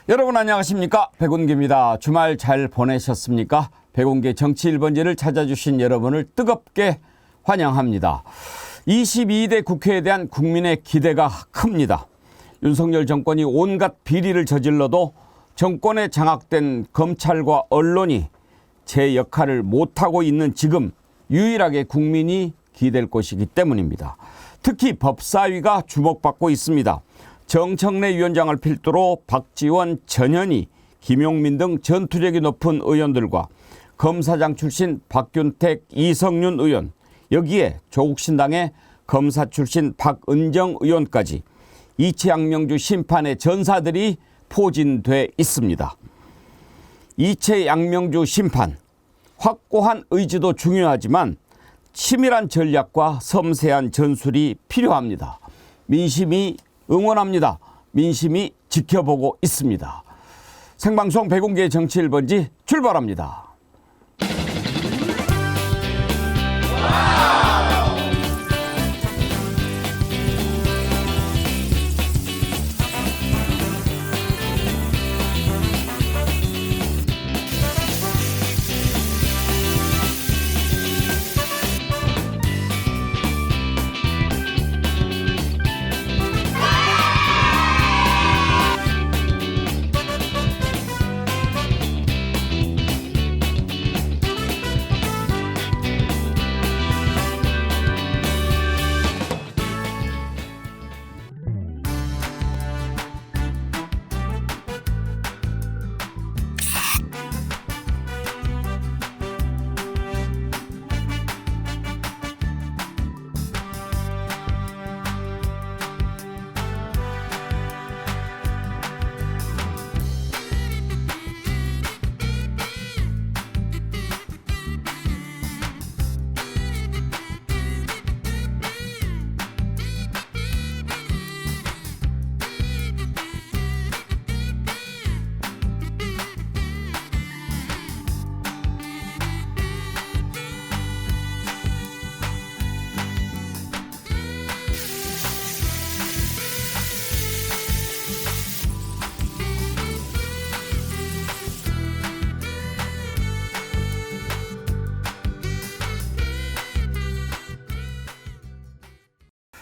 여러분 안녕하십니까? 백운기입니다. 주말 잘 보내셨습니까? 백운기 정치 1번지를 찾아주신 여러분을 뜨겁게 환영합니다. 22대 국회에 대한 국민의 기대가 큽니다. 윤석열 정권이 온갖 비리를 저질러도 정권에 장악된 검찰과 언론이 제 역할을 못하고 있는 지금 유일하게 국민이 기댈 것이기 때문입니다. 특히 법사위가 주목받고 있습니다. 정청래 위원장을 필두로 박지원, 전현희, 김용민 등 전투력이 높은 의원들과 검사장 출신 박균택, 이성윤 의원, 여기에 조국신당의 검사 출신 박은정 의원까지 이채양명주 심판의 전사들이 포진돼 있습니다. 이채양명주 심판, 확고한 의지도 중요하지만 치밀한 전략과 섬세한 전술이 필요합니다. 민심이 응원합니다. 민심이 지켜보고 있습니다. 생방송 백운기의 정치 1번지 출발합니다.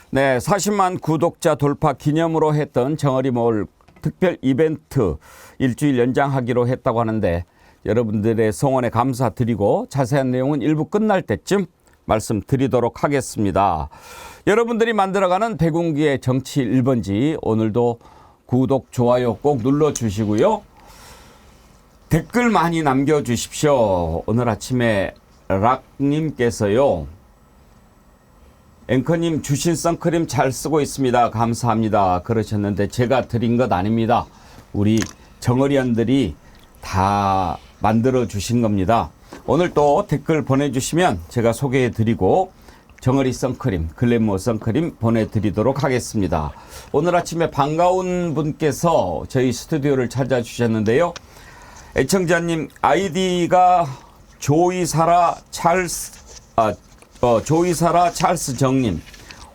네, 40만 구독자 돌파 기념으로 했던 정어리몰 특별 이벤트 일주일 연장하기로 했다고 하는데 여러분들의 성원에 감사드리고 자세한 내용은 일부 끝날 때쯤 말씀드리도록 하겠습니다. 여러분들이 만들어가는 백운기의 정치 1번지 오늘도 구독, 좋아요 꼭 눌러주시고요. 댓글 많이 남겨주십시오. 오늘 아침에 락님께서요. 앵커님 주신 선크림 잘 쓰고 있습니다. 감사합니다. 그러셨는데 제가 드린 것 아닙니다. 우리 정어리안들이 다 만들어 주신 겁니다. 오늘 또 댓글 보내주시면 제가 소개해드리고 정어리 선크림, 글래머 선크림 보내드리도록 하겠습니다. 오늘 아침에 반가운 분께서 저희 스튜디오를 찾아주셨는데요. 애청자님 아이디가 조이사라 찰스 정님,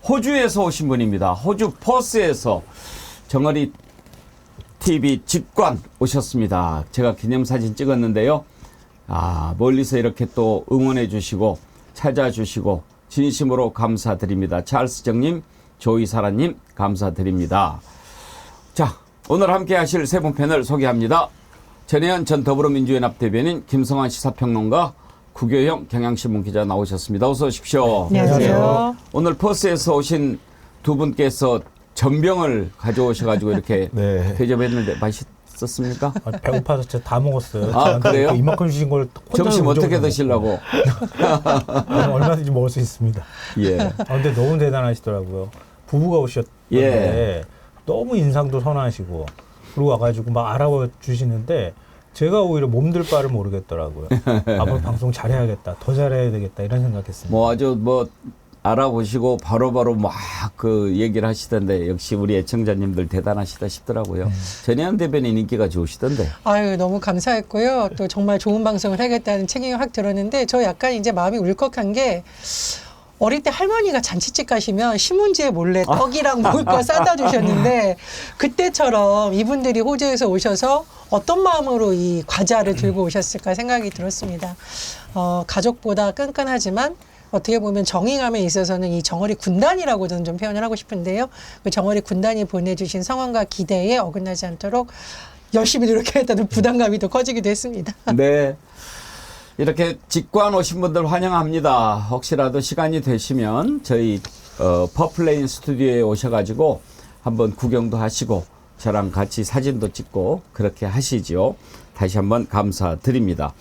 호주에서 오신 분입니다. 호주 퍼스에서 정어리 TV 직관 오셨습니다. 제가 기념사진 찍었는데요. 멀리서 이렇게 또 응원해 주시고 찾아주시고 진심으로 감사드립니다. 찰스 정님, 조이사라님 감사드립니다. 자, 오늘 함께 하실 세 분 패널 소개합니다. 전혜연 전 더불어민주연합 대변인, 김성환 시사평론가, 구교형 경향신문 기자 나오셨습니다. 어서 오십시오. 안녕하세요. 오늘 퍼스에서 오신 두 분께서 전병을 가져오셔가지고 이렇게 네. 대접했는데 맛있었습니까? 배고파서 제가 다 먹었어요. 아, 그래요? 이만큼 주신 걸 혼자 점심 어떻게 드시려고? 얼마든지 먹을 수 있습니다. 예. 근데 너무 대단하시더라고요. 부부가 오셨는데 예. 너무 인상도 선하시고 그리고 와가지고 막 알아봐 주시는데 제가 오히려 몸둘 바를 모르겠더라고요. 앞으로 방송 잘해야겠다, 더 잘해야 되겠다 이런 생각했습니다. 뭐 아주 뭐 알아보시고 바로바로 막 그 얘기를 하시던데 역시 우리 애청자님들 대단하시다 싶더라고요. 전혜연 대변인 인기가 좋으시던데. 아유, 너무 감사했고요. 또 정말 좋은 방송을 하겠다는 책임이 확 들었는데 저 약간 이제 마음이 울컥한 게 어릴 때 할머니가 잔치집 가시면 신문지에 몰래 떡이랑 먹을 거 싸다 주셨는데 그때처럼 이분들이 호주에서 오셔서 어떤 마음으로 이 과자를 들고 오셨을까 생각이 들었습니다. 가족보다 끈끈하지만 어떻게 보면 정의감에 있어서는 이 정어리 군단이라고 저는 좀 표현을 하고 싶은데요. 그 정어리 군단이 보내주신 성원과 기대에 어긋나지 않도록 열심히 노력했다는 부담감이 더 커지기도 했습니다. 네. 이렇게 직관 오신 분들 환영합니다. 혹시라도 시간이 되시면 저희 퍼플레인 스튜디오에 오셔가지고 한번 구경도 하시고 저랑 같이 사진도 찍고 그렇게 하시죠. 다시 한번 감사드립니다.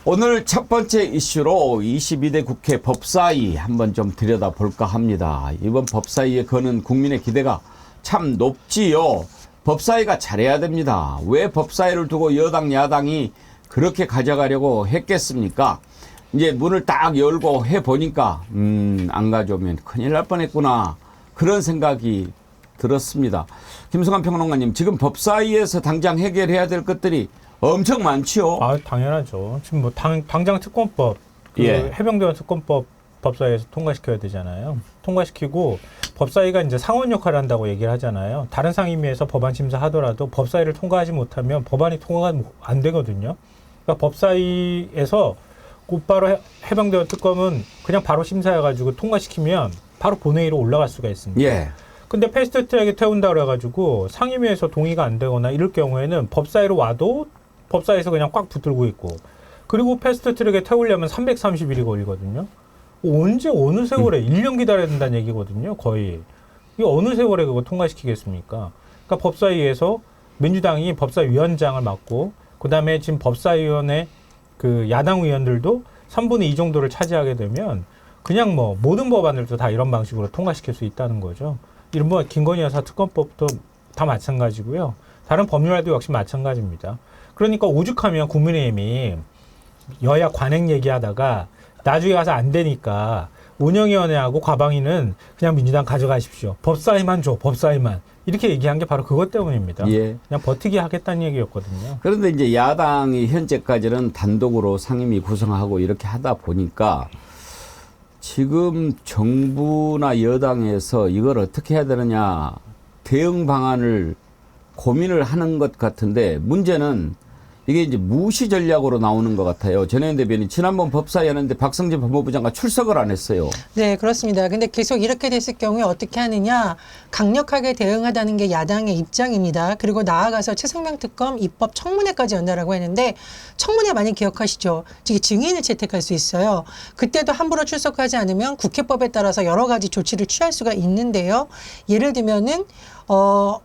오늘 첫 번째 이슈로 22대 국회 법사위 한번 좀 들여다볼까 합니다. 이번 법사위에 거는 국민의 기대가 참 높지요. 법사위가 잘해야 됩니다. 왜 법사위를 두고 여당 야당이 그렇게 가져가려고 했겠습니까? 이제 문을 딱 열고 해보니까 안 가져오면 큰일 날 뻔했구나 그런 생각이 들었습니다. 김성환 평론가님, 지금 법사위에서 당장 해결해야 될 것들이 엄청 많지요. 당연하죠. 지금 뭐 당장 특검법, 예. 해병대원 특검법 법사위에서 통과시켜야 되잖아요. 통과시키고 법사위가 이제 상원 역할을 한다고 얘기를 하잖아요. 다른 상임위에서 법안 심사하더라도 법사위를 통과하지 못하면 법안이 통과가 안 되거든요. 그러니까 법사위에서 곧바로 해병대원 특검은 그냥 바로 심사해가지고 통과시키면 바로 본회의로 올라갈 수가 있습니다. 예. 근데 패스트트랙에 태운다 그래가지고 상임위에서 동의가 안 되거나 이럴 경우에는 법사위로 와도 법사위에서 그냥 꽉 붙들고 있고, 그리고 패스트트랙에 태우려면 330일이 걸리거든요. 언제 어느 세월에 1년 기다려야 된다는 얘기거든요. 거의. 이게 어느 세월에 그거 통과시키겠습니까? 그러니까 법사위에서 민주당이 법사위원장을 맡고, 그다음에 지금 법사위원회 그 야당 의원들도 3분의 2 정도를 차지하게 되면 그냥 뭐 모든 법안들도 다 이런 방식으로 통과시킬 수 있다는 거죠. 이른바 김건희 여사 특검법도 다 마찬가지고요. 다른 법률에도 역시 마찬가지입니다. 그러니까 오죽하면 국민의힘이 여야 관행 얘기하다가 나중에 가서 안 되니까 운영위원회하고 과방위는 그냥 민주당 가져가십시오. 법사위만 줘, 법사위만. 이렇게 얘기한 게 바로 그것 때문입니다. 예. 그냥 버티기 하겠다는 얘기였거든요. 그런데 이제 야당이 현재까지는 단독으로 상임위 구성하고 이렇게 하다 보니까 지금 정부나 여당에서 이걸 어떻게 해야 되느냐 대응 방안을 고민을 하는 것 같은데, 문제는 이게 이제 무시 전략으로 나오는 것 같아요. 전혜연 대변인 지난번 법사위 하는데 박성재 법무부 장관 출석을 안 했어요. 네, 그렇습니다. 근데 계속 이렇게 됐을 경우에 어떻게 하느냐, 강력하게 대응하다는 게 야당의 입장입니다. 그리고 나아가서 최상병 특검 입법 청문회까지 연다라고 했는데, 청문회 많이 기억하시죠? 즉 증인을 채택할 수 있어요. 그때도 함부로 출석하지 않으면 국회법에 따라서 여러 가지 조치를 취할 수가 있는데요. 예를 들면은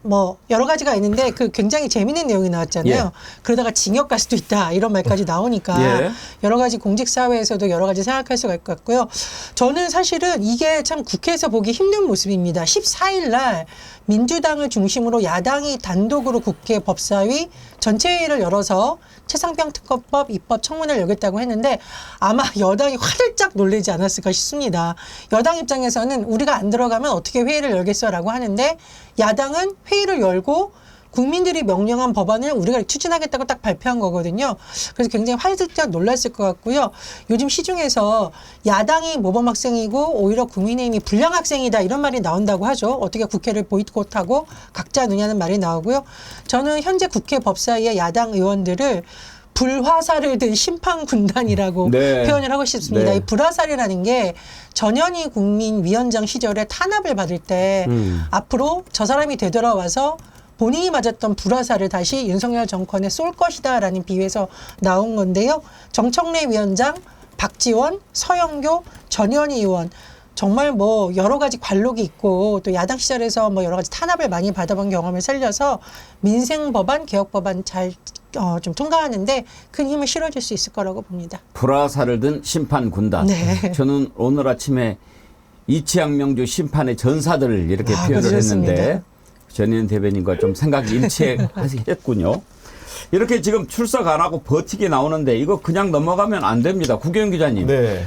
뭐 여러 가지가 있는데 그 굉장히 재미있는 내용이 나왔잖아요. 예. 그러다가 징역 갈 수도 있다 이런 말까지 나오니까 예. 여러 가지 공직 사회에서도 여러 가지 생각할 수가 있을 것 같고요. 저는 사실은 이게 참 국회에서 보기 힘든 모습입니다. 14일 날 민주당을 중심으로 야당이 단독으로 국회 법사위 전체 회의를 열어서 최상병 특검법 입법 청문회를 열겠다고 했는데 아마 여당이 화들짝 놀라지 않았을까 싶습니다. 여당 입장에서는 우리가 안 들어가면 어떻게 회의를 열겠어라고 하는데, 야당은 회의를 열고 국민들이 명령한 법안을 우리가 추진하겠다고 딱 발표한 거거든요. 그래서 굉장히 화들짝 놀랐을 것 같고요. 요즘 시중에서 야당이 모범 학생이고 오히려 국민의힘이 불량 학생이다 이런 말이 나온다고 하죠. 어떻게 국회를 보이콧하고 각자 누냐는 말이 나오고요. 저는 현재 국회 법사위의 야당 의원들을 불화살을 든 심판군단이라고 네. 표현을 하고 싶습니다. 네. 이 불화살이라는 게 전현희 국민위원장 시절에 탄압을 받을 때 앞으로 저 사람이 되돌아와서 본인이 맞았던 불화살을 다시 윤석열 정권에 쏠 것이다라는 비유에서 나온 건데요. 정청래 위원장, 박지원, 서영교, 전현희 의원, 정말 뭐 여러 가지 관록이 있고 또 야당 시절에서 뭐 여러 가지 탄압을 많이 받아본 경험을 살려서 민생 법안, 개혁 법안 잘 좀 통과하는데 큰 힘을 실어줄 수 있을 거라고 봅니다. 불화살을 든 심판 군단. 네. 저는 오늘 아침에 이치양 명주 심판의 전사들을 이렇게 표현을 그렇습니다. 했는데 전혜연 대변인과 좀 생각이 일치했군요. 이렇게 지금 출석 안 하고 버티게 나오는데 이거 그냥 넘어가면 안 됩니다. 구경 기자님. 네,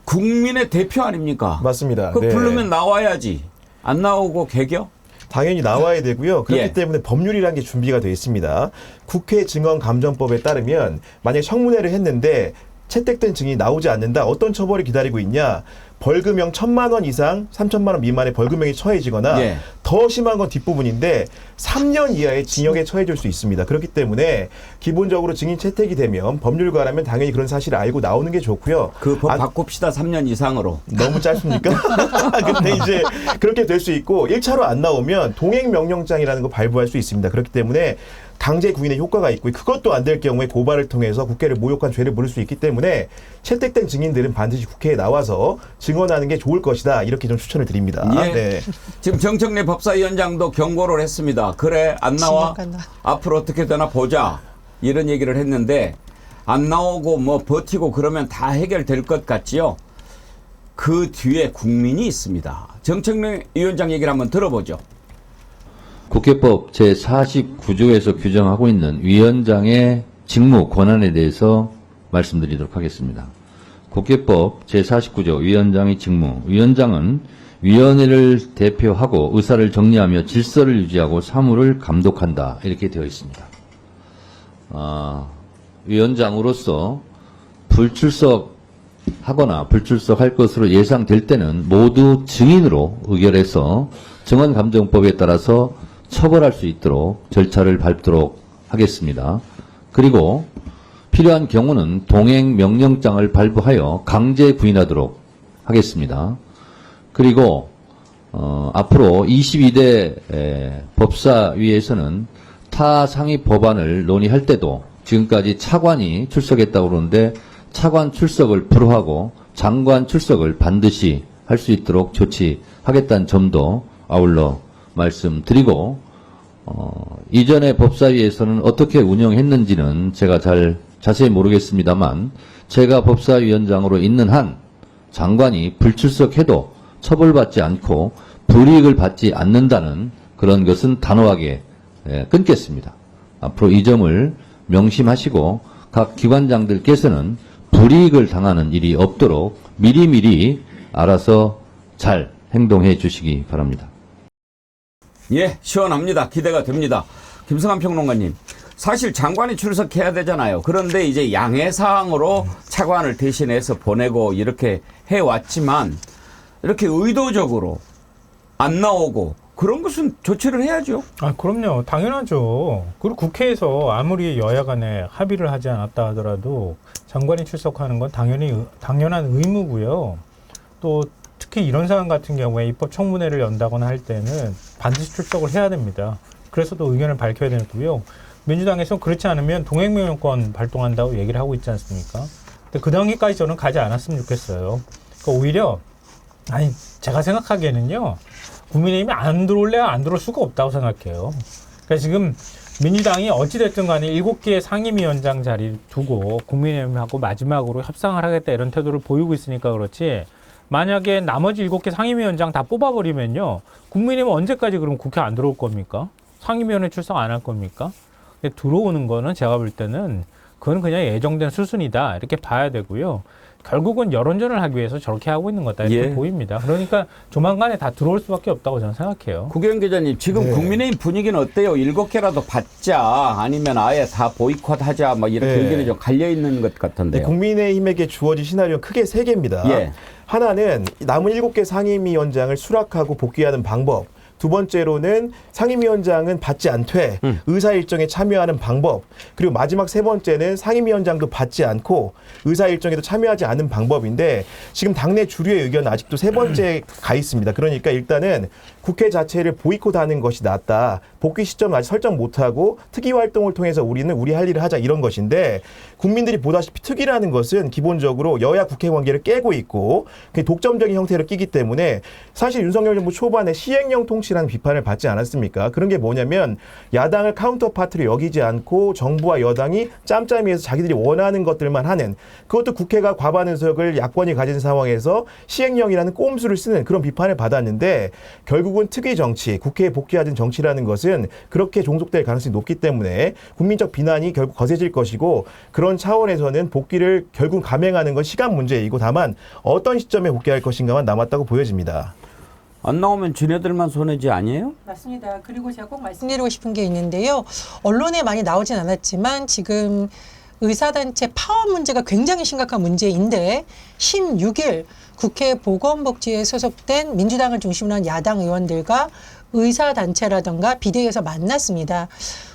국민의 대표 아닙니까? 맞습니다. 그 네. 부르면 나와야지. 안 나오고 개겨? 당연히 나와야 되고요. 그렇기 예. 때문에 법률이라는 게 준비가 되어 있습니다. 국회 증언감정법에 따르면 만약 청문회를 했는데 채택된 증인이 나오지 않는다. 어떤 처벌이 기다리고 있냐? 벌금형 1,000만 원 이상 3,000만 원 미만의 벌금형이 처해지거나 예. 더 심한 건 뒷부분인데 3년 이하의 징역에 처해질 수 있습니다. 그렇기 때문에 기본적으로 증인 채택이 되면 법률가라면 당연히 그런 사실을 알고 나오는 게 좋고요. 그 법 바꿉시다. 3년 이상으로. 너무 짧습니까? 근데 이제 그렇게 될 수 있고 1차로 안 나오면 동행명령장이라는 거 발부할 수 있습니다. 그렇기 때문에 강제 구인의 효과가 있고 그것도 안 될 경우에 고발을 통해서 국회를 모욕한 죄를 물을 수 있기 때문에 채택된 증인들은 반드시 국회에 나와서 증언하는 게 좋을 것이다. 이렇게 좀 추천을 드립니다. 예. 네. 지금 정청래 법사위원장도 경고를 했습니다. 그래 안 나와 지나간다. 앞으로 어떻게 되나 보자 이런 얘기를 했는데 안 나오고 뭐 버티고 그러면 다 해결될 것 같지요. 그 뒤에 국민이 있습니다. 정청래 위원장 얘기를 한번 들어보죠. 국회법 제49조에서 규정하고 있는 위원장의 직무 권한에 대해서 말씀드리도록 하겠습니다. 국회법 제49조 위원장의 직무. 위원장은 위원회를 대표하고 의사를 정리하며 질서를 유지하고 사무를 감독한다. 이렇게 되어 있습니다. 위원장으로서 불출석하거나 불출석할 것으로 예상될 때는 모두 증인으로 의결해서 증언감정법에 따라서 처벌할 수 있도록 절차를 밟도록 하겠습니다. 그리고 필요한 경우는 동행명령장을 발부하여 강제 구인하도록 하겠습니다. 그리고 앞으로 22대 법사위에서는 타 상위 법안을 논의할 때도 지금까지 차관이 출석했다고 그러는데 차관 출석을 불허하고 장관 출석을 반드시 할 수 있도록 조치하겠다는 점도 아울러 말씀드리고 이전의 법사위에서는 어떻게 운영했는지는 제가 잘 자세히 모르겠습니다만 제가 법사위원장으로 있는 한 장관이 불출석해도 처벌받지 않고 불이익을 받지 않는다는 그런 것은 단호하게 끊겠습니다. 앞으로 이 점을 명심하시고 각 기관장들께서는 불이익을 당하는 일이 없도록 미리미리 알아서 잘 행동해 주시기 바랍니다. 예, 시원합니다. 기대가 됩니다. 김성환 평론가님, 사실 장관이 출석해야 되잖아요. 그런데 이제 양해사항으로 차관을 대신해서 보내고 이렇게 해왔지만 이렇게 의도적으로 안 나오고 그런 것은 조치를 해야죠. 그럼요. 당연하죠. 그리고 국회에서 아무리 여야 간에 합의를 하지 않았다 하더라도 장관이 출석하는 건 당연한 의무고요. 또 특히 이런 상황 같은 경우에 입법 청문회를 연다거나 할 때는 반드시 출석을 해야 됩니다. 그래서 또 의견을 밝혀야 되고요. 민주당에서 그렇지 않으면 동행명령권 발동한다고 얘기를 하고 있지 않습니까? 근데 그 단계까지 저는 가지 않았으면 좋겠어요. 그러니까 오히려 제가 생각하기에는요. 국민의힘이 안 들어올래야 안 들어올 수가 없다고 생각해요. 그러니까 지금 민주당이 어찌됐든 간에 7개의 상임위원장 자리를 두고 국민의힘하고 마지막으로 협상을 하겠다 이런 태도를 보이고 있으니까 그렇지 만약에 나머지 7개 상임위원장 다 뽑아버리면요. 국민의힘은 언제까지 그럼 국회 안 들어올 겁니까? 상임위원회 출석 안 할 겁니까? 근데 들어오는 거는 제가 볼 때는 그건 그냥 예정된 수순이다 이렇게 봐야 되고요. 결국은 여론전을 하기 위해서 저렇게 하고 있는 거다 이렇게 예. 보입니다. 그러니까 조만간에 다 들어올 수밖에 없다고 저는 생각해요. 구경 기자님, 지금 네. 국민의힘 분위기는 어때요? 7개라도 받자 아니면 아예 다 보이콧하자 뭐 이렇게 네. 의견이 좀 갈려 있는 것 네, 같은데요. 국민의힘에게 주어진 시나리오는 크게 3개입니다. 예. 하나는 남은 7개 상임위원장을 수락하고 복귀하는 방법. 두 번째로는 상임위원장은 받지 않되 의사 일정에 참여하는 방법. 그리고 마지막 세 번째는 상임위원장도 받지 않고 의사 일정에도 참여하지 않은 방법인데 지금 당내 주류의 의견은 아직도 세 번째 가 있습니다. 그러니까 일단은 국회 자체를 보이콧하는 것이 낫다. 복귀 시점을 아직 설정 못하고 특위 활동을 통해서 우리는 우리 할 일을 하자 이런 것인데 국민들이 보다시피 특위라는 것은 기본적으로 여야 국회 관계를 깨고 있고 독점적인 형태로 끼기 때문에 사실 윤석열 정부 초반에 시행령 통치라는 비판을 받지 않았습니까? 그런 게 뭐냐면 야당을 카운터파트로 여기지 않고 정부와 여당이 짬짬이해서 자기들이 원하는 것들만 하는 그것도 국회가 과반 의석을 야권이 가진 상황에서 시행령이라는 꼼수를 쓰는 그런 비판을 받았는데 결국은 특위 정치, 국회에 복귀하는 정치라는 것은 그렇게 종속될 가능성이 높기 때문에 국민적 비난이 결국 거세질 것이고 그런 차원에서는 복귀를 결국 감행하는 건 시간 문제이고 다만 어떤 시점에 복귀할 것인가만 남았다고 보여집니다. 안 나오면 지네들만 손해지 아니에요? 맞습니다. 그리고 제가 꼭 말씀드리고 싶은 게 있는데요. 언론에 많이 나오진 않았지만 지금 의사단체 파업 문제가 굉장히 심각한 문제인데 16일 국회 보건복지위에 소속된 민주당을 중심으로 한 야당 의원들과 의사단체라든가 비대위에서 만났습니다.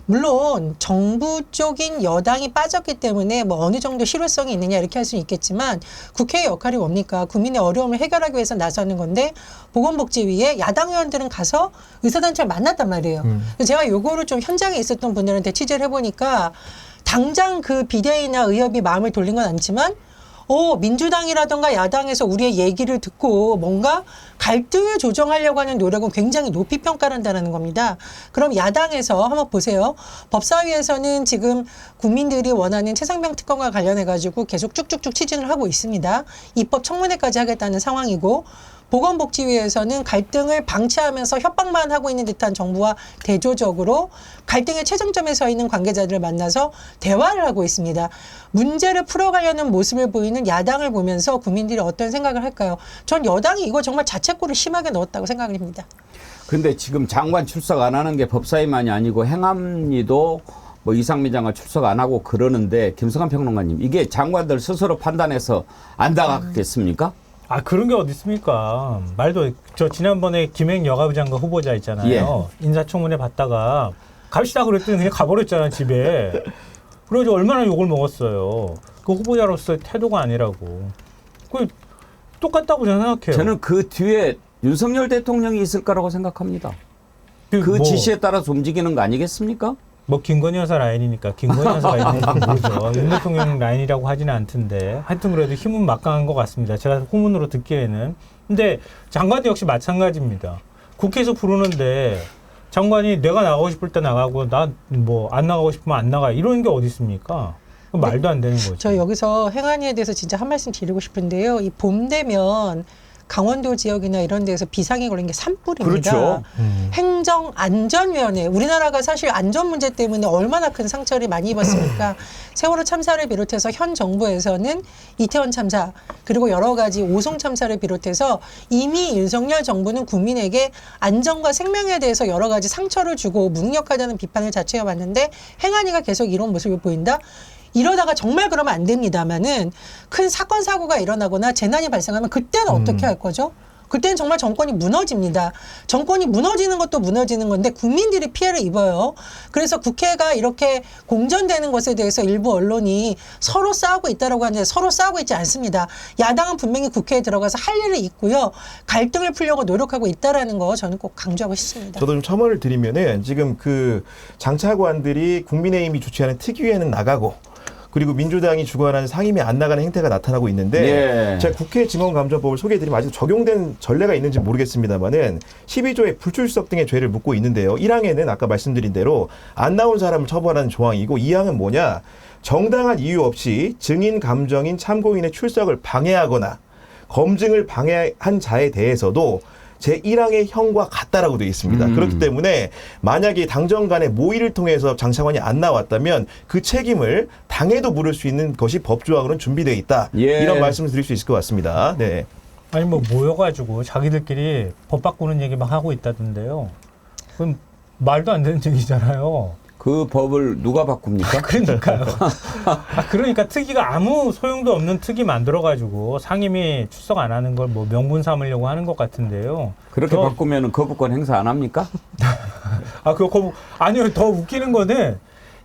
물론 정부 쪽인 여당이 빠졌기 때문에 뭐 어느 정도 실효성이 있느냐 이렇게 할 수는 있겠지만 국회의 역할이 뭡니까? 국민의 어려움을 해결하기 위해서 나서는 건데 보건복지위에 야당 의원들은 가서 의사단체를 만났단 말이에요. 제가 요거를 좀 현장에 있었던 분들한테 취재를 해보니까 당장 그 비대위나 의협이 마음을 돌린 건 아니지만 민주당이라든가 야당에서 우리의 얘기를 듣고 뭔가 갈등을 조정하려고 하는 노력은 굉장히 높이 평가를 한다는 겁니다. 그럼 야당에서 한번 보세요. 법사위에서는 지금 국민들이 원하는 최상병 특검과 관련해가지고 계속 쭉쭉쭉 추진을 하고 있습니다. 입법 청문회까지 하겠다는 상황이고 보건복지위에서는 갈등을 방치하면서 협박만 하고 있는 듯한 정부와 대조적으로 갈등의 최정점에 서 있는 관계자들을 만나서 대화를 하고 있습니다. 문제를 풀어가려는 모습을 보이는 야당을 보면서 국민들이 어떤 생각을 할까요? 전 여당이 이거 정말 자책골을 심하게 넣었다고 생각을 합니다. 근데 지금 장관 출석 안 하는 게 법사위만이 아니고 행안위도 뭐 이상민 장관 출석 안 하고 그러는데 김성환 평론가님 이게 장관들 스스로 판단해서 안 나가겠습니까? 그런 게 어디 있습니까? 말도 저 지난번에 김행 여가부 장관 후보자 있잖아요. 인사청문회 받다가 갑시다 그랬더니 그냥 가버렸잖아요, 집에. 그래서 얼마나 욕을 먹었어요. 그 후보자로서의 태도가 아니라고. 그 똑같다고 저는 생각해요. 저는 그 뒤에 윤석열 대통령이 있을 거라고 생각합니다. 그 지시에 따라서 움직이는 거 아니겠습니까? 뭐 김건희 여사 라인이니까 김건희 여사가 있는지 모르죠. 윤 대통령 라인이라고 하지는 않던데 하여튼 그래도 힘은 막강한 것 같습니다. 제가 후문으로 듣기에는. 근데 장관도 역시 마찬가지입니다. 국회에서 부르는데 장관이 내가 나가고 싶을 때 나가고 나 뭐 안 나가고 싶으면 안 나가 이런 게 어디 있습니까? 말도 안 되는 거죠. 저 여기서 행안위에 대해서 진짜 한 말씀 드리고 싶은데요. 이 봄 되면 강원도 지역이나 이런 데에서 비상이 걸린 게 산불입니다. 그렇죠. 행정안전위원회. 우리나라가 사실 안전 문제 때문에 얼마나 큰 상처를 많이 입었습니까? 세월호 참사를 비롯해서 현 정부에서는 이태원 참사 그리고 여러 가지 오송 참사를 비롯해서 이미 윤석열 정부는 국민에게 안전과 생명에 대해서 여러 가지 상처를 주고 무능력하다는 비판을 자초해 왔는데 행안위가 계속 이런 모습을 보인다? 이러다가 정말 그러면 안 됩니다만은 큰 사건 사고가 일어나거나 재난이 발생하면 그때는 어떻게 할 거죠? 그때는 정말 정권이 무너집니다. 정권이 무너지는 것도 무너지는 건데 국민들이 피해를 입어요. 그래서 국회가 이렇게 공전되는 것에 대해서 일부 언론이 서로 싸우고 있다라고 하는데 서로 싸우고 있지 않습니다. 야당은 분명히 국회에 들어가서 할 일이 있고요. 갈등을 풀려고 노력하고 있다라는 거 저는 꼭 강조하고 싶습니다. 저도 좀 첨언을 드리면은 지금 그 장차관들이 국민의힘이 주최하는 특위에는 나가고 그리고 민주당이 주관하는 상임위 안 나가는 행태가 나타나고 있는데 제가 국회 증언감정법을 소개해드리면 아직 적용된 전례가 있는지 모르겠습니다만은 12조에 불출석 등의 죄를 묻고 있는데요. 1항에는 아까 말씀드린 대로 안 나온 사람을 처벌하는 조항이고 2항은 뭐냐? 정당한 이유 없이 증인, 감정인, 참고인의 출석을 방해하거나 검증을 방해한 자에 대해서도 제1항의 형과 같다라고 되어 있습니다. 그렇기 때문에 만약에 당정 간의 모의를 통해서 장차관이 안 나왔다면 그 책임을 당에도 물을 수 있는 것이 법조항으로는 준비되어 있다. 이런 말씀을 드릴 수 있을 것 같습니다. 네. 아니 뭐 모여가지고 자기들끼리 법 바꾸는 얘기 막 하고 있다던데요. 그럼 말도 안 되는 얘기잖아요. 그 법을 누가 바꿉니까? 그러니까요. 그러니까 특위가 아무 소용도 없는 특위 만들어가지고 상임위 출석 안 하는 걸 뭐 명분 삼으려고 하는 것 같은데요. 그렇게 바꾸면 거부권 행사 안 합니까? 아니요. 더 웃기는 거는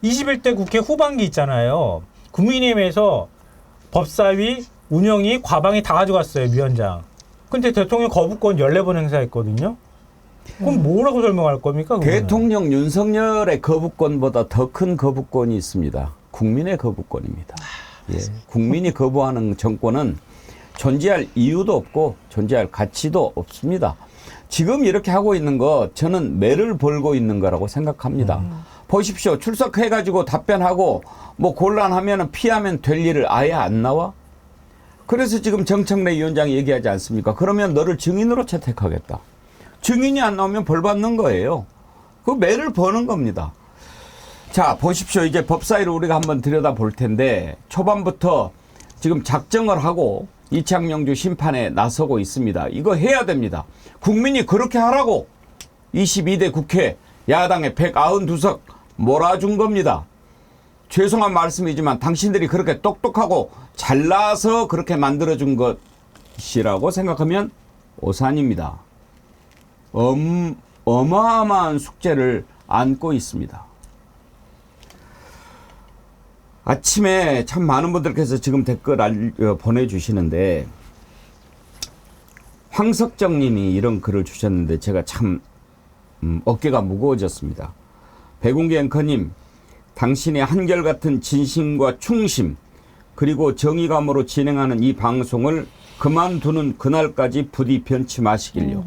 21대 국회 후반기 있잖아요. 국민의힘에서 법사위, 운영위, 과방위 다 가져갔어요. 위원장. 근데 대통령 거부권 14번 행사했거든요. 그럼 뭐라고 설명할 겁니까? 그거는? 대통령 윤석열의 거부권보다 더 큰 거부권이 있습니다. 국민의 거부권입니다. 국민이 거부하는 정권은 존재할 이유도 없고 존재할 가치도 없습니다. 지금 이렇게 하고 있는 거 저는 매를 벌고 있는 거라고 생각합니다. 보십시오. 출석해가지고 답변하고 뭐 곤란하면 피하면 될 일을 아예 안 나와? 그래서 지금 정청래 위원장이 얘기하지 않습니까? 그러면 너를 증인으로 채택하겠다. 증인이 안 나오면 벌 받는 거예요. 그 매를 버는 겁니다. 자, 보십시오. 이제 법사위를 우리가 한번 들여다볼 텐데 초반부터 지금 작정을 하고 이창명주 심판에 나서고 있습니다. 이거 해야 됩니다. 국민이 그렇게 하라고 22대 국회 야당의 192석 몰아준 겁니다. 죄송한 말씀이지만 당신들이 그렇게 똑똑하고 잘나서 그렇게 만들어준 것이라고 생각하면 오산입니다. 어마어마한 숙제를 안고 있습니다. 아침에 참 많은 분들께서 지금 댓글 보내주시는데 황석정 님이 이런 글을 주셨는데 제가 참 어깨가 무거워졌습니다. 백운기 앵커님, 당신의 한결같은 진심과 충심 그리고 정의감으로 진행하는 이 방송을 그만두는 그날까지 부디 변치 마시길요.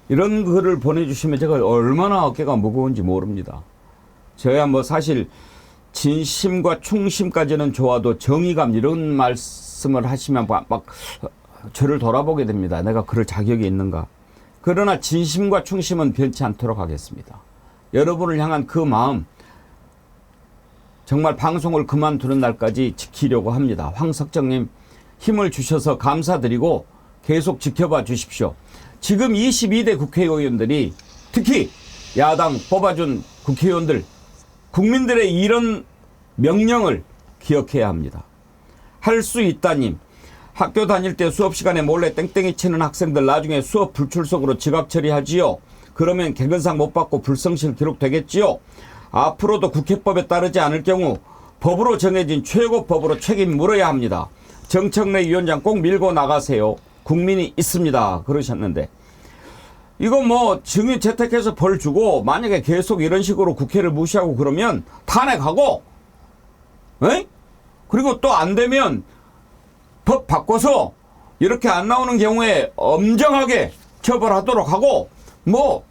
이런 글을 보내주시면 제가 얼마나 어깨가 무거운지 모릅니다. 저야 뭐 사실 진심과 충심까지는 좋아도 정의감 이런 말씀을 하시면 막 저를 돌아보게 됩니다. 내가 그럴 자격이 있는가. 그러나 진심과 충심은 변치 않도록 하겠습니다. 여러분을 향한 그 마음 정말 방송을 그만두는 날까지 지키려고 합니다. 황석정님 힘을 주셔서 감사드리고 계속 지켜봐 주십시오. 지금 22대 국회의원들이 특히 야당 뽑아준 국회의원들 국민들의 이런 명령을 기억해야 합니다. 할 수 있다님, 학교 다닐 때 수업 시간에 몰래 땡땡이 치는 학생들 나중에 수업 불출석으로 지각 처리하지요. 그러면 개근상 못 받고 불성실 기록되겠지요. 앞으로도 국회법에 따르지 않을 경우 법으로 정해진 최고법으로 책임 물어야 합니다. 정청래 위원장 꼭 밀고 나가세요. 국민이 있습니다. 그러셨는데 이거 뭐 증인 채택해서 벌 주고 만약에 계속 이런 식으로 국회를 무시하고 그러면 탄핵하고 에? 그리고 또 안 되면 법 바꿔서 이렇게 안 나오는 경우에 엄정하게 처벌하도록 하고 뭐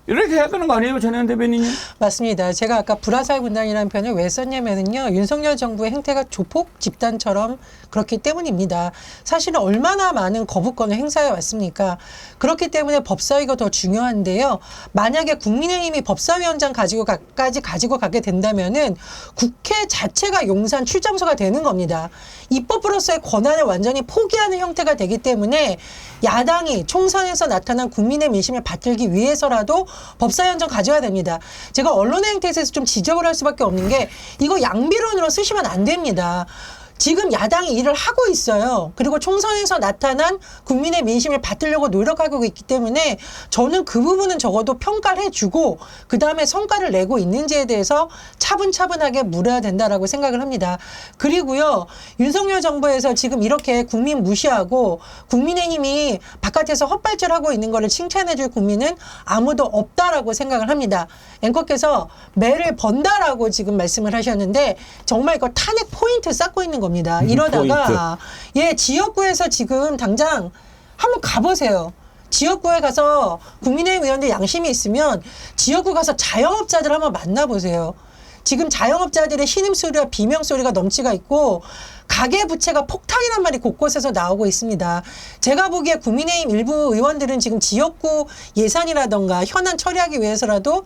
이렇게 해야 되는 거 아니에요, 전현 대변인님? 맞습니다. 제가 아까 불화살 분단이라는 표현을 왜 썼냐면요. 윤석열 정부의 행태가 조폭 집단처럼 그렇기 때문입니다. 사실은 얼마나 많은 거부권을 행사해 왔습니까? 그렇기 때문에 법사위가 더 중요한데요. 만약에 국민의힘이 법사위원장 까지 가지고 가게 된다면은 국회 자체가 용산 출장소가 되는 겁니다. 입법으로서의 권한을 완전히 포기하는 형태가 되기 때문에 야당이 총선에서 나타난 국민의 민심을 받들기 위해서라도 법사위원장 가져야 됩니다. 제가 언론의 행태에 대해서 좀 지적을 할 수밖에 없는 게 이거 양비론으로 쓰시면 안 됩니다. 지금 야당이 일을 하고 있어요. 그리고 총선에서 나타난 국민의 민심을 받들려고 노력하고 있기 때문에 저는 그 부분은 적어도 평가를 해주고 그 다음에 성과를 내고 있는지에 대해서 차분차분하게 물어야 된다라고 생각을 합니다. 그리고요. 윤석열 정부에서 지금 이렇게 국민 무시하고 국민의힘이 바깥에서 헛발질하고 있는 거를 칭찬해줄 국민은 아무도 없다라고 생각을 합니다. 앵커께서 매를 번다라고 지금 말씀을 하셨는데 정말 이거 탄핵 포인트 쌓고 있는 겁니다. 이러다가 지역구에서 지금 당장 한번 가보세요. 지역구에 가서 국민의힘 의원들 양심이 있으면 지역구 가서 자영업자들 한번 만나보세요. 지금 자영업자들의 신음소리와 비명소리가 넘치가 있고 가계부채가 폭탄이란 말이 곳곳에서 나오고 있습니다. 제가 보기에 국민의힘 일부 의원들은 지금 지역구 예산이라던가 현안 처리하기 위해서라도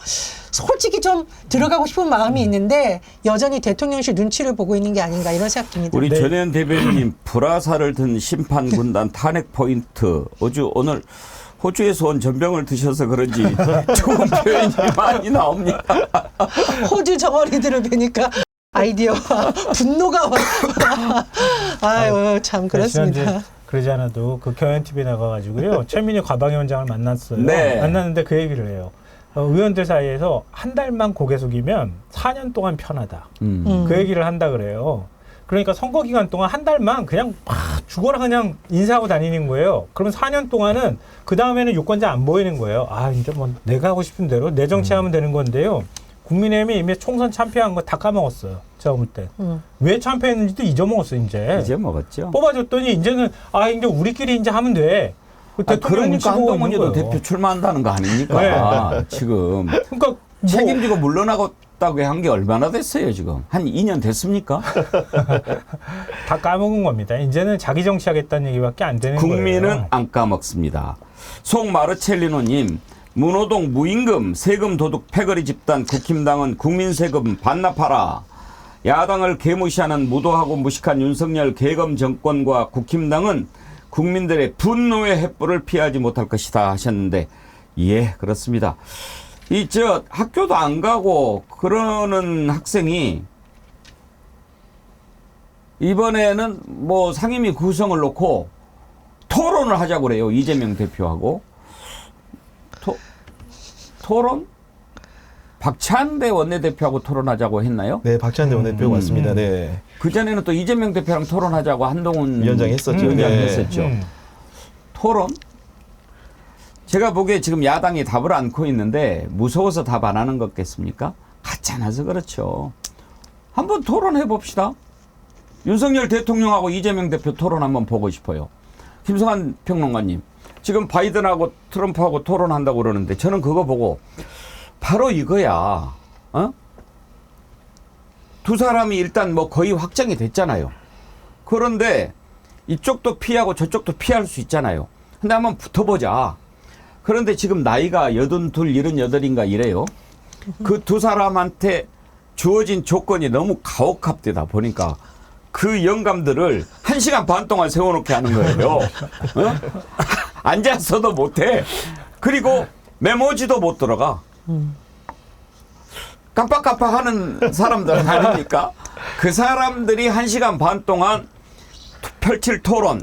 솔직히 좀 들어가고 싶은 마음이 있는데 여전히 대통령실 눈치를 보고 있는 게 아닌가 이런 생각 듭니다. 우리 전현 대변인님 불화살을 든 심판군단 탄핵 포인트 오늘 호주에서 온 전병을 드셔서 그런지 좋은 표현이 많이 나옵니다. 호주 정어리들을 뵈니까 아이디어와 분노가 아유 참 그렇습니다. 그러지 않아도 그 경연TV에 나가가지고요. 최민희 과방위원장을 만났어요. 네. 만났는데 그 얘기를 해요. 의원들 사이에서 한 달만 고개 숙이면 4년 동안 편하다. 그 얘기를 한다 그래요. 그러니까 선거 기간 동안 한 달만 그냥 막 죽어라 그냥 인사하고 다니는 거예요. 그러면 4년 동안은 그 다음에는 유권자 안 보이는 거예요. 아 이제 뭐 내가 하고 싶은 대로 내 정치하면 되는 건데요. 국민의힘이 이미 총선 참패한 거 다 까먹었어요. 제가 볼 때. 왜 참패했는지도 잊어먹었어요, 이제. 잊어먹었죠. 뽑아줬더니 이제는 이제 우리끼리 이제 하면 돼. 그러니까 한동훈이도 대표 출마한다는 거 아닙니까? 네. 지금. 그러니까 책임지고 물러나겠다고 한 게 얼마나 됐어요, 지금? 한 2년 됐습니까? 다 까먹은 겁니다. 이제는 자기 정치하겠다는 얘기밖에 안 되는 거예요. 국민은 안 까먹습니다. 송마르첼리노님, 문호동 무임금 세금 도둑 패거리 집단 국힘당은 국민 세금 반납하라. 야당을 개무시하는 무도하고 무식한 윤석열 개검 정권과 국힘당은 국민들의 분노의 횃불을 피하지 못할 것이다 하셨는데 예, 그렇습니다. 학교도 안 가고 그러는 학생이 이번에는 뭐 상임위 구성을 놓고 토론을 하자고 그래요. 이재명 대표하고. 토론? 박찬대 원내대표하고 토론하자고 했나요? 네, 박찬대 원내대표 맞습니다. 네. 그전에는 또 이재명 대표랑 토론하자고 한동훈 위원장이 했었죠. 위원장이 네. 했었죠. 토론? 제가 보기에 지금 야당이 답을 않고 있는데 무서워서 답 안 하는 거겠습니까? 같지 않아서 그렇죠. 한번 토론해 봅시다. 윤석열 대통령하고 이재명 대표 토론 한번 보고 싶어요. 김성환 평론가님, 지금 바이든하고 트럼프하고 토론한다고 그러는데 저는 그거 보고 바로 이거야. 어? 두 사람이 일단 뭐 거의 확정이 됐잖아요. 그런데 이쪽도 피하고 저쪽도 피할 수 있잖아요. 근데 한번 붙어보자. 그런데 지금 나이가 82, 78인가 이래요. 그 두 사람한테 주어진 조건이 너무 가혹합되다 보니까 그 영감들을 1시간 반 동안 세워놓게 하는 거예요. 어? 앉아서도 못해. 그리고 메모지도 못 들어가. 깜빡깜빡 하는 사람들 아닙니까? 그 사람들이 1시간 반 동안 펼칠 토론.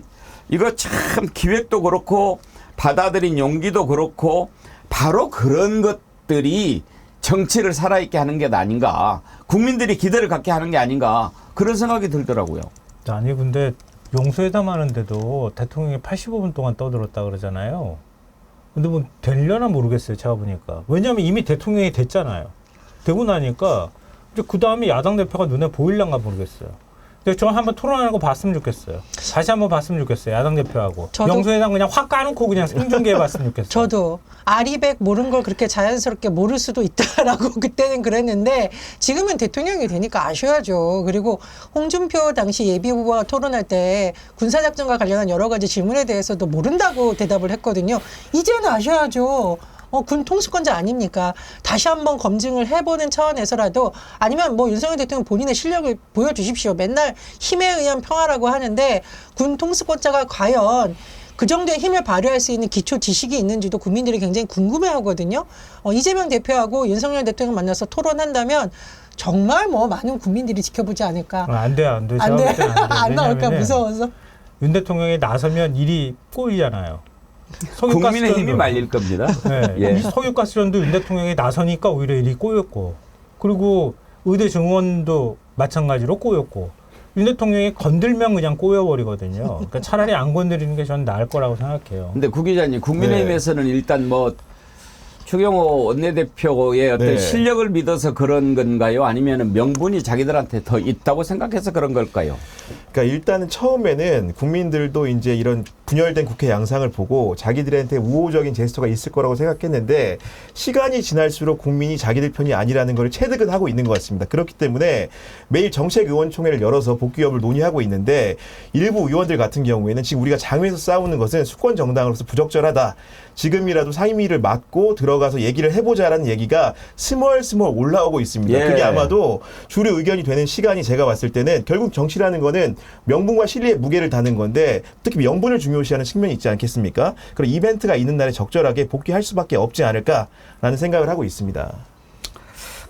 이거 참 기획도 그렇고 받아들인 용기도 그렇고 바로 그런 것들이 정치를 살아있게 하는 게 아닌가. 국민들이 기대를 갖게 하는 게 아닌가. 그런 생각이 들더라고요. 아니 근데 용수회담 하는데도 대통령이 85분 동안 떠들었다 그러잖아요. 근데 뭐 되려나 모르겠어요. 제가 보니까. 왜냐하면 이미 대통령이 됐잖아요. 되고 나니까 이제 그 다음에 야당 대표가 눈에 보일란가 모르겠어요. 근데 저 한번 토론하는 거 봤으면 좋겠어요. 다시 한번 봤으면 좋겠어요. 야당 대표하고. 영수회담 그냥 확 까놓고 그냥 생중계해 봤으면 좋겠어요. 저도 아리백 모른 걸 그렇게 자연스럽게 모를 수도 있다라고 그때는 그랬는데 지금은 대통령이 되니까 아셔야죠. 그리고 홍준표 당시 예비후보와 토론할 때 군사작전과 관련한 여러 가지 질문에 대해서도 모른다고 대답을 했거든요. 이제는 아셔야죠. 군 통수권자 아닙니까? 다시 한번 검증을 해보는 차원에서라도 아니면 뭐 윤석열 대통령 본인의 실력을 보여주십시오. 맨날 힘에 의한 평화라고 하는데 군 통수권자가 과연 그 정도의 힘을 발휘할 수 있는 기초 지식이 있는지도 국민들이 굉장히 궁금해하거든요. 이재명 대표하고 윤석열 대통령 만나서 토론한다면 정말 뭐 많은 국민들이 지켜보지 않을까. 안 돼요, 안 돼요. 안 돼. 안 나올까 왜냐하면은 무서워서. 윤 대통령이 나서면 일이 꼬이잖아요. 국민의 힘이 말릴 겁니다. 네. 예. 이 석유가스전도 윤 대통령이 나서니까 오히려 일이 꼬였고, 그리고 의대 증원도 마찬가지로 꼬였고, 윤 대통령이 건들면 그냥 꼬여버리거든요. 그러니까 차라리 안 건드리는 게 저는 나을 거라고 생각해요. 근데 구 기자님, 국민의힘에서는 일단 뭐 추경호 원내대표의 어떤 네. 실력을 믿어서 그런 건가요? 아니면 명분이 자기들한테 더 있다고 생각해서 그런 걸까요? 그러니까 일단은 처음에는 국민들도 이제 이런 분열된 국회 양상을 보고 자기들한테 우호적인 제스처가 있을 거라고 생각했는데 시간이 지날수록 국민이 자기들 편이 아니라는 걸 체득은 하고 있는 것 같습니다. 그렇기 때문에 매일 정책의원총회를 열어서 복귀 여부를 논의하고 있는데 일부 의원들 같은 경우에는 지금 우리가 장외에서 싸우는 것은 수권 정당으로서 부적절하다. 지금이라도 상임위를 맡고 들어가서 얘기를 해보자라는 얘기가 스멀스멀 올라오고 있습니다. 예. 그게 아마도 주류 의견이 되는 시간이 제가 봤을 때는 결국 정치라는 거는 명분과 실리의 무게를 다는 건데 특히 명분을 중요시하는 측면이 있지 않겠습니까? 그런 이벤트가 있는 날에 적절하게 복귀할 수밖에 없지 않을까라는 생각을 하고 있습니다.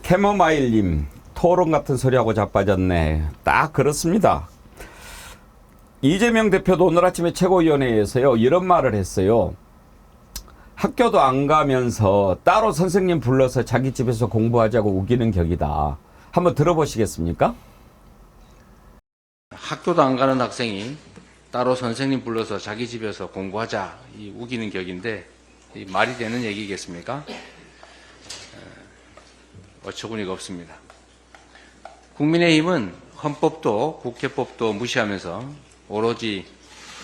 캐모마일님, 토론 같은 소리하고 자빠졌네. 딱 그렇습니다. 이재명 대표도 오늘 아침에 최고위원회에서요 이런 말을 했어요. 학교도 안 가면서 따로 선생님 불러서 자기 집에서 공부하자고 우기는 격이다. 한번 들어보시겠습니까? 학교도 안 가는 학생이 따로 선생님 불러서 자기 집에서 공부하자, 이 우기는 격인데 이 말이 되는 얘기겠습니까? 어처구니가 없습니다. 국민의힘은 헌법도 국회법도 무시하면서 오로지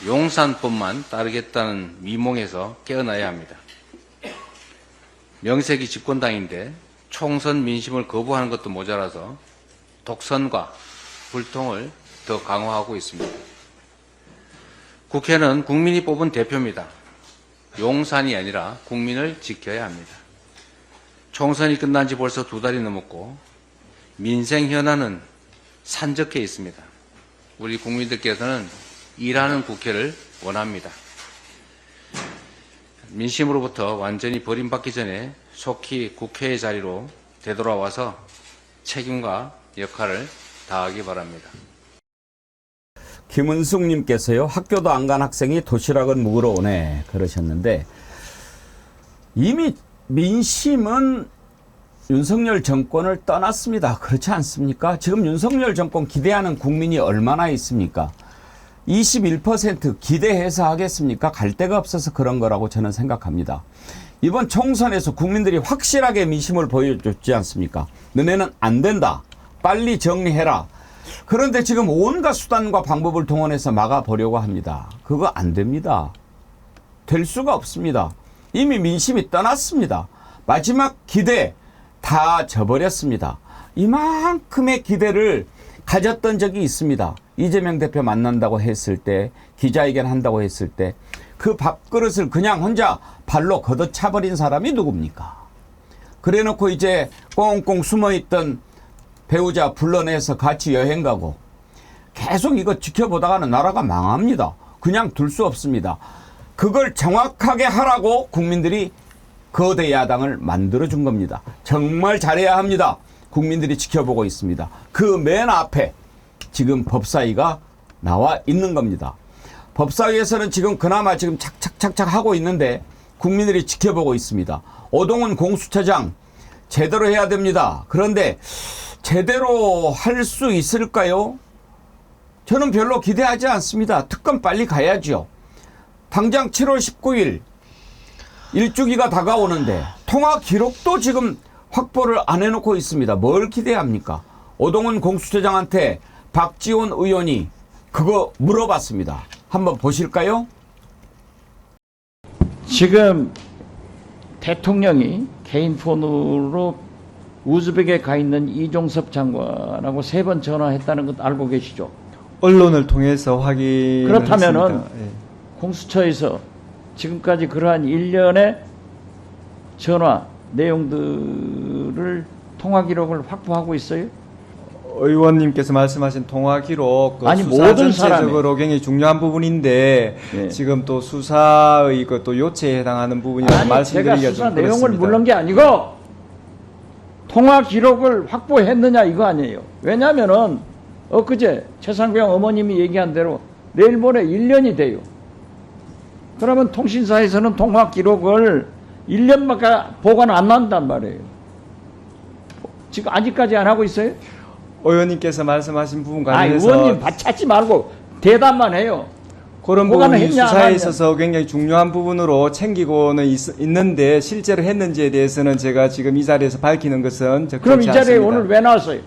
용산법만 따르겠다는 미몽에서 깨어나야 합니다. 명색이 집권당인데 총선 민심을 거부하는 것도 모자라서 독선과 불통을 더 강화하고 있습니다. 국회는 국민이 뽑은 대표입니다. 용산이 아니라 국민을 지켜야 합니다. 총선이 끝난 지 벌써 2달이 넘었고 민생 현안은 산적해 있습니다. 우리 국민들께서는 일하는 국회를 원합니다. 민심으로부터 완전히 버림받기 전에 속히 국회의 자리로 되돌아와서 책임과 역할을 다하기 바랍니다. 김은숙님께서요. 학교도 안 간 학생이 도시락은 먹으러 오네 그러셨는데 이미 민심은 윤석열 정권을 떠났습니다. 그렇지 않습니까? 지금 윤석열 정권 기대하는 국민이 얼마나 있습니까? 21% 기대해서 하겠습니까? 갈 데가 없어서 그런 거라고 저는 생각합니다. 이번 총선에서 국민들이 확실하게 민심을 보여줬지 않습니까? 너네는 안 된다. 빨리 정리해라. 그런데 지금 온갖 수단과 방법을 동원해서 막아보려고 합니다. 그거 안 됩니다. 될 수가 없습니다. 이미 민심이 떠났습니다. 마지막 기대 다 져버렸습니다. 이만큼의 기대를 가졌던 적이 있습니다. 이재명 대표 만난다고 했을 때, 기자회견 한다고 했을 때 그 밥그릇을 그냥 혼자 발로 걷어차버린 사람이 누굽니까? 그래놓고 이제 꽁꽁 숨어있던 배우자 불러내서 같이 여행 가고 계속 이거 지켜보다가는 나라가 망합니다. 그냥 둘 수 없습니다. 그걸 정확하게 하라고 국민들이 거대 야당을 만들어준 겁니다. 정말 잘해야 합니다. 국민들이 지켜보고 있습니다. 그 맨 앞에 지금 법사위가 나와 있는 겁니다. 법사위에서는 지금 그나마 지금 착착착착 하고 있는데 국민들이 지켜보고 있습니다. 오동훈 공수처장 제대로 해야 됩니다. 그런데 제대로 할 수 있을까요? 저는 별로 기대하지 않습니다. 특검 빨리 가야죠. 당장 7월 19일 일주기가 다가오는데 통화 기록도 지금 확보를 안 해놓고 있습니다. 뭘 기대합니까? 오동훈 공수처장한테 박지원 의원이 그거 물어봤습니다. 한번 보실까요? 지금 대통령이 개인 폰으로 우즈벡에 가 있는 이종섭 장관하고 3번 전화했다는 것 알고 계시죠? 언론을 통해서 확인을 그렇다면은 했습니다. 예. 공수처에서 지금까지 그러한 일련의 전화 내용들을 통화 기록을 확보하고 있어요? 의원님께서 말씀하신 통화 기록 아니, 수사 모든 전체적으로 굉장히 중요한 부분인데 예. 지금 또 수사의 또 요체에 해당하는 부분이라고 아니 제가 말씀드리기가 수사 좀 내용을 그렇습니다. 물은 게 아니고 통화 기록을 확보했느냐 이거 아니에요. 왜냐하면은 엊그제 최상병 어머님이 얘기한 대로 내일 모레 1년이 돼요. 그러면 통신사에서는 통화 기록을 1년밖에 보관 안 한단 말이에요. 지금 아직까지 안 하고 있어요? 의원님께서 말씀하신 부분 아니 관련해서 의원님 찾지 말고 대답만 해요. 그런 보관을 부분이 했냐, 안 수사에 했냐. 있어서 굉장히 중요한 부분으로 챙기고는 있는데 실제로 했는지에 대해서는 제가 지금 이 자리에서 밝히는 것은 그럼 이 적절치 자리에 않습니다. 오늘 왜 나왔어요?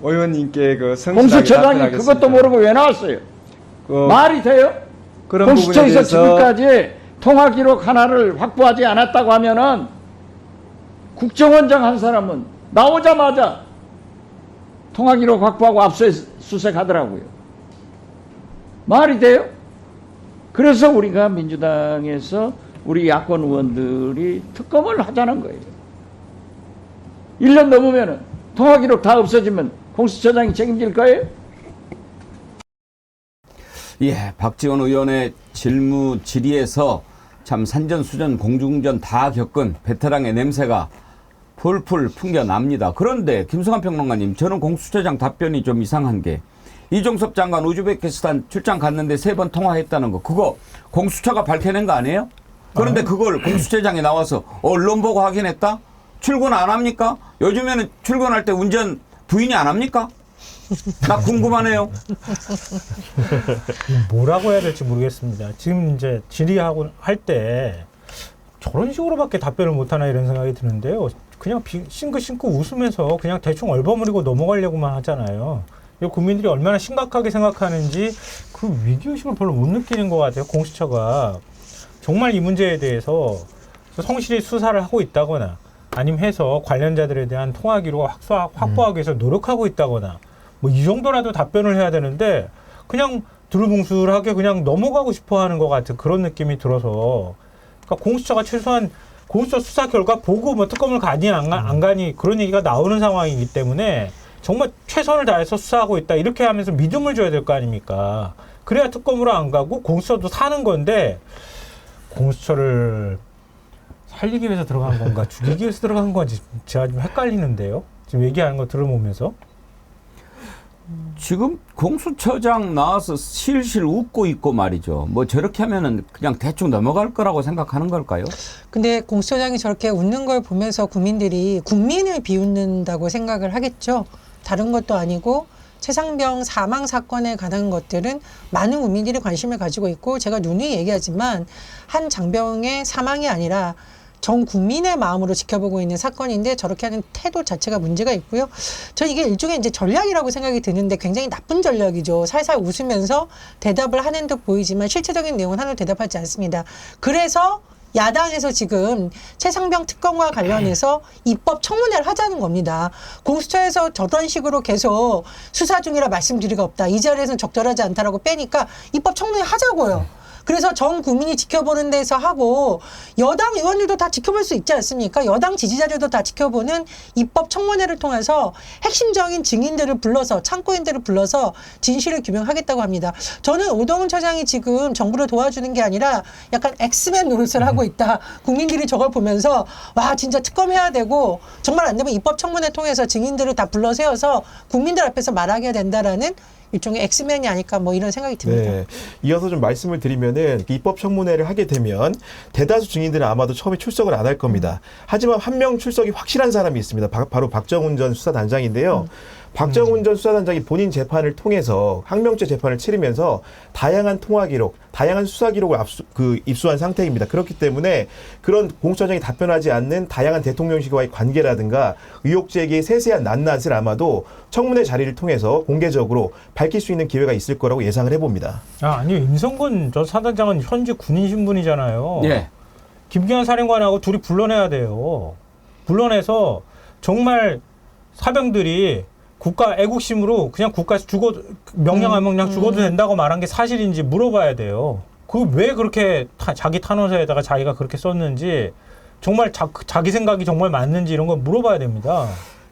의원님께 그 성실하게 공수처장이 답변하겠습니다. 그것도 모르고 왜 나왔어요? 그 말이 돼요? 그런 부분에 공수처에서 대해서 지금까지 통화 기록 하나를 확보하지 않았다고 하면은 국정원장 한 사람은 나오자마자 통화 기록 확보하고 압수수색하더라고요. 말이 돼요? 그래서 우리가 민주당에서 우리 야권 의원들이 특검을 하자는 거예요. 1년 넘으면은 통화 기록 다 없어지면 공수처장이 책임질 거예요? 예, 박지원 의원의 질무 질의에서 참 산전수전 공중전 다 겪은 베테랑의 냄새가 풀풀 풍겨납니다. 그런데 김성환 평론가님, 저는 공수처장 답변이 좀 이상한 게 이종섭 장관 우즈베키스탄 출장 갔는데 3번 통화했다는 거, 그거 공수처가 밝혀낸 거 아니에요? 그런데 그걸 공수처장이 나와서 언론 보고 확인했다? 출근 안 합니까? 요즘에는 출근할 때 운전 부인이 안 합니까? 나 궁금하네요. 뭐라고 해야 될지 모르겠습니다. 지금 이제 질의하고 할 때 저런 식으로밖에 답변을 못하나 이런 생각이 드는데요. 그냥 싱긋싱긋 웃으면서 그냥 대충 얼버무리고 넘어가려고만 하잖아요. 국민들이 얼마나 심각하게 생각하는지 그 위기의식을 별로 못 느끼는 것 같아요. 공수처가 정말 이 문제에 대해서 성실히 수사를 하고 있다거나 아니면 해서 관련자들에 대한 통화 기록을 확보하기 위해서 노력하고 있다거나 뭐 이 정도라도 답변을 해야 되는데 그냥 두루뭉술하게 그냥 넘어가고 싶어 하는 것 같은 그런 느낌이 들어서, 그러니까 공수처가 최소한 공수처 수사 결과 보고 뭐 특검을 가니 안 가니 그런 얘기가 나오는 상황이기 때문에 정말 최선을 다해서 수사하고 있다 이렇게 하면서 믿음을 줘야 될 거 아닙니까? 그래야 특검으로 안 가고 공수처도 사는 건데, 공수처를 살리기 위해서 들어간 건가 죽이기 위해서 들어간 건지 제가 좀 헷갈리는데요. 지금 얘기하는 거 들어보면서. 지금 공수처장 나와서 실실 웃고 있고 말이죠. 뭐 저렇게 하면은 그냥 대충 넘어갈 거라고 생각하는 걸까요? 근데 공수처장이 저렇게 웃는 걸 보면서 국민들이 국민을 비웃는다고 생각을 하겠죠. 다른 것도 아니고 최상병 사망 사건에 관한 것들은 많은 국민들이 관심을 가지고 있고 제가 누누이 얘기하지만 한 장병의 사망이 아니라 전 국민의 마음으로 지켜보고 있는 사건인데 저렇게 하는 태도 자체가 문제가 있고요. 저는 이게 일종의 이제 전략이라고 생각이 드는데 굉장히 나쁜 전략이죠. 살살 웃으면서 대답을 하는 듯 보이지만 실체적인 내용은 하나도 대답하지 않습니다. 그래서 야당에서 지금 최상병 특검과 관련해서 입법 청문회를 하자는 겁니다. 공수처에서 저런 식으로 계속 수사 중이라 말씀드리기가 없다. 이 자리에서는 적절하지 않다라고 빼니까 입법 청문회 하자고요. 그래서 전 국민이 지켜보는 데서 하고 여당 의원들도 다 지켜볼 수 있지 않습니까? 여당 지지자들도 다 지켜보는 입법 청문회를 통해서 핵심적인 증인들을 불러서 참고인들을 불러서 진실을 규명하겠다고 합니다. 저는 오동훈 처장이 지금 정부를 도와주는 게 아니라 약간 엑스맨 노릇을 하고 있다. 국민들이 저걸 보면서 와 진짜 특검해야 되고 정말 안 되면 입법 청문회 통해서 증인들을 다 불러 세워서 국민들 앞에서 말하게 된다라는 일종의 엑스맨이 아닐까 뭐 이런 생각이 듭니다. 네. 이어서 좀 말씀을 드리면은 입법 청문회를 하게 되면 대다수 증인들은 아마도 처음에 출석을 안 할 겁니다. 하지만 한 명 출석이 확실한 사람이 있습니다. 바로 박정훈 전 수사단장인데요. 박정훈 전 수사단장이 본인 재판을 통해서 항명죄 재판을 치르면서 다양한 통화 기록, 다양한 수사 기록을 입수한 상태입니다. 그렇기 때문에 그런 공수처장이 답변하지 않는 다양한 대통령실과의 관계라든가 의혹 제기의 세세한 낱낱을 아마도 청문회 자리를 통해서 공개적으로 밝힐 수 있는 기회가 있을 거라고 예상을 해봅니다. 아니요. 임성근 전 사단장은 현직 군인 신분이잖아요. 예. 김기현 사령관하고 둘이 불러내야 돼요. 불러내서 정말 사병들이 국가 애국심으로 그냥 국가에서 명령 안 명령 죽어도 된다고 말한 게 사실인지 물어봐야 돼요. 그 왜 그렇게 자기 탄원서에다가 자기가 그렇게 썼는지 정말 자기 생각이 정말 맞는지 이런 걸 물어봐야 됩니다.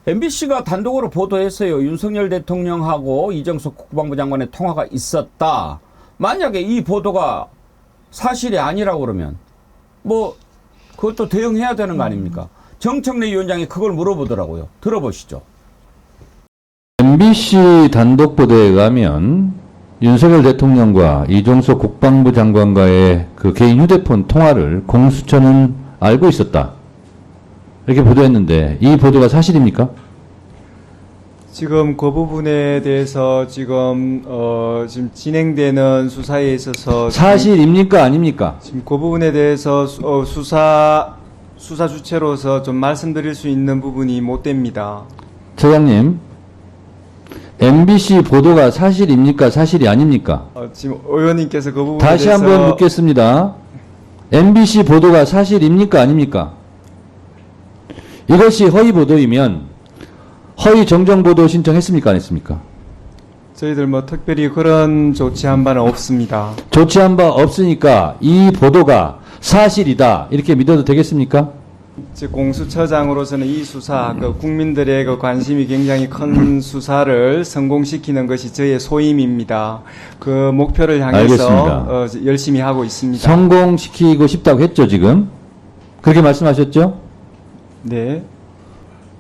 MBC가 단독으로 보도했어요. 윤석열 대통령하고 이정석 국방부 장관의 통화가 있었다. 만약에 이 보도가 사실이 아니라고 그러면 뭐 그것도 대응해야 되는 거 아닙니까? 정청래 위원장이 그걸 물어보더라고요. 들어보시죠. MBC 단독 보도에 의하면 윤석열 대통령과 이종석 국방부 장관과의 그 개인 휴대폰 통화를 공수처는 알고 있었다. 이렇게 보도했는데 이 보도가 사실입니까? 지금 그 부분에 대해서 지금 진행되는 수사에 있어서 사실입니까? 아닙니까? 지금 그 부분에 대해서 수사 주체로서 좀 말씀드릴 수 있는 부분이 못 됩니다. 처장님, MBC 보도가 사실입니까? 사실이 아닙니까? 지금 의원님께서 그 부분에 다시 대해서 한번 묻겠습니다. MBC 보도가 사실입니까? 아닙니까? 이것이 허위 보도이면 허위 정정 보도 신청했습니까? 안 했습니까? 저희들 뭐 특별히 그런 조치한 바는 없습니다. 조치한 바 없으니까 이 보도가 사실이다 이렇게 믿어도 되겠습니까? 즉 공수처장으로서는 이 수사, 국민들의 관심이 굉장히 큰 수사를 성공시키는 것이 저의 소임입니다. 그 목표를 향해서 열심히 하고 있습니다. 성공시키고 싶다고 했죠 지금? 그렇게 말씀하셨죠? 네.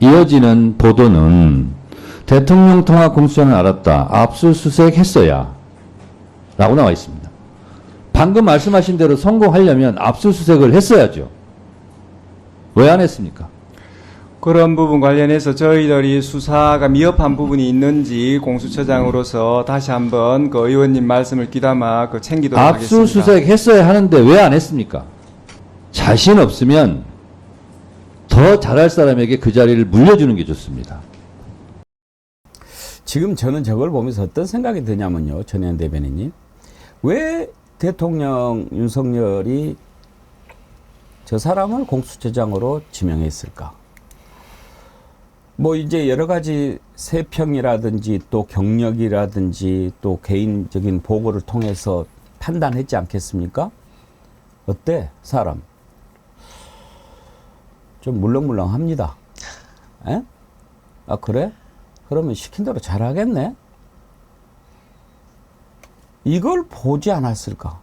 이어지는 보도는 대통령 통화 공수처는 알았다. 압수수색 했어야 라고 나와 있습니다. 방금 말씀하신 대로 성공하려면 압수수색을 했어야죠. 왜 안 했습니까? 그런 부분 관련해서 저희들이 수사가 미흡한 부분이 있는지 공수처장으로서 다시 한번 그 의원님 말씀을 귀담아 챙기도록 하겠습니다. 압수수색 했어야 하는데 왜 안 했습니까? 자신 없으면 더 잘할 사람에게 그 자리를 물려주는 게 좋습니다. 지금 저는 저걸 보면서 어떤 생각이 드냐면요. 전혜연 대변인님. 왜 대통령 윤석열이 저 사람을 공수처장으로 지명했을까? 뭐 이제 여러 가지 세평이라든지 또 경력이라든지 또 개인적인 보고를 통해서 판단했지 않겠습니까? 어때? 사람. 좀 물렁물렁합니다. 에? 아 그래? 그러면 시킨 대로 잘하겠네? 이걸 보지 않았을까?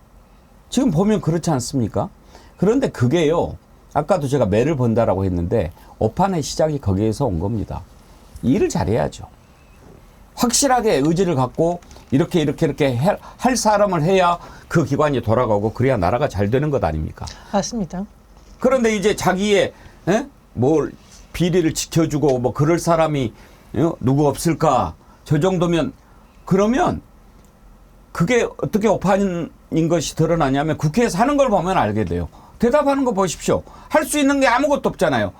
지금 보면 그렇지 않습니까? 그런데 그게요. 아까도 제가 매를 번다라고 했는데 오판의 시작이 거기에서 온 겁니다. 일을 잘해야죠. 확실하게 의지를 갖고 이렇게 할 사람을 해야 그 기관이 돌아가고 그래야 나라가 잘 되는 것 아닙니까? 맞습니다. 그런데 이제 자기의 뭘 비리를 지켜주고 뭐 그럴 사람이 누구 없을까? 저 정도면 그러면 그게 어떻게 오판인 것이 드러나냐면 국회에서 하는 걸 보면 알게 돼요. 대답하는 거 보십시오. 할 수 있는 게 아무것도 없잖아요.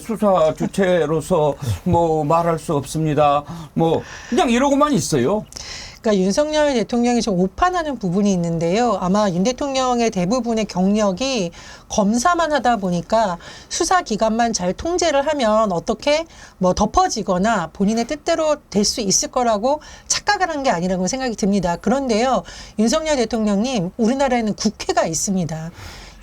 수사 주체로서 뭐 말할 수 없습니다. 뭐 그냥 이러고만 있어요. 그러니까 윤석열 대통령이 좀 오판하는 부분이 있는데요. 아마 윤 대통령의 대부분의 경력이 검사만 하다 보니까 수사기관만 잘 통제를 하면 어떻게 뭐 덮어지거나 본인의 뜻대로 될 수 있을 거라고 착각을 한 게 아니라고 생각이 듭니다. 그런데요, 윤석열 대통령님, 우리나라에는 국회가 있습니다.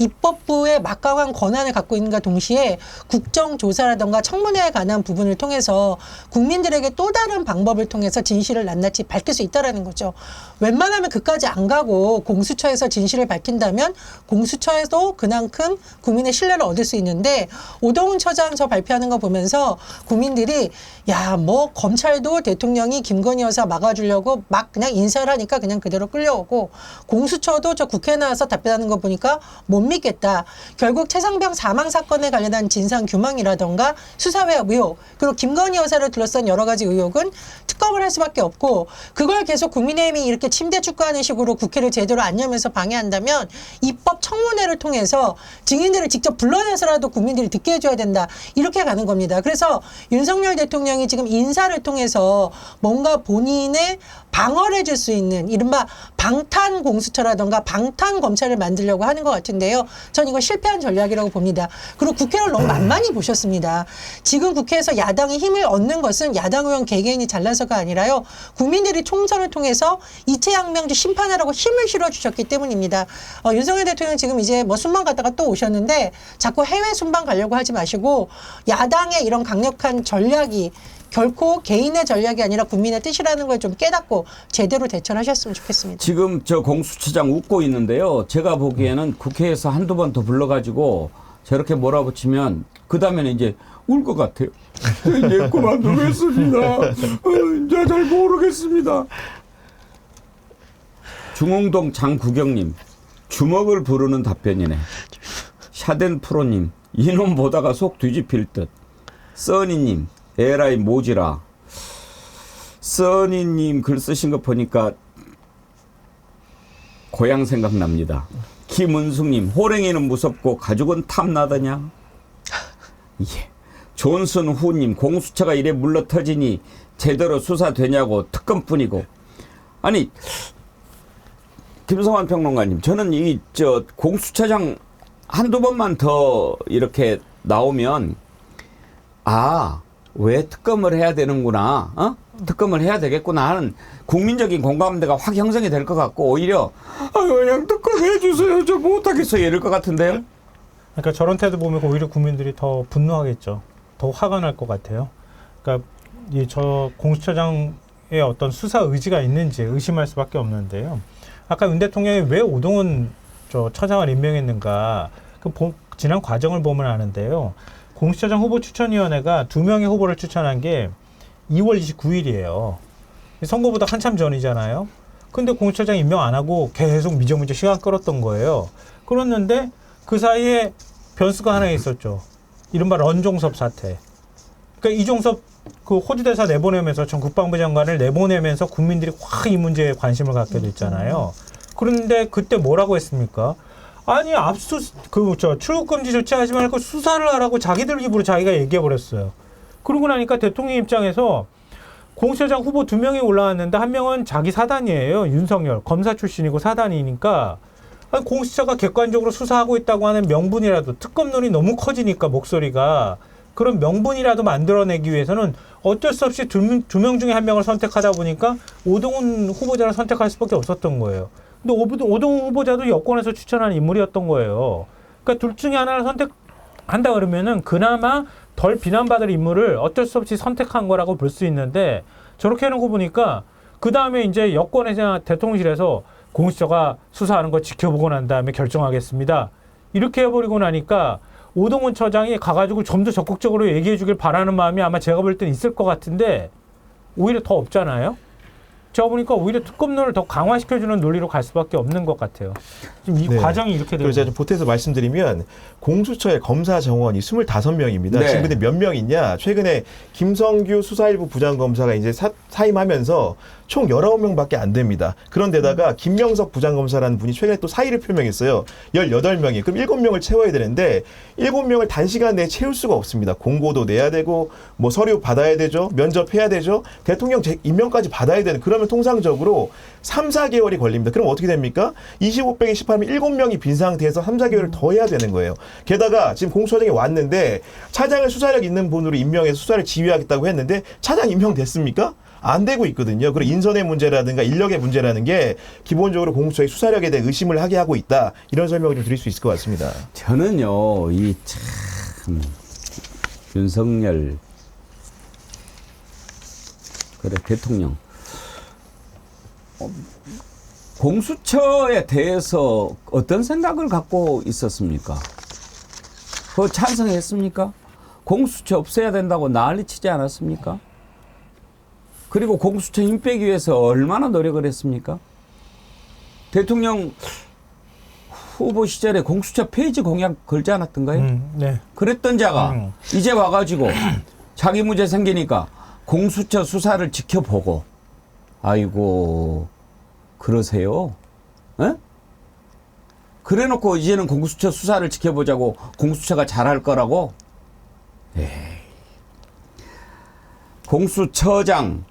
입법부의 막강한 권한을 갖고 있는가 동시에 국정조사라든가 청문회에 관한 부분을 통해서 국민들에게 또 다른 방법을 통해서 진실을 낱낱이 밝힐 수 있다는 거죠. 웬만하면 그까지 안 가고 공수처에서 진실을 밝힌다면 공수처에도 그만큼 국민의 신뢰를 얻을 수 있는데 오동훈 처장 저 발표하는 거 보면서 국민들이 야, 뭐 검찰도 대통령이 김건희 여사 막아주려고 막 그냥 인사를 하니까 그냥 그대로 끌려오고 공수처도 저 국회 나와서 답변하는 거 보니까 못 믿겠다. 결국 최상병 사망 사건에 관련한 진상 규명이라던가 수사회 의혹 그리고 김건희 여사를 둘러싼 여러 가지 의혹은 특검을 할 수밖에 없고 그걸 계속 국민의힘이 이렇게 침대 축구하는 식으로 국회를 제대로 안 열면서 방해한다면 입법 청문회를 통해서 증인들을 직접 불러내서라도 국민들이 듣게 해줘야 된다. 이렇게 가는 겁니다. 그래서 윤석열 대통령이 지금 인사를 통해서 뭔가 본인의 방어를 해줄 수 있는 이른바 방탄 공수처라던가 방탄 검찰을 만들려고 하는 것 같은데요. 전 이거 실패한 전략이라고 봅니다. 그리고 국회를 너무 만만히 보셨습니다. 지금 국회에서 야당이 힘을 얻는 것은 야당 의원 개개인이 잘나서가 아니라요. 국민들이 총선을 통해서 이채양명주 심판하라고 힘을 실어주셨기 때문입니다. 윤석열 대통령 지금 이제 뭐 순방 갔다가 또 오셨는데 자꾸 해외 순방 가려고 하지 마시고 야당의 이런 강력한 전략이 결코 개인의 전략이 아니라 국민의 뜻이라는 걸 좀 깨닫고 제대로 대처를 하셨으면 좋겠습니다. 지금 저 공수처장 웃고 있는데요. 제가 보기에는 국회에서 한두 번 더 불러가지고 저렇게 몰아붙이면 그 다음에는 이제 울 것 같아요. 이제 그만두겠습니다. 이제 잘 모르겠습니다. 중흥동 장구경님, 주먹을 부르는 답변이네. 샤덴 프로님, 이놈 보다가 속 뒤집힐 듯. 써니님, 에라이 모지라. 써니님 글 쓰신 거 보니까 고향 생각납니다. 김은숙님, 호랭이는 무섭고 가죽은 탐나더냐? 예. 존슨 후님, 공수처가 이래 물러터지니 제대로 수사되냐고 특검뿐이고. 아니, 김성환 평론가님, 저는 공수처장 한두 번만 더 이렇게 나오면 왜 특검을 해야 되는구나, 특검을 해야 되겠구나 하는 국민적인 공감대가 확 형성이 될 것 같고 오히려 그냥 특검 해주세요, 저 못하겠어요 이럴 것 같은데요. 그러니까 저런 태도 보면 오히려 국민들이 더 분노하겠죠. 더 화가 날 것 같아요. 그러니까 저 공수처장의 어떤 수사 의지가 있는지 의심할 수밖에 없는데요. 아까 윤 대통령이 왜 오동훈 저 처장을 임명했는가 지난 과정을 보면 아는데요. 공수처장 후보 추천위원회가 2명의 후보를 추천한 게 2월 29일이에요. 선거보다 한참 전이잖아요. 근데 공수처장 임명 안 하고 계속 미적미적 시간 끌었던 거예요. 그랬는데 그 사이에 변수가 하나 있었죠. 이른바 런종섭 사태. 그러니까 이종섭 그 호주 대사 내보내면서 전 국방부 장관을 내보내면서 국민들이 확 이 문제에 관심을 갖게 됐잖아요. 그런데 그때 뭐라고 했습니까? 아니 출국금지 조치하지 말고 수사를 하라고 자기들 입으로 자기가 얘기해버렸어요. 그러고 나니까 대통령 입장에서 공수처장 후보 2명이 올라왔는데 한 명은 자기 사단이에요. 윤석열 검사 출신이고 사단이니까 아니, 공수처가 객관적으로 수사하고 있다고 하는 명분이라도 특검론이 너무 커지니까 목소리가 그런 명분이라도 만들어내기 위해서는 어쩔 수 없이 2명 중에 1명을 선택하다 보니까 오동훈 후보자를 선택할 수밖에 없었던 거예요. 근데 오동훈 후보자도 여권에서 추천한 인물이었던 거예요. 그러니까 둘 중에 하나를 선택한다 그러면은 그나마 덜 비난받을 인물을 어쩔 수 없이 선택한 거라고 볼 수 있는데 저렇게 해놓고 보니까 그 다음에 이제 여권에서 대통령실에서 공수처가 수사하는 거 지켜보고 난 다음에 결정하겠습니다. 이렇게 해버리고 나니까 오동훈 처장이 가가지고 좀 더 적극적으로 얘기해 주길 바라는 마음이 아마 제가 볼 땐 있을 것 같은데 오히려 더 없잖아요. 제가 보니까 오히려 특검론을 더 강화시켜주는 논리로 갈 수밖에 없는 것 같아요. 지금 이 네. 과정이 이렇게 되고. 그래서 제가 좀 보태서 말씀드리면 공수처의 검사 정원이 25명입니다. 네. 지금 근데 몇 명 있냐? 최근에 김성규 수사일부 부장검사가 이제 사임하면서 총 19명밖에 안 됩니다. 그런데다가 김명석 부장검사라는 분이 최근에 또 사의를 표명했어요. 18명이. 그럼 7명을 채워야 되는데 7명을 단시간 내에 채울 수가 없습니다. 공고도 내야 되고 뭐 서류 받아야 되죠. 면접해야 되죠. 대통령 임명까지 받아야 되는. 그러면 통상적으로 3, 4개월이 걸립니다. 그럼 어떻게 됩니까? 25 빼기 18하면 7명이 빈 상태에서 3, 4개월을 더 해야 되는 거예요. 게다가 지금 공수처장이 왔는데 차장을 수사력 있는 분으로 임명해서 수사를 지휘하겠다고 했는데 차장 임명됐습니까? 안 되고 있거든요. 그리고 인선의 문제라든가 인력의 문제라는 게 기본적으로 공수처의 수사력에 대해 의심을 하게 하고 있다. 이런 설명을 좀 드릴 수 있을 것 같습니다. 저는요, 이 참 윤석열 그래 대통령 공수처에 대해서 어떤 생각을 갖고 있었습니까? 그거 찬성했습니까? 공수처 없애야 된다고 난리치지 않았습니까? 그리고 공수처 힘 빼기 위해서 얼마나 노력을 했습니까? 대통령 후보 시절에 공수처 폐지 공약 걸지 않았던가요? 네. 그랬던 자가 이제 와가지고 자기 문제 생기니까 공수처 수사를 지켜보고 아이고 그러세요? 에? 그래놓고 이제는 공수처 수사를 지켜보자고 공수처가 잘할 거라고? 에이. 공수처장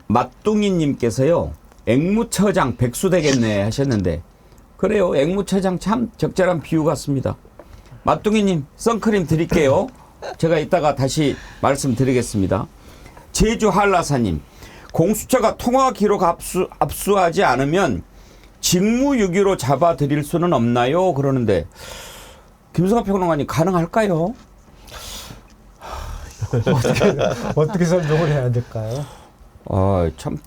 맛둥이님께서요. 앵무처장 백수 되겠네 하셨는데 그래요. 앵무처장 참 적절한 비유 같습니다. 맛둥이님 선크림 드릴게요. 제가 이따가 다시 말씀드리겠습니다. 제주 한라사님 공수처가 통화 기록 압수하지 않으면 직무유기로 잡아드릴 수는 없나요? 그러는데 김성환 평론가님 가능할까요? 어떻게 설명을 해야 될까요? 아, 참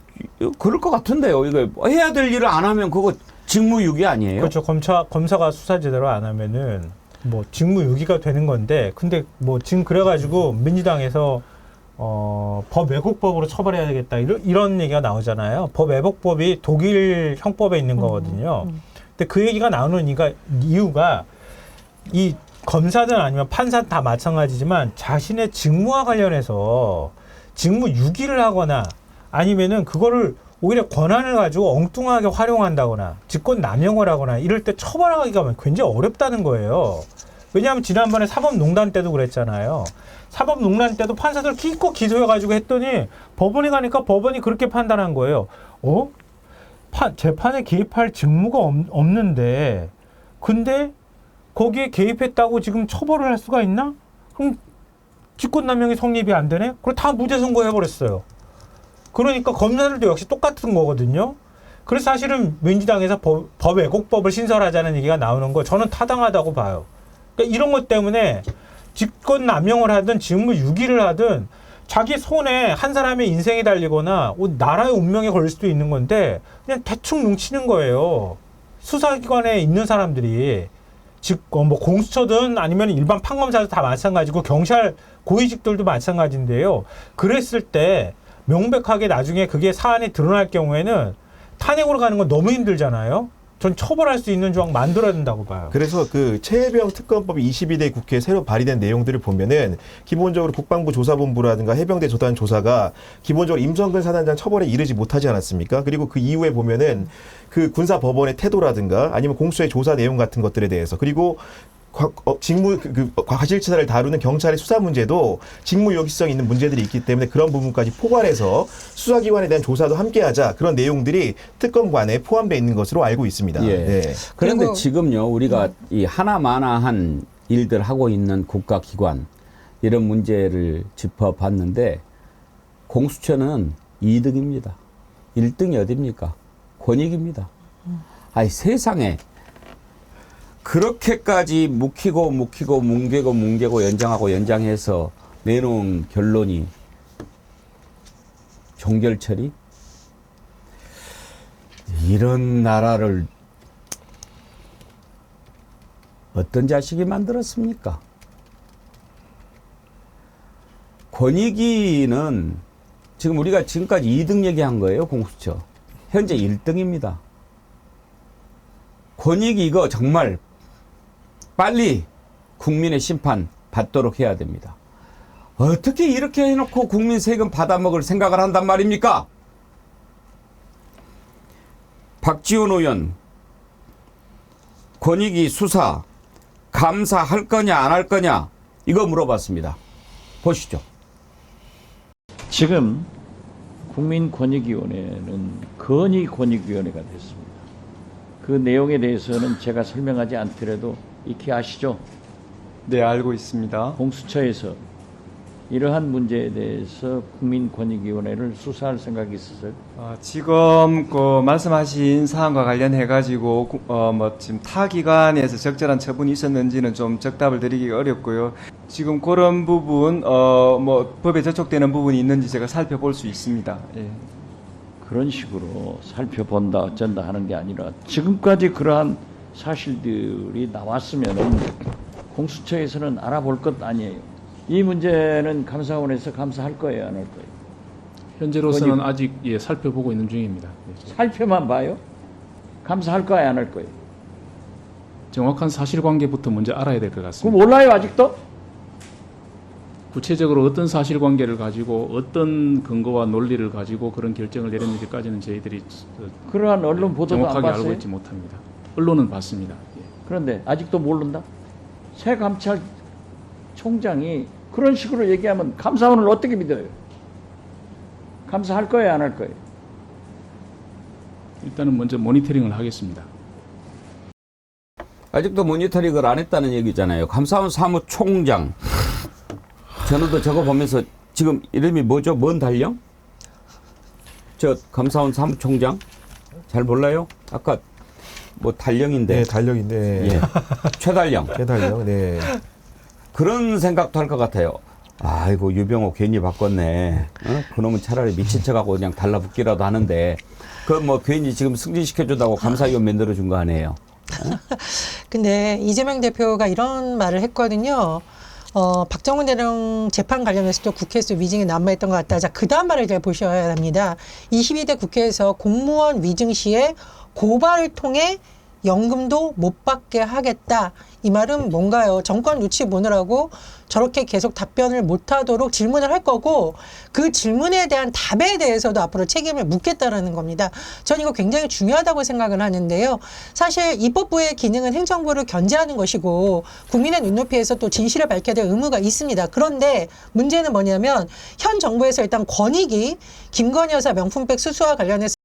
그럴 것 같은데요. 이거 해야 될 일을 안 하면 그거 직무유기 아니에요? 그렇죠. 검사가 수사 제대로 안 하면은 뭐 직무유기가 되는 건데, 근데 뭐 지금 그래가지고 민주당에서 법 왜곡법으로 처벌해야 되겠다 이런 얘기가 나오잖아요. 법 왜곡법이 독일 형법에 있는 거거든요. 근데 그 얘기가 나오는 이유가 이 검사든 아니면 판사든 다 마찬가지지만 자신의 직무와 관련해서 직무 유기를 하거나 아니면은 그거를 오히려 권한을 가지고 엉뚱하게 활용한다거나 직권 남용을 하거나 이럴 때 처벌하기가 굉장히 어렵다는 거예요. 왜냐하면 지난번에 사법농단 때도 그랬잖아요. 사법농단 때도 판사들 기껏 기소해가지고 했더니 법원에 가니까 법원이 그렇게 판단한 거예요. 재판에 개입할 직무가 없는데 근데 거기에 개입했다고 지금 처벌을 할 수가 있나? 그럼 직권남용이 성립이 안 되네? 그럼 다 무죄 선고해버렸어요. 그러니까 검사들도 역시 똑같은 거거든요. 그래서 사실은 민주당에서 법 왜곡법을 신설하자는 얘기가 나오는 거 저는 타당하다고 봐요. 그러니까 이런 것 때문에 직권남용을 하든 직무 유기를 하든 자기 손에 한 사람의 인생이 달리거나 나라의 운명에 걸릴 수도 있는 건데 그냥 대충 뭉치는 거예요. 수사기관에 있는 사람들이 뭐 공수처든 아니면 일반 판검사도 다 마찬가지고 경찰 고위직들도 마찬가지인데요. 그랬을 때 명백하게 나중에 그게 사안에 드러날 경우에는 탄핵으로 가는 건 너무 힘들잖아요. 전 처벌할 수 있는 조항 만들어야 된다고 봐요. 그래서 그 최혜병 특검법이 22대 국회에 새로 발의된 내용들을 보면은 기본적으로 국방부 조사본부라든가 해병대 조단 조사가 기본적으로 임성근 사단장 처벌에 이르지 못하지 않았습니까? 그리고 그 이후에 보면은 그 군사법원의 태도라든가 아니면 공수처의 조사 내용 같은 것들에 대해서 그리고 직무 과실치사를 다루는 경찰의 수사 문제도 직무 유기성 있는 문제들이 있기 때문에 그런 부분까지 포괄해서 수사기관에 대한 조사도 함께하자 그런 내용들이 특검관에 포함되어 있는 것으로 알고 있습니다. 예. 네. 그런데 지금요 우리가 이 하나마나한 일들 하고 있는 국가기관 이런 문제를 짚어봤는데 공수처는 2등입니다. 1등이 어디입니까? 권익입니다. 아니 세상에 그렇게까지 묵히고 뭉개고 연장하고 연장해서 내놓은 결론이 종결 처리? 이런 나라를 어떤 자식이 만들었습니까? 권익위는 지금 우리가 지금까지 2등 얘기한 거예요, 공수처. 현재 1등입니다. 권익위 이거 정말 빨리 국민의 심판 받도록 해야 됩니다. 어떻게 이렇게 해놓고 국민 세금 받아먹을 생각을 한단 말입니까? 박지원 의원, 권익위 수사, 감사할 거냐 안 할 거냐 이거 물어봤습니다. 보시죠. 지금 국민권익위원회는 건의권익위원회가 됐습니다. 그 내용에 대해서는 제가 설명하지 않더라도 익히 아시죠? 네, 알고 있습니다. 공수처에서 이러한 문제에 대해서 국민권익위원회를 수사할 생각이 있으세요? 지금 그 말씀하신 사안과 관련해 가지고 지금 타 기관에서 적절한 처분이 있었는지는 좀 적답을 드리기가 어렵고요. 지금 그런 부분 법에 저촉되는 부분이 있는지 제가 살펴볼 수 있습니다. 예. 그런 식으로 살펴본다 어쩐다 하는 게 아니라 지금까지 그러한 사실들이 나왔으면은 공수처에서는 알아볼 것 아니에요. 이 문제는 감사원에서 감사할 거예요, 안 할 거예요? 현재로서는 아직 살펴보고 있는 중입니다. 살펴만 봐요? 감사할 거예요, 안 할 거예요? 정확한 사실관계부터 먼저 알아야 될 것 그거 같습니다. 몰라요, 아직도? 구체적으로 어떤 사실관계를 가지고 어떤 근거와 논리를 가지고 그런 결정을 내렸는지까지는 저희들이 그러한 언론 보도도 안 정확하게 봤어요? 알고 있지 못합니다. 언론은 봤습니다. 예. 그런데 아직도 모른다? 새 감찰총장이 그런 식으로 얘기하면 감사원을 어떻게 믿어요? 감사할 거예요, 안 할 거예요? 일단은 먼저 모니터링을 하겠습니다. 아직도 모니터링을 안 했다는 얘기잖아요. 감사원 사무총장. 저는 저거 보면서 지금 이름이 뭐죠? 뭔 달령? 저 감사원 사무총장? 잘 몰라요? 아까 뭐 달령인데. 네, 달력인데. 예. 최달령. 대달력. 네. 그런 생각도 할 것 같아요. 아이고 유병호 괜히 바꿨네. 그놈은 차라리 미친 척하고 그냥 달라붙기라도 하는데 그 뭐 괜히 지금 승진시켜준다고 감사위원 만들어준 거 아니에요. 근데 이재명 대표가 이런 말을 했거든요. 박정훈 대령 재판 관련해서도 국회에서 위증이 남아있던 것 같다. 자, 그 다음 말을 잘 보셔야 합니다. 22대 국회에서 공무원 위증 시에 고발을 통해 연금도 못 받게 하겠다. 이 말은 뭔가요? 정권 눈치 보느라고 저렇게 계속 답변을 못하도록 질문을 할 거고 그 질문에 대한 답에 대해서도 앞으로 책임을 묻겠다라는 겁니다. 전 이거 굉장히 중요하다고 생각을 하는데요. 사실 입법부의 기능은 행정부를 견제하는 것이고 국민의 눈높이에서 또 진실을 밝혀야 될 의무가 있습니다. 그런데 문제는 뭐냐면 현 정부에서 일단 권익위 김건희 여사 명품백 수수와 관련해서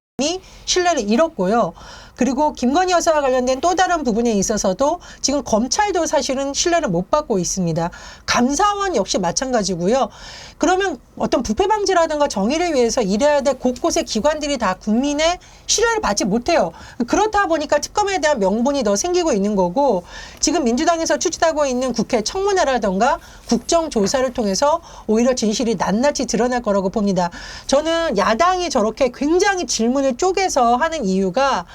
신뢰를 잃었고요. 그리고 김건희 여사와 관련된 또 다른 부분에 있어서도 지금 검찰도 사실은 신뢰를 못 받고 있습니다. 감사원 역시 마찬가지고요. 그러면 어떤 부패 방지라든가 정의를 위해서 일해야 될 곳곳의 기관들이 다 국민의 신뢰를 받지 못해요. 그렇다 보니까 특검에 대한 명분이 더 생기고 있는 거고 지금 민주당에서 추진하고 있는 국회 청문회라든가 국정조사를 통해서 오히려 진실이 낱낱이 드러날 거라고 봅니다. 저는 야당이 저렇게 굉장히 질문을 쪼개서 하는 이유가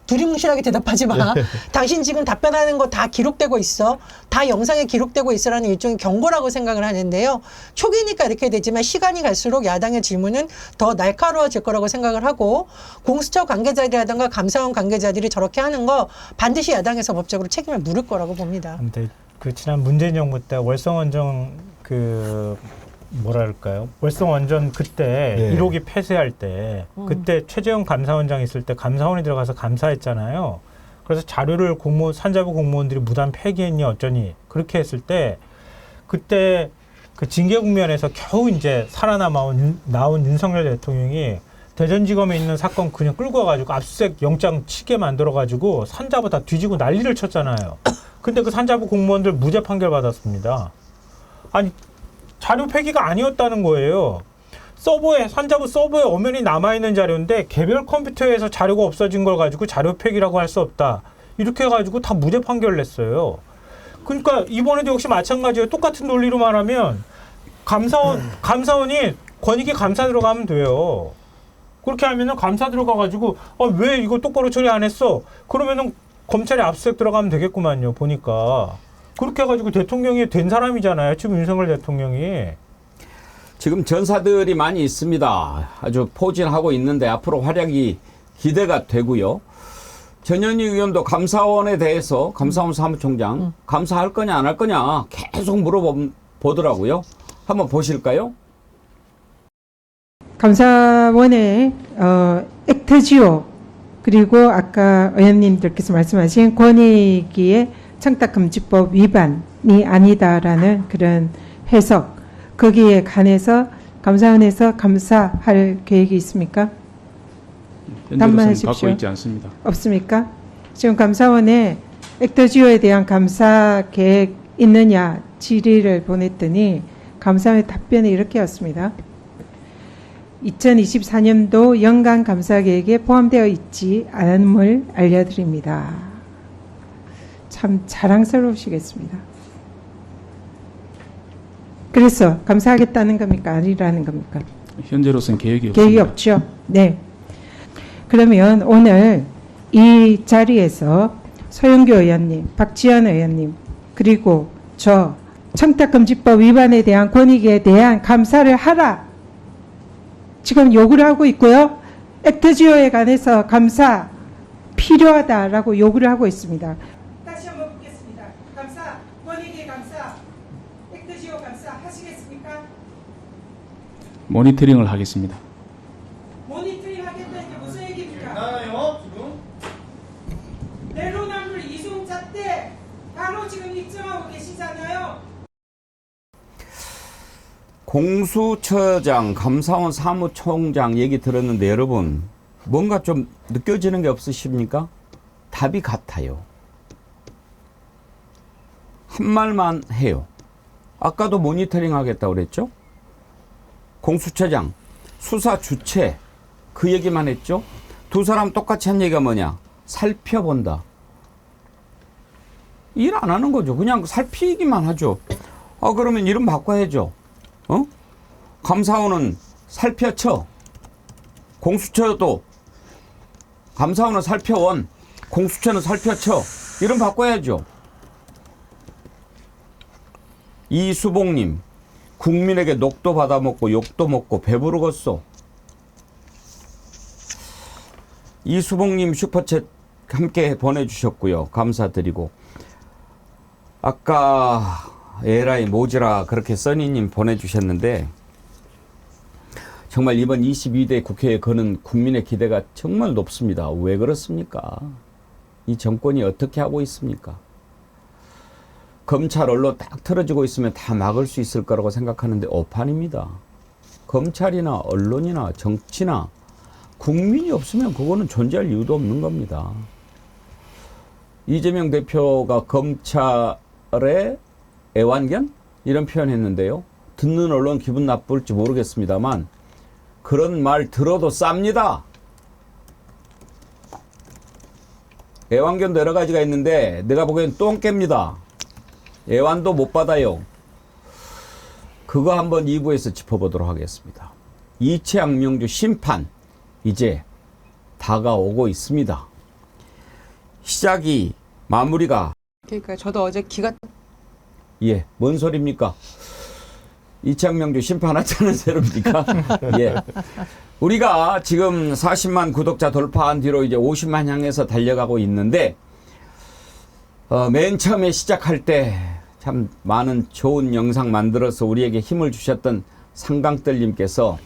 두리뭉실하게 대답하지 마. 당신 지금 답변하는 거 다 기록되고 있어. 다 영상에 기록되고 있어라는 일종의 경고라고 생각을 하는데요. 초기니까 이렇게 되지만 시간이 갈수록 야당의 질문은 더 날카로워질 거라고 생각을 하고 공수처 관계자들이라든가 감사원 관계자들이 저렇게 하는 거 반드시 야당에서 법적으로 책임을 물을 거라고 봅니다. 근데 그 지난 문재인 정부 때 월성원전 뭐랄까요? 월성원전 그때 네. 1호기 폐쇄할 때 그때 최재형 감사원장 있을 때 감사원이 들어가서 감사했잖아요. 그래서 자료를 산자부 공무원들이 무단 폐기했니 어쩌니 그렇게 했을 때 그때 그 징계 국면에서 겨우 이제 나온 윤석열 대통령이 대전지검에 있는 사건 그냥 끌고 와가지고 압수수색 영장 치게 만들어가지고 산자부 다 뒤지고 난리를 쳤잖아요. 근데 그 산자부 공무원들 무죄 판결 받았습니다. 아니 자료 폐기가 아니었다는 거예요. 산자부 서버에 엄연히 남아있는 자료인데 개별 컴퓨터에서 자료가 없어진 걸 가지고 자료 폐기라고 할 수 없다. 이렇게 해가지고 다 무죄 판결을 냈어요. 그러니까 이번에도 역시 마찬가지예요. 똑같은 논리로 말하면 감사원이 권익위 감사 들어가면 돼요. 그렇게 하면은 감사 들어가가지고 왜 이거 똑바로 처리 안 했어? 그러면은 검찰이 압수수색 들어가면 되겠구만요. 보니까. 그렇게 해가지고 대통령이 된 사람이잖아요. 지금 윤석열 대통령이. 지금 전사들이 많이 있습니다. 아주 포진하고 있는데 앞으로 활약이 기대가 되고요. 전현희 의원도 감사원에 대해서 감사원 사무총장 감사할 거냐 안 할 거냐 계속 물어보더라고요. 한번 보실까요? 감사원의 액트지오 그리고 아까 의원님들께서 말씀하신 권익위의 청탁금지법 위반이 아니다라는 그런 해석 거기에 관해서 감사원에서 감사할 계획이 있습니까? 현재로서는 답변하십시오. 갖고 있지 않습니다. 없습니까? 지금 감사원에 액터지오에 대한 감사 계획 있느냐 질의를 보냈더니 감사원의 답변이 이렇게 왔습니다. 2024년도 연간 감사 계획에 포함되어 있지 않음을 알려드립니다. 참 자랑스러우시겠습니다. 그래서 감사하겠다는 겁니까? 아니라는 겁니까? 현재로서는 계획이 계획이 없습니다. 없죠. 네. 그러면 오늘 이 자리에서 서영교 의원님, 박지원 의원님, 그리고 저 청탁금지법 위반에 대한 권익에 대한 감사를 하라. 지금 요구를 하고 있고요. 액트지오에 관해서 감사 필요하다라고 요구를 하고 있습니다. 다시 한번 묻겠습니다. 감사, 권익의 감사, 액트지오 감사 하시겠습니까? 모니터링을 하겠습니다. 모니터링 하겠다는 게 무슨 얘기입니까? 내로남불 이송자 때 바로 지금 입증하고 계시잖아요. 공수처장, 감사원 사무총장 얘기 들었는데 여러분 뭔가 좀 느껴지는 게 없으십니까? 답이 같아요. 한 말만 해요. 아까도 모니터링 하겠다고 그랬죠? 공수처장, 수사 주체 그 얘기만 했죠? 두 사람 똑같이 한 얘기가 뭐냐? 살펴본다. 일 안 하는 거죠. 그냥 살피기만 하죠. 그러면 이름 바꿔야죠. 감사원은 살펴쳐. 공수처도 감사원은 살펴원. 공수처는 살펴쳐. 이름 바꿔야죠. 이수봉님, 국민에게 녹도 받아먹고 욕도 먹고 배부르겠소. 이수봉님 슈퍼챗 함께 보내주셨고요. 감사드리고. 아까 에라이 모지라 그렇게 써니님 보내주셨는데 정말 이번 22대 국회에 거는 국민의 기대가 정말 높습니다. 왜 그렇습니까? 이 정권이 어떻게 하고 있습니까? 검찰 언론 딱 틀어지고 있으면 다 막을 수 있을 거라고 생각하는데 오판입니다. 검찰이나 언론이나 정치나 국민이 없으면 그거는 존재할 이유도 없는 겁니다. 이재명 대표가 검찰의 애완견? 이런 표현했는데요. 듣는 언론 기분 나쁠지 모르겠습니다만 그런 말 들어도 쌉니다. 애완견도 여러 가지가 있는데 내가 보기엔 똥개입니다. 애완도 못 받아요. 그거 한번 2부에서 짚어보도록 하겠습니다. 이채양 명주 심판 이제 다가오고 있습니다. 시작이 마무리가 그러니까 저도 어제 예, 뭔 소리입니까? 이채양 명주 심판하자는 소리입니까? 예. 우리가 지금 40만 구독자 돌파한 뒤로 이제 50만 향해서 달려가고 있는데 맨 처음에 시작할 때 참 많은 좋은 영상 만들어서 우리에게 힘을 주셨던 상강들님께서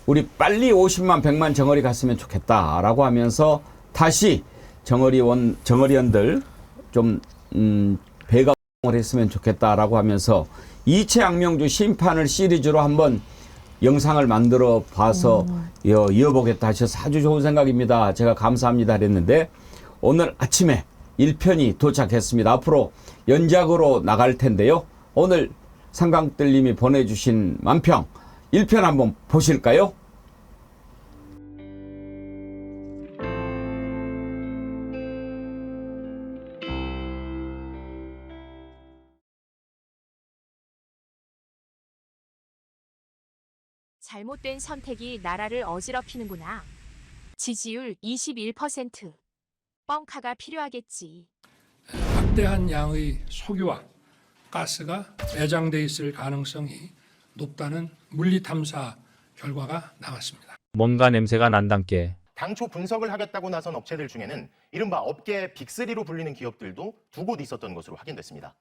우리 빨리 50만 100만 정어리 갔으면 좋겠다라고 하면서 다시 정어리원들 좀 배가 했으면 좋겠다라고 하면서 이채양명주 심판을 시리즈로 한번 영상을 만들어 봐서 이어보겠다 하셔서 아주 좋은 생각입니다. 제가 감사합니다 했는데 오늘 아침에 1편이 도착했습니다. 앞으로 연작으로 나갈 텐데요. 오늘 상강들님이 보내주신 만평 1편 한번 보실까요? 잘못된 선택이 나라를 어지럽히는구나. 지지율 21%. 뻥카가 필요하겠지. 막대한 양의 석유와 가스가 매장돼 있을 가능성이 높다는 물리탐사 결과가 나왔습니다. 뭔가 냄새가 난단께. 당초 분석을 하겠다고 나선 업체들 중에는 이른바 업계 빅3로 불리는 기업들도 두 곳 있었던 것으로 확인됐습니다.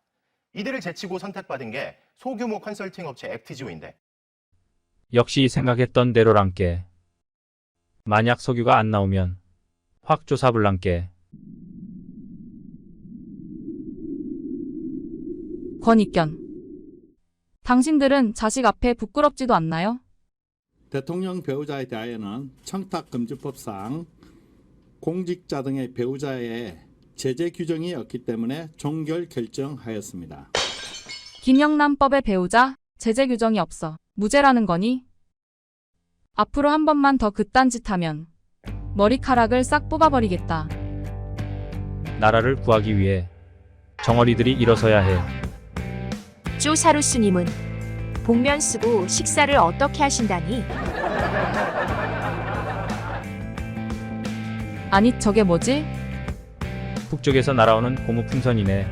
이들을 제치고 선택받은 게 소규모 컨설팅 업체 액티지오인데 역시 생각했던 대로란께. 만약 석유가 안 나오면 확 조사불란께. 권익견. 당신들은 자식 앞에 부끄럽지도 않나요? 대통령 배우자에 대하여는 청탁금지법상 공직자 등의 배우자의 제재 규정이 없기 때문에 종결 결정하였습니다. 김영란법의 배우자, 제재 규정이 없어 무죄라는 거니? 앞으로 한 번만 더 그딴 짓 하면 머리카락을 싹 뽑아버리겠다. 나라를 구하기 위해 정어리들이 일어서야 해. 쪼사루스님은 복면 쓰고 식사를 어떻게 하신다니? 아니 저게 뭐지? 북쪽에서 날아오는 고무풍선이네.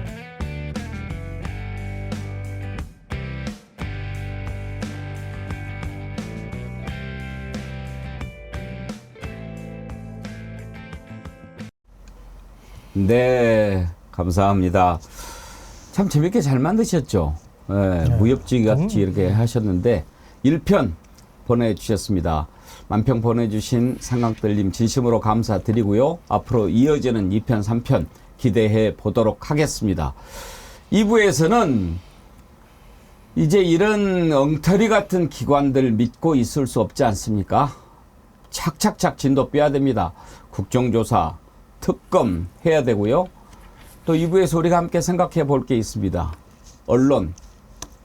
네, 감사합니다. 참 재밌게 잘 만드셨죠? 네, 무협지 같이 이렇게 하셨는데 1편 보내주셨습니다. 만평 보내주신 상강들님 진심으로 감사드리고요. 앞으로 이어지는 2편, 3편 기대해 보도록 하겠습니다. 2부에서는 이제 이런 엉터리 같은 기관들 믿고 있을 수 없지 않습니까? 착착착 진도 빼야 됩니다. 국정조사, 특검 해야 되고요. 또 2부에서 우리가 함께 생각해 볼 게 있습니다. 언론,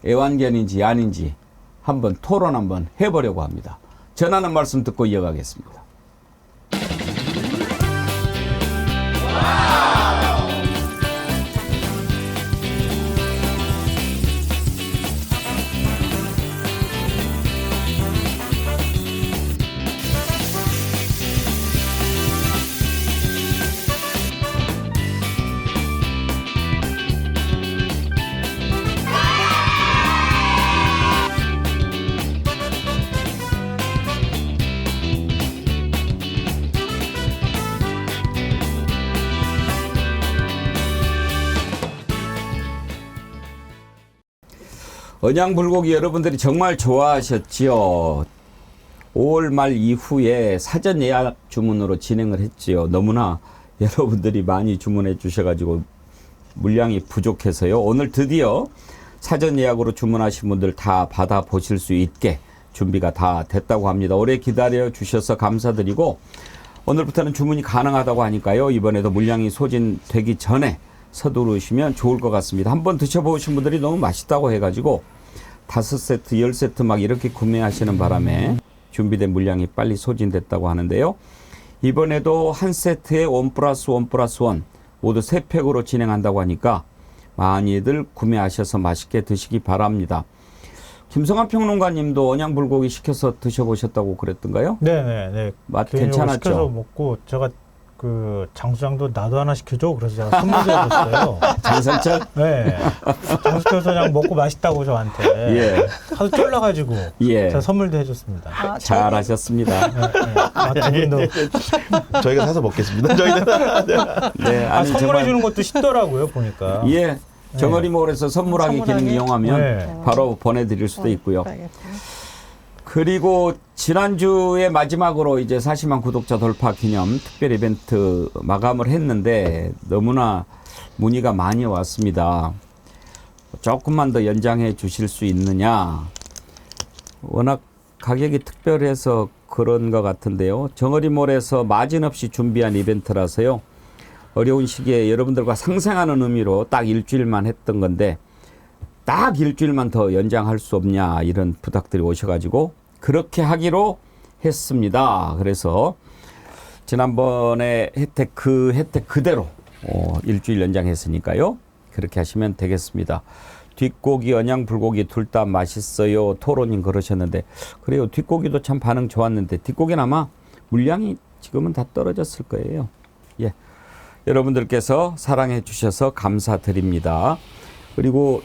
애완견인지 아닌지 한번 토론 한번 해보려고 합니다. 전하는 말씀 듣고 이어가겠습니다. 언양불고기 여러분들이 정말 좋아하셨지요. 5월 말 이후에 사전 예약 주문으로 진행을 했지요. 너무나 여러분들이 많이 주문해 주셔가지고 물량이 부족해서요. 오늘 드디어 사전 예약으로 주문하신 분들 다 받아보실 수 있게 준비가 다 됐다고 합니다. 오래 기다려 주셔서 감사드리고 오늘부터는 주문이 가능하다고 하니까요. 이번에도 물량이 소진되기 전에 서두르시면 좋을 것 같습니다. 한번 드셔보신 분들이 너무 맛있다고 해가지고 5세트, 10세트 막 이렇게 구매하시는 바람에 준비된 물량이 빨리 소진됐다고 하는데요. 이번에도 한 세트에 1+1+1 모두 3팩으로 진행한다고 하니까 많이들 구매하셔서 맛있게 드시기 바랍니다. 김성환 평론가님도 언양불고기 시켜서 드셔보셨다고 그랬던가요? 네네네. 맛 괜찮았죠? 시켜서 먹고 제가 그 장수장도 나도 하나 시켜줘. 그래서 제가 선물도 해줬어요. 장선철? 네. 장수철 소장 먹고 맛있다고 저한테. 예. 하도 쫄라가지고. 예. 제가 선물도 해줬습니다. 잘하셨습니다. 네, 네. 저희가 사서 먹겠습니다. 저희는. 네, 아니, 선물해 주는 것도 쉽더라고요 보니까. 예. 정어리몰에서 선물하기 기능 이용하면 네. 바로 보내드릴 수도 있고요. 그리고 지난주에 마지막으로 이제 40만 구독자 돌파 기념 특별 이벤트 마감을 했는데 너무나 문의가 많이 왔습니다. 조금만 더 연장해 주실 수 있느냐. 워낙 가격이 특별해서 그런 것 같은데요. 정어리몰에서 마진 없이 준비한 이벤트라서요. 어려운 시기에 여러분들과 상생하는 의미로 딱 일주일만 했던 건데 딱 일주일만 더 연장할 수 없냐 이런 부탁들이 오셔가지고 그렇게 하기로 했습니다. 그래서 지난번에 혜택 그대로 일주일 연장했으니까요. 그렇게 하시면 되겠습니다. 뒷고기, 언양불고기 둘 다 맛있어요. 토론님 그러셨는데 그래요. 뒷고기도 참 반응 좋았는데 뒷고기는 아마 물량이 지금은 다 떨어졌을 거예요. 예, 여러분들께서 사랑해 주셔서 감사드립니다. 그리고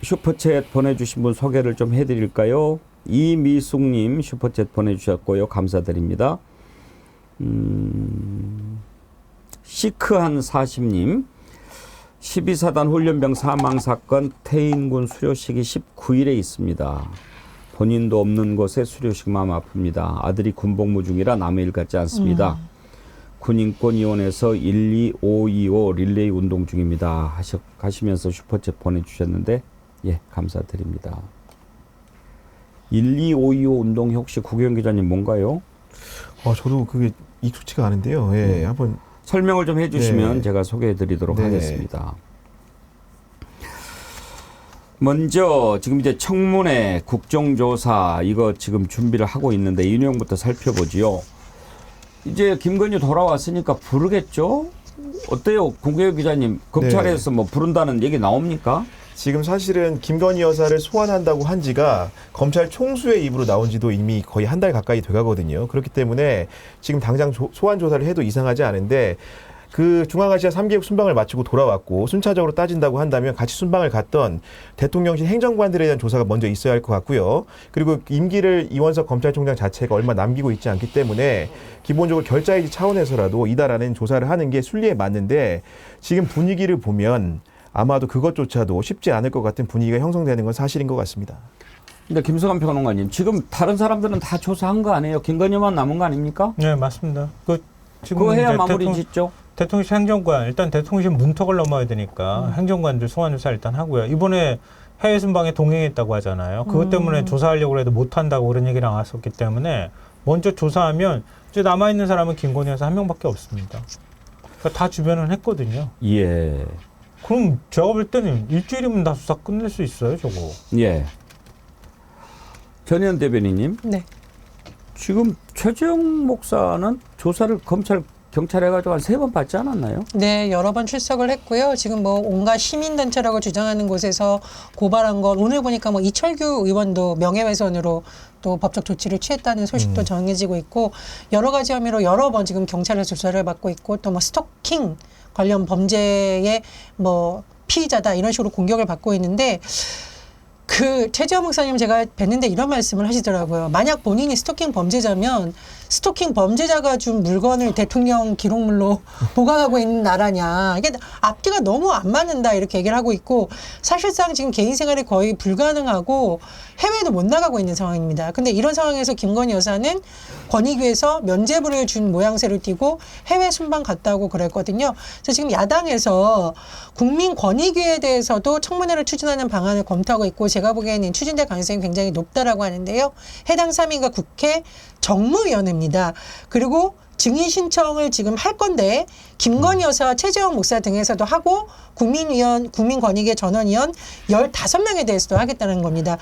슈퍼챗 보내주신 분 소개를 좀 해드릴까요? 이미숙님 슈퍼챗 보내주셨고요. 감사드립니다. 시크한 40님 12사단 훈련병 사망사건 태인군 수료식이 19일에 있습니다. 본인도 없는 곳에 수료식 마음 아픕니다. 아들이 군복무 중이라 남의 일 같지 않습니다. 군인권위원회에서 12525 릴레이 운동 중입니다. 하시면서 슈퍼챗 보내주셨는데 예 감사드립니다. 12525 운동이 혹시 구경 기자님 뭔가요? 저도 그게 익숙치가 않은데요. 예, 한번 설명을 좀 해주시면 네. 제가 소개해드리도록 네. 하겠습니다. 먼저 지금 이제 청문회 국정조사 이거 지금 준비를 하고 있는데 이 내용부터 살펴보지요. 이제 김건희 돌아왔으니까 부르겠죠? 어때요? 공개혁 기자님 검찰에서 뭐 부른다는 얘기 나옵니까? 지금 사실은 김건희 여사를 소환한다고 한 지가 검찰 총수의 입으로 나온 지도 이미 거의 한 달 가까이 돼가거든요. 그렇기 때문에 지금 당장 소환 조사를 해도 이상하지 않은데 그 중앙아시아 3개국 순방을 마치고 돌아왔고 순차적으로 따진다고 한다면 같이 순방을 갔던 대통령실 행정관들에 대한 조사가 먼저 있어야 할 것 같고요. 그리고 임기를 이원석 검찰총장 자체가 얼마 남기고 있지 않기 때문에 기본적으로 결자해지 차원에서라도 이달 안에는 조사를 하는 게 순리에 맞는데 지금 분위기를 보면 아마도 그것조차도 쉽지 않을 것 같은 분위기가 형성되는 건 사실인 것 같습니다. 근데 김성환 평론가님 지금 다른 사람들은 다 조사한 거 아니에요? 김건희만 남은 거 아닙니까? 네, 맞습니다. 지금 그거 해야 이제 마무리 짓죠? 대통령실 행정관, 일단 대통령실 문턱을 넘어야 되니까 행정관들 소환조사 일단 하고요. 이번에 해외 순방에 동행했다고 하잖아요. 그것 때문에 조사하려고 해도 못한다고 그런 얘기 나왔었기 때문에 먼저 조사하면 이제 남아있는 사람은 김건희 여사 한 명밖에 없습니다. 그러니까 다 주변은 했거든요. 예. 그럼 제가 볼 때는 일주일이면 다 수사 끝낼 수 있어요, 저거. 예. 전현 대변인님. 네. 지금 최재형 목사는 조사를 경찰 해가지고 한 3번 받지 않았나요? 네, 여러 번 출석을 했고요. 지금 뭐 온갖 시민단체라고 주장하는 곳에서 고발한 건 오늘 보니까 뭐 이철규 의원도 명예훼손으로 또 법적 조치를 취했다는 소식도 전해지고 있고 여러 가지 혐의로 여러 번 지금 경찰에서 조사를 받고 있고 또 뭐 스토킹 관련 범죄의 뭐 피의자다 이런 식으로 공격을 받고 있는데 그 최재형 목사님 제가 뵀는데 이런 말씀을 하시더라고요. 만약 본인이 스토킹 범죄자면 스토킹 범죄자가 준 물건을 대통령 기록물로 보관하고 있는 나라냐. 이게 앞뒤가 너무 안 맞는다 이렇게 얘기를 하고 있고 사실상 지금 개인 생활이 거의 불가능하고 해외도 못 나가고 있는 상황입니다. 근데 이런 상황에서 김건희 여사는 권익위에서 면죄부를 준 모양새를 띠고 해외 순방 갔다고 그랬거든요. 그래서 지금 야당에서 국민권익위에 대해서도 청문회를 추진하는 방안을 검토하고 있고 제가 보기에는 추진될 가능성이 굉장히 높다라고 하는데요. 해당 3위가 국회 정무위원회입니다. 그리고 증인 신청을 지금 할 건데 김건희 여사, 최재형 목사 등에서도 하고 국민권익위 전원위원 15명에 대해서도 하겠다는 겁니다.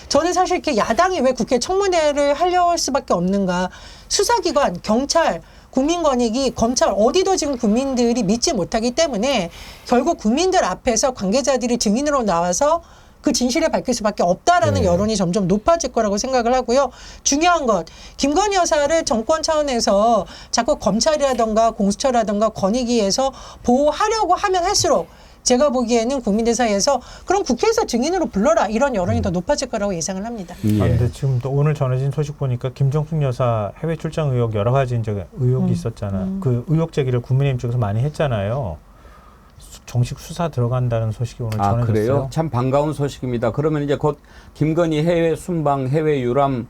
저는 사실 이렇게 야당이 왜 국회 청문회를 하려할 수밖에 없는가. 수사기관, 경찰, 국민권익위, 검찰 어디도 지금 국민들이 믿지 못하기 때문에 결국 국민들 앞에서 관계자들이 증인으로 나와서 그 진실을 밝힐 수밖에 없다라는 여론이 점점 높아질 거라고 생각을 하고요. 중요한 것, 김건희 여사를 정권 차원에서 자꾸 검찰이라든가 공수처라든가 권익위에서 보호하려고 하면 할수록 제가 보기에는 국민들 사이에서 그럼 국회에서 증인으로 불러라 이런 여론이 더 높아질 거라고 예상을 합니다. 근데 지금 또 오늘 전해진 소식 보니까 김정숙 여사 해외 출장 의혹 여러 가지 이제 의혹이 있었잖아요. 그 의혹 제기를 국민의힘 쪽에서 많이 했잖아요. 정식 수사 들어간다는 소식이 오늘 전해졌어요. 그래요? 참 반가운 소식입니다. 그러면 이제 곧 김건희 해외 순방, 해외 유람,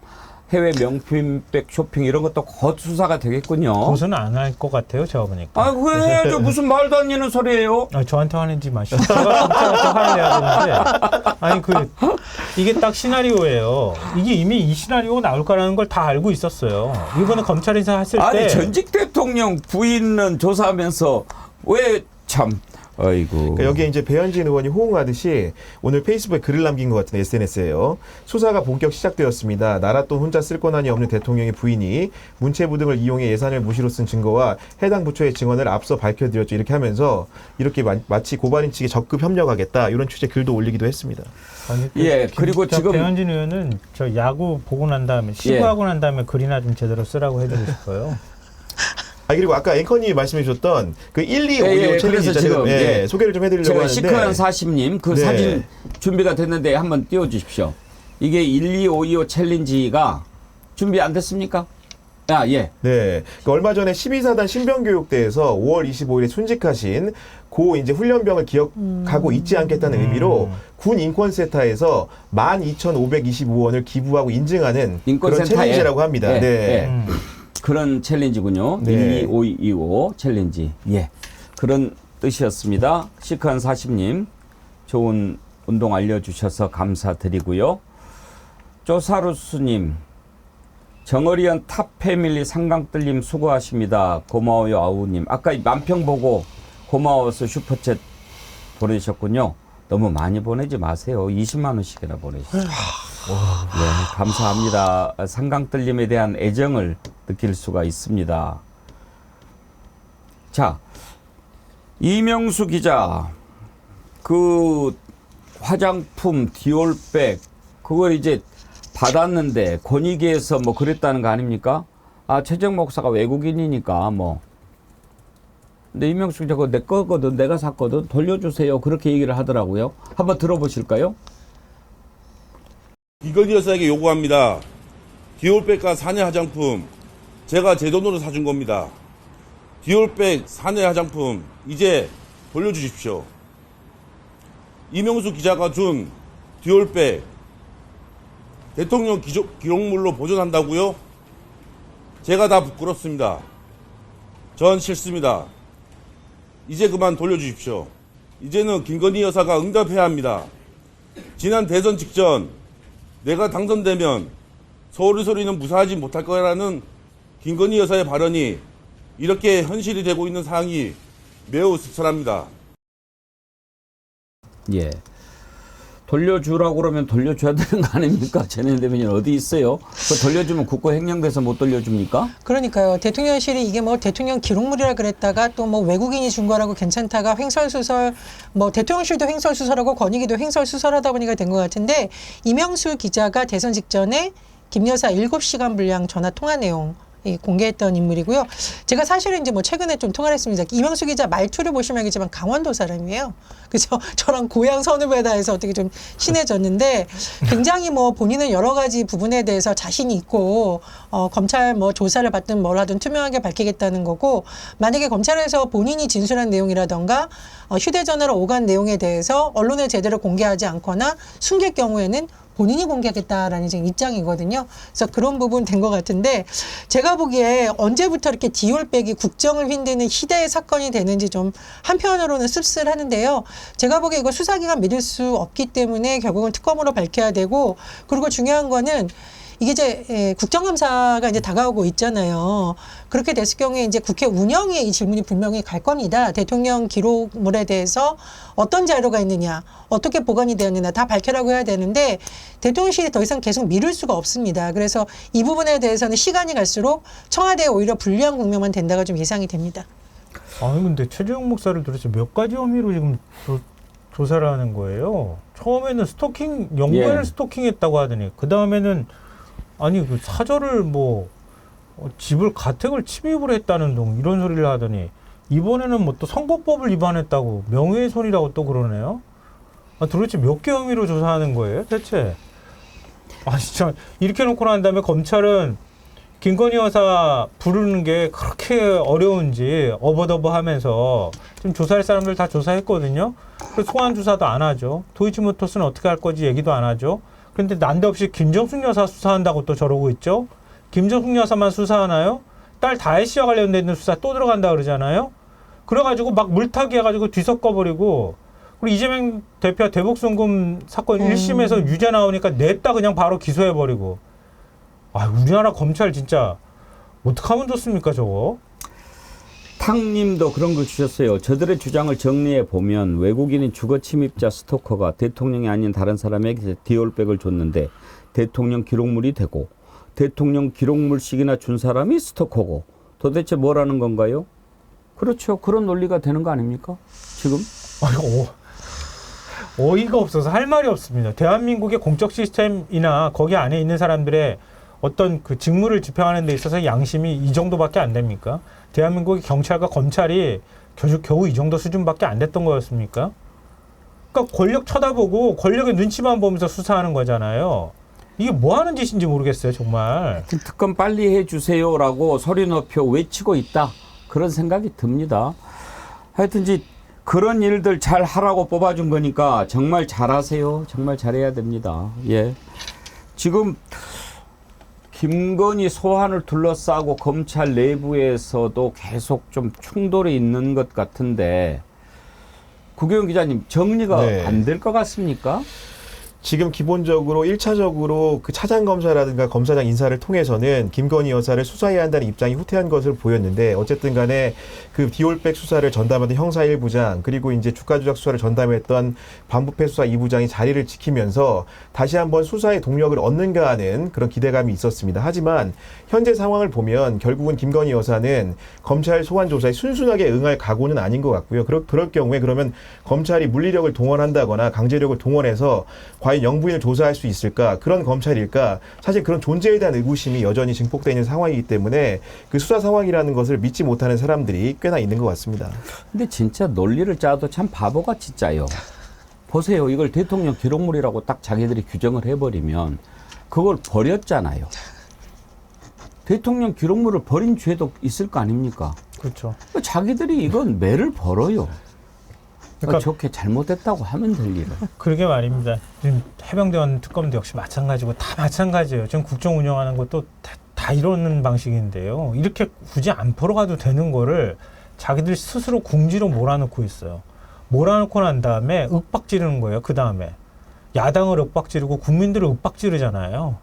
해외 명품백 쇼핑 이런 것도 곧 수사가 되겠군요. 그것은 안 할 것 같아요, 제가 보니까. 왜 해야죠? 무슨 말도 안 되는 소리예요? 저한테 화내지 마시고. 제가 검찰한테 화를 내야 되는데. 이게 딱 시나리오예요. 이게 이미 이 시나리오가 나올 거라는 걸 다 알고 있었어요. 이번에 검찰 인사 했을 때. 전직 대통령 부인은 조사하면서 왜 참. 아이고. 그러니까 여기에 이제 배현진 의원이 호응하듯이 오늘 페이스북에 글을 남긴 것 같은 SNS예요. 수사가 본격 시작되었습니다. 나라 돈 혼자 쓸 권한이 없는 대통령의 부인이 문체부 등을 이용해 예산을 무시로 쓴 증거와 해당 부처의 증언을 앞서 밝혀드렸죠. 이렇게 하면서 이렇게 마치 고발인 측에 적극 협력하겠다 이런 취지의 글도 올리기도 했습니다. 그리고 지금 배현진 의원은 저 야구 보고 난 다음에 시구하고 난 다음에 글이나 좀 제대로 쓰라고 해주고 싶어요. 그리고 아까 앵커님이 말씀해 주셨던 그 1255 챌린지 그래서 지금 지금 소개를 좀 해드리려고 제가 하는데 시크한 40님 그 네. 사진 준비가 됐는데 한번 띄워주십시오. 이게 12525 챌린지가 준비 안 됐습니까? 아, 예. 네. 그러니까 얼마 전에 12사단 신병교육대에서 5월 25일에 순직하신 고 이제 훈련병을 기억하고 잊지 않겠다는 의미로 군 인권센터에서 12,525원을 기부하고 인증하는 그런 인권센터에. 챌린지라고 합니다. 예, 네. 예. 그런 챌린지군요. 네. 12525 챌린지. 예. 그런 뜻이었습니다. 시크한 40님 좋은 운동 알려주셔서 감사드리고요. 쪼사루스님 정어리언 탑패밀리 상강뜰님 수고하십니다. 고마워요 아우님. 아까 만평 보고 고마워서 슈퍼챗 보내주셨군요. 너무 많이 보내지 마세요. 20만 원씩이나 보내주세요. 네, 감사합니다. 상강뜰님에 대한 애정을 느낄 수가 있습니다. 자, 이명수 기자 그 화장품 디올백 그걸 이제 받았는데 권익위에서 뭐 그랬다는 거 아닙니까? 아, 최정 목사가 외국인이니까 뭐. 근데 이명수 기자 그거 내 거거든, 내가 샀거든, 돌려주세요. 그렇게 얘기를 하더라고요. 한번 들어보실까요? 김건희 여사에게 요구합니다. 디올백과 사내 화장품 제가 제 돈으로 사준 겁니다. 디올백 사내 화장품 이제 돌려주십시오. 이명수 기자가 준 디올백 대통령 기록물로 보존한다고요? 제가 다 부끄럽습니다. 전 싫습니다. 이제 그만 돌려주십시오. 이제는 김건희 여사가 응답해야 합니다. 지난 대선 직전 내가 당선되면 서울의 소리는 무사하지 못할 거라는 김건희 여사의 발언이 이렇게 현실이 되고 있는 상황이 매우 씁쓸합니다. 예. 돌려주라고 그러면 돌려줘야 되는 거 아닙니까? 재난대변인 어디 있어요? 그 돌려주면 국고 횡령돼서 못 돌려줍니까? 그러니까요. 대통령실이 이게 뭐 대통령 기록물이라 그랬다가 또 뭐 외국인이 준 거라고 괜찮다가 횡설수설, 뭐 대통령실도 횡설수설하고 권익위도 횡설수설하다 보니까 된 것 같은데, 이명수 기자가 대선 직전에 김 여사 7시간 분량 전화 통화 내용 공개했던 인물이고요. 제가 사실은 이제 뭐 최근에 좀 통화를 했습니다. 이명수 기자 말투를 보시면 알겠지만 강원도 사람이에요. 그래서 저랑 고향 선후배다 해서 어떻게 좀 친해졌는데, 굉장히 뭐 본인은 여러 가지 부분에 대해서 자신이 있고 검찰 뭐 조사를 받든 뭘 하든 투명하게 밝히겠다는 거고, 만약에 검찰에서 본인이 진술한 내용이라던가 휴대전화로 오간 내용에 대해서 언론에 제대로 공개하지 않거나 숨길 경우에는 본인이 공개하겠다라는 지금 입장이거든요. 그래서 그런 부분 된 것 같은데, 제가 보기에 언제부터 이렇게 디올백이 국정을 휘두르는 희대의 사건이 되는지 좀 한편으로는 씁쓸하는데요. 제가 보기에 이거 수사기관 믿을 수 없기 때문에 결국은 특검으로 밝혀야 되고, 그리고 중요한 거는 이게 이제 국정감사가 이제 다가오고 있잖아요. 그렇게 됐을 경우에 이제 국회 운영에 이 질문이 분명히 갈 겁니다. 대통령 기록물에 대해서 어떤 자료가 있느냐, 어떻게 보관이 되었느냐 다 밝혀라고 해야 되는데, 대통령실이 더 이상 계속 미룰 수가 없습니다. 그래서 이 부분에 대해서는 시간이 갈수록 청와대에 오히려 불리한 국면만 된다가 좀 예상이 됩니다. 아니 근데 최재형 목사를 도대체 몇 가지 혐의로 지금 조사를 하는 거예요? 처음에는 스토킹, 영부인을 스토킹했다고 하더니 그 다음에는 아니 그 사저를 뭐 집을 가택을 침입을 했다는 등 이런 소리를 하더니, 이번에는 뭐 또 선거법을 위반했다고 명예훼손이라고 또 그러네요. 아, 도대체 몇 개 혐의로 조사하는 거예요 대체? 아 진짜 이렇게 놓고 난 다음에 검찰은 김건희 여사 부르는 게 그렇게 어려운지 어버더버하면서 좀 조사할 사람들 다 조사했거든요. 그래서 소환 조사도 안 하죠. 도이치모터스는 어떻게 할 거지 얘기도 안 하죠. 그런데 난데없이 김정숙 여사 수사한다고 또 저러고 있죠. 김정숙 여사만 수사하나요? 딸 다혜 씨와 관련된 수사 또 들어간다 그러잖아요. 그래가지고 막 물타기 해가지고 뒤섞어버리고, 그리고 이재명 대표 대북송금 사건 1심에서 유죄 나오니까 냈다 그냥 바로 기소해버리고. 아, 우리나라 검찰 진짜 어떡하면 좋습니까 저거? 탕님도 그런 걸 주셨어요. 저들의 주장을 정리해 보면 외국인인 주거 침입자 스토커가 대통령이 아닌 다른 사람에게 디올백을 줬는데 대통령 기록물이 되고, 대통령 기록물씩이나 준 사람이 스토커고, 도대체 뭐라는 건가요? 그렇죠. 그런 논리가 되는 거 아닙니까? 지금? 아이고, 어이가 없어서 할 말이 없습니다. 대한민국의 공적 시스템이나 거기 안에 있는 사람들의 어떤 그 직무를 집행하는 데 있어서 양심이 이 정도밖에 안 됩니까? 대한민국의 경찰과 검찰이 겨우 이 정도 수준밖에 안 됐던 거였습니까? 그러니까 권력 쳐다보고 권력의 눈치만 보면서 수사하는 거잖아요. 이게 뭐 하는 짓인지 모르겠어요, 정말. 특검 빨리 해주세요라고 소리 높여 외치고 있다. 그런 생각이 듭니다. 하여튼 그런 일들 잘 하라고 뽑아준 거니까 정말 잘하세요. 정말 잘해야 됩니다. 예. 지금 김건희 소환을 둘러싸고 검찰 내부에서도 계속 좀 충돌이 있는 것 같은데 구경훈 기자님 정리가 네. 안 될 것 같습니까? 지금 기본적으로 1차적으로 그 차장검사라든가 검사장 인사를 통해서는 김건희 여사를 수사해야 한다는 입장이 후퇴한 것을 보였는데 어쨌든 간에 그 디올백 수사를 전담하던 형사 1부장 그리고 이제 주가 조작 수사를 전담했던 반부패 수사 2부장이 자리를 지키면서 다시 한번 수사의 동력을 얻는가 하는 그런 기대감이 있었습니다. 하지만 현재 상황을 보면 결국은 김건희 여사는 검찰 소환 조사에 순순하게 응할 각오는 아닌 것 같고요. 그럴 경우에 그러면 검찰이 물리력을 동원한다거나 강제력을 동원해서 과연 영부인을 조사할 수 있을까? 그런 검찰일까? 사실 그런 존재에 대한 의구심이 여전히 증폭되어 있는 상황이기 때문에 그 수사 상황이라는 것을 믿지 못하는 사람들이 꽤나 있는 것 같습니다. 근데 진짜 논리를 짜도 참 바보같이 짜요. 보세요. 이걸 대통령 기록물이라고 딱 자기들이 규정을 해버리면 그걸 버렸잖아요. 대통령 기록물을 버린 죄도 있을 거 아닙니까? 그렇죠. 자기들이 이건 매를 벌어요. 그러니까 좋게 잘못했다고 하면 될 일을. 그러게 말입니다. 지금 해병대원 특검도 역시 마찬가지고 다 마찬가지예요. 지금 국정 운영하는 것도 다 이러는 방식인데요. 이렇게 굳이 안 풀어가도 되는 거를 자기들 스스로 궁지로 몰아넣고 있어요. 몰아넣고 난 다음에 윽박 지르는 거예요. 그 다음에 야당을 윽박 지르고 국민들을 윽박 지르잖아요.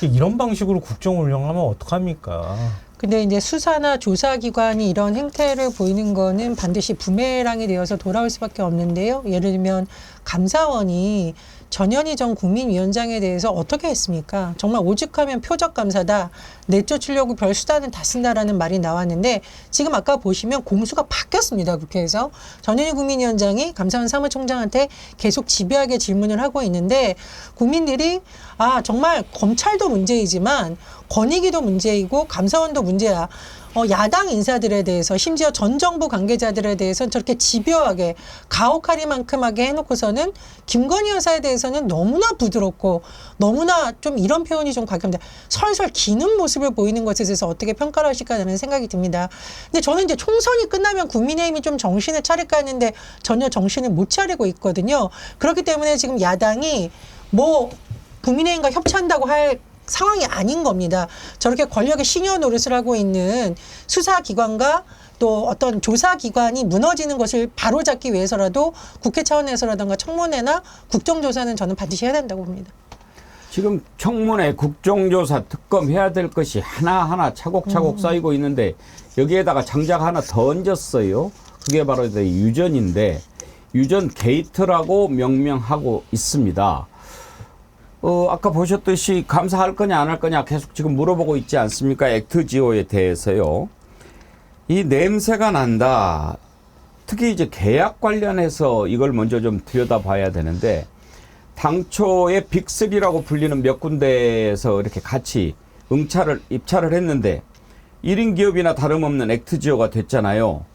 이런 방식으로 국정 운영하면 어떡합니까? 근데 이제 수사나 조사기관이 이런 행태를 보이는 거는 반드시 부메랑이 되어서 돌아올 수밖에 없는데요. 예를 들면 감사원이 전현희 전 국민위원장에 대해서 어떻게 했습니까? 정말 오죽하면 표적감사다. 내쫓으려고 별 수단은 다 쓴다라는 말이 나왔는데 지금 아까 보시면 공수가 바뀌었습니다. 국회에서. 전현희 국민위원장이 감사원 사무총장한테 계속 집요하게 질문을 하고 있는데 국민들이 정말 검찰도 문제이지만 권익위도 문제이고 감사원도 문제야. 야당 인사들에 대해서 심지어 전 정부 관계자들에 대해서는 저렇게 집요하게 가혹하리만큼하게 해놓고서는 김건희 여사에 대해서는 너무나 부드럽고 너무나 좀 이런 표현이 좀 과격합니다. 설설 기는 모습을 보이는 것에 대해서 어떻게 평가를 하실까라는 생각이 듭니다. 근데 저는 이제 총선이 끝나면 국민의힘이 좀 정신을 차릴까 했는데 전혀 정신을 못 차리고 있거든요. 그렇기 때문에 지금 야당이 국민의힘과 협치한다고 할 상황이 아닌 겁니다. 저렇게 권력의 시녀 노릇을 하고 있는 수사기관과 또 어떤 조사기관이 무너지는 것을 바로잡기 위해서라도 국회 차원에서라든가 청문회나 국정조사는 저는 반드시 해야 된다고 봅니다. 지금 청문회, 국정조사, 특검 해야 될 것이 하나하나 차곡차곡 쌓이고 있는데 여기에다가 장작 하나 더 얹었어요. 그게 바로 유전인데 유전 게이트라고 명명하고 있습니다. 아까 보셨듯이 감사할 거냐 안 할 거냐 계속 지금 물어보고 있지 않습니까? 액트지오에 대해서요. 이 냄새가 난다. 특히 이제 계약 관련해서 이걸 먼저 좀 들여다봐야 되는데 당초에 빅3라고 불리는 몇 군데에서 이렇게 같이 입찰을 했는데 1인 기업이나 다름없는 액트지오가 됐잖아요.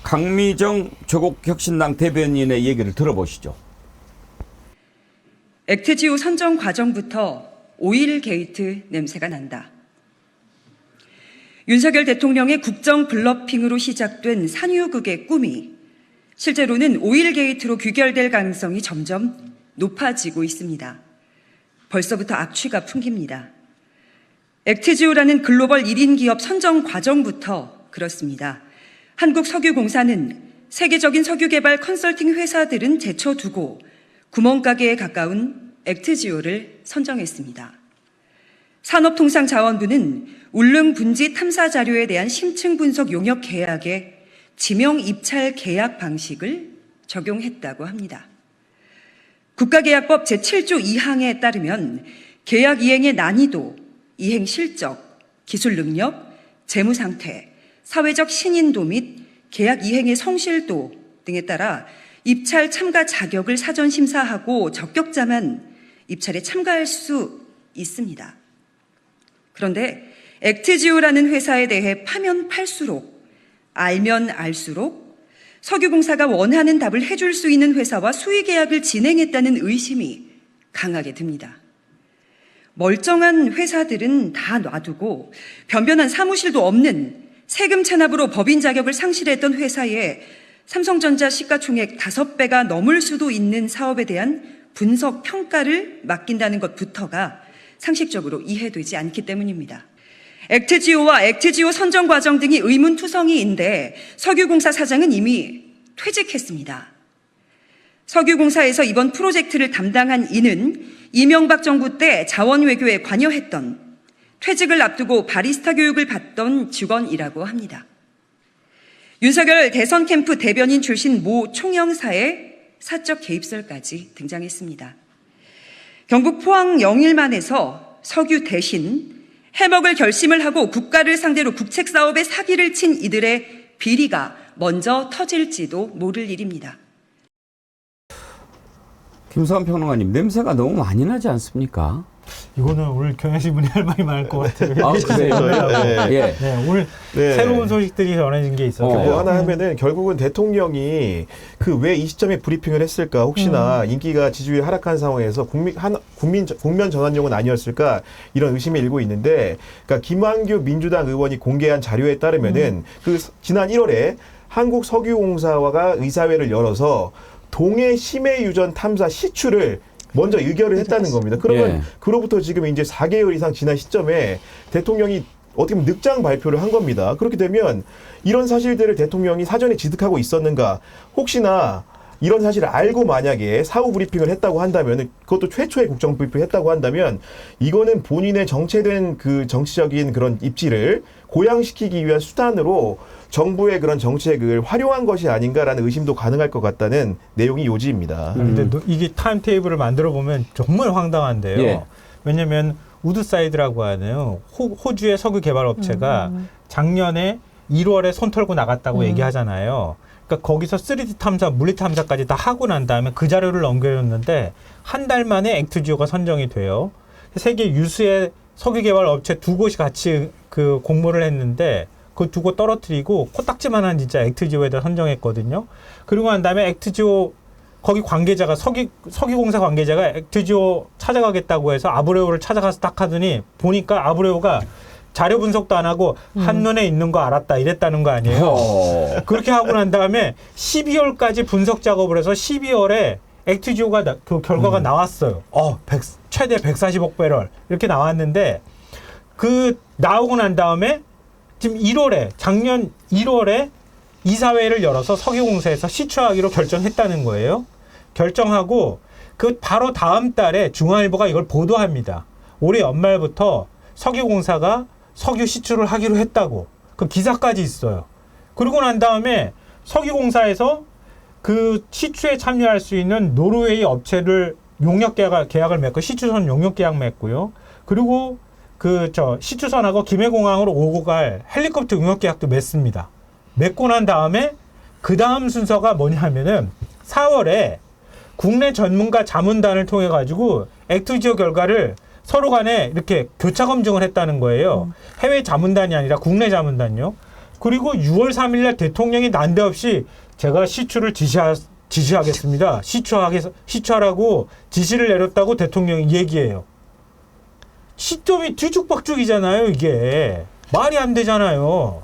강미정 조국혁신당 대변인의 얘기를 들어보시죠. 액트지오 선정 과정부터 오일 게이트 냄새가 난다. 윤석열 대통령의 국정 블러핑으로 시작된 산유국의 꿈이 실제로는 오일 게이트로 귀결될 가능성이 점점 높아지고 있습니다. 벌써부터 악취가 풍깁니다. 액트지오라는 글로벌 1인 기업 선정 과정부터 그렇습니다. 한국석유공사는 세계적인 석유개발 컨설팅 회사들은 제쳐두고 구멍가게에 가까운 액트지오를 선정했습니다. 산업통상자원부는 울릉 분지 탐사 자료에 대한 심층 분석 용역 계약에 지명 입찰 계약 방식을 적용했다고 합니다. 국가계약법 제7조 2항에 따르면 계약 이행의 난이도, 이행 실적, 기술 능력, 재무 상태, 사회적 신인도 및 계약 이행의 성실도 등에 따라 입찰 참가 자격을 사전 심사하고 적격자만 입찰에 참가할 수 있습니다. 그런데 액트지오라는 회사에 대해 파면 팔수록, 알면 알수록 석유공사가 원하는 답을 해줄 수 있는 회사와 수의계약을 진행했다는 의심이 강하게 듭니다. 멀쩡한 회사들은 다 놔두고 변변한 사무실도 없는 세금 찬압으로 법인 자격을 상실했던 회사에 삼성전자 시가총액 5배가 넘을 수도 있는 사업에 대한 분석 평가를 맡긴다는 것부터가 상식적으로 이해되지 않기 때문입니다. 액트지오와 액트지오 선정 과정 등이 의문투성이인데 석유공사 사장은 이미 퇴직했습니다. 석유공사에서 이번 프로젝트를 담당한 이는 이명박 정부 때 자원외교에 관여했던, 퇴직을 앞두고 바리스타 교육을 받던 직원이라고 합니다. 윤석열 대선 캠프 대변인 출신 모 총영사의 사적 개입설까지 등장했습니다. 경북 포항 영일만에서 석유 대신 해먹을 결심을 하고 국가를 상대로 국책 사업에 사기를 친 이들의 비리가 먼저 터질지도 모를 일입니다. 김수환 평론가님, 냄새가 너무 많이 나지 않습니까? 이거는 오늘 경향신문이 할 말이 많을 것 같아요. 아, 그래요? 네. 네, 오늘 새로운 소식들이 전해진 게 있어서 뭐 하나 하면은 결국은 대통령이 그 왜 이 시점에 브리핑을 했을까? 혹시나 인기가 지지율이 하락한 상황에서 국면 전환용은 아니었을까? 이런 의심이 일고 있는데, 그러니까 김한규 민주당 의원이 공개한 자료에 따르면은 그 지난 1월에 한국석유공사가 의사회를 열어서 동해 심해유전 탐사 시추를 먼저 의결을 했다는 겁니다. 그러면 그로부터 지금 이제 4개월 이상 지난 시점에 대통령이 어떻게 보면 늑장 발표를 한 겁니다. 그렇게 되면 이런 사실들을 대통령이 사전에 지득하고 있었는가? 혹시나 이런 사실을 알고 만약에 사후 브리핑을 했다고 한다면, 그것도 최초의 국정 브리핑을 했다고 한다면, 이거는 본인의 정체된 그 정치적인 그런 입지를 고양시키기 위한 수단으로 정부의 그런 정책을 활용한 것이 아닌가라는 의심도 가능할 것 같다는 내용이 요지입니다. 근데 이게 타임테이블을 만들어 보면 정말 황당한데요. 예. 왜냐하면 우드사이드라고 하는 호주의 석유 개발 업체가 작년에 1월에 손 털고 나갔다고 얘기하잖아요. 그러니까 거기서 3D 탐사, 물리 탐사까지 다 하고 난 다음에 그 자료를 넘겨줬는데 한 달 만에 액트지오가 선정이 돼요. 세계 유수의 석유 개발 업체 2곳이 같이 그 공모를 했는데 그 두고 떨어뜨리고 코딱지만한 진짜 액트지오에다 선정했거든요. 그리고 난 다음에 액트지오 거기 관계자가 석유공사 관계자가 액트지오 찾아가겠다고 해서 아브레오를 찾아가서 딱 하더니 보니까 아브레오가 자료 분석도 안 하고 한눈에 있는 거 알았다 이랬다는 거 아니에요. 그렇게 하고 난 다음에 12월까지 분석 작업을 해서 12월에 액트지오가 그 결과가 나왔어요. 최대 140억 배럴 이렇게 나왔는데 그 나오고 난 다음에 지금 1월에 작년 1월에 이사회를 열어서 석유공사에서 시추하기로 결정했다는 거예요. 결정하고 그 바로 다음 달에 중앙일보가 이걸 보도합니다. 올해 연말부터 석유공사가 석유 시추를 하기로 했다고. 그 기사까지 있어요. 그러고 난 다음에 석유공사에서 그 시추에 참여할 수 있는 노르웨이 업체를 용역 계약을 맺고 시추선 용역 계약 맺고요. 그리고 시추선하고 김해공항으로 오고 갈 헬리콥터 용역 계약도 맺습니다. 맺고 난 다음에 그 다음 순서가 뭐냐 하면은 4월에 국내 전문가 자문단을 통해 가지고 액트지오 결과를 서로 간에 이렇게 교차 검증을 했다는 거예요. 해외 자문단이 아니라 국내 자문단요. 그리고 6월 3일 날 대통령이 난데없이 제가 시추를 지시하겠습니다. 시추하라고 지시를 내렸다고 대통령이 얘기해요. 시점이 뒤죽박죽이잖아요, 이게. 말이 안 되잖아요.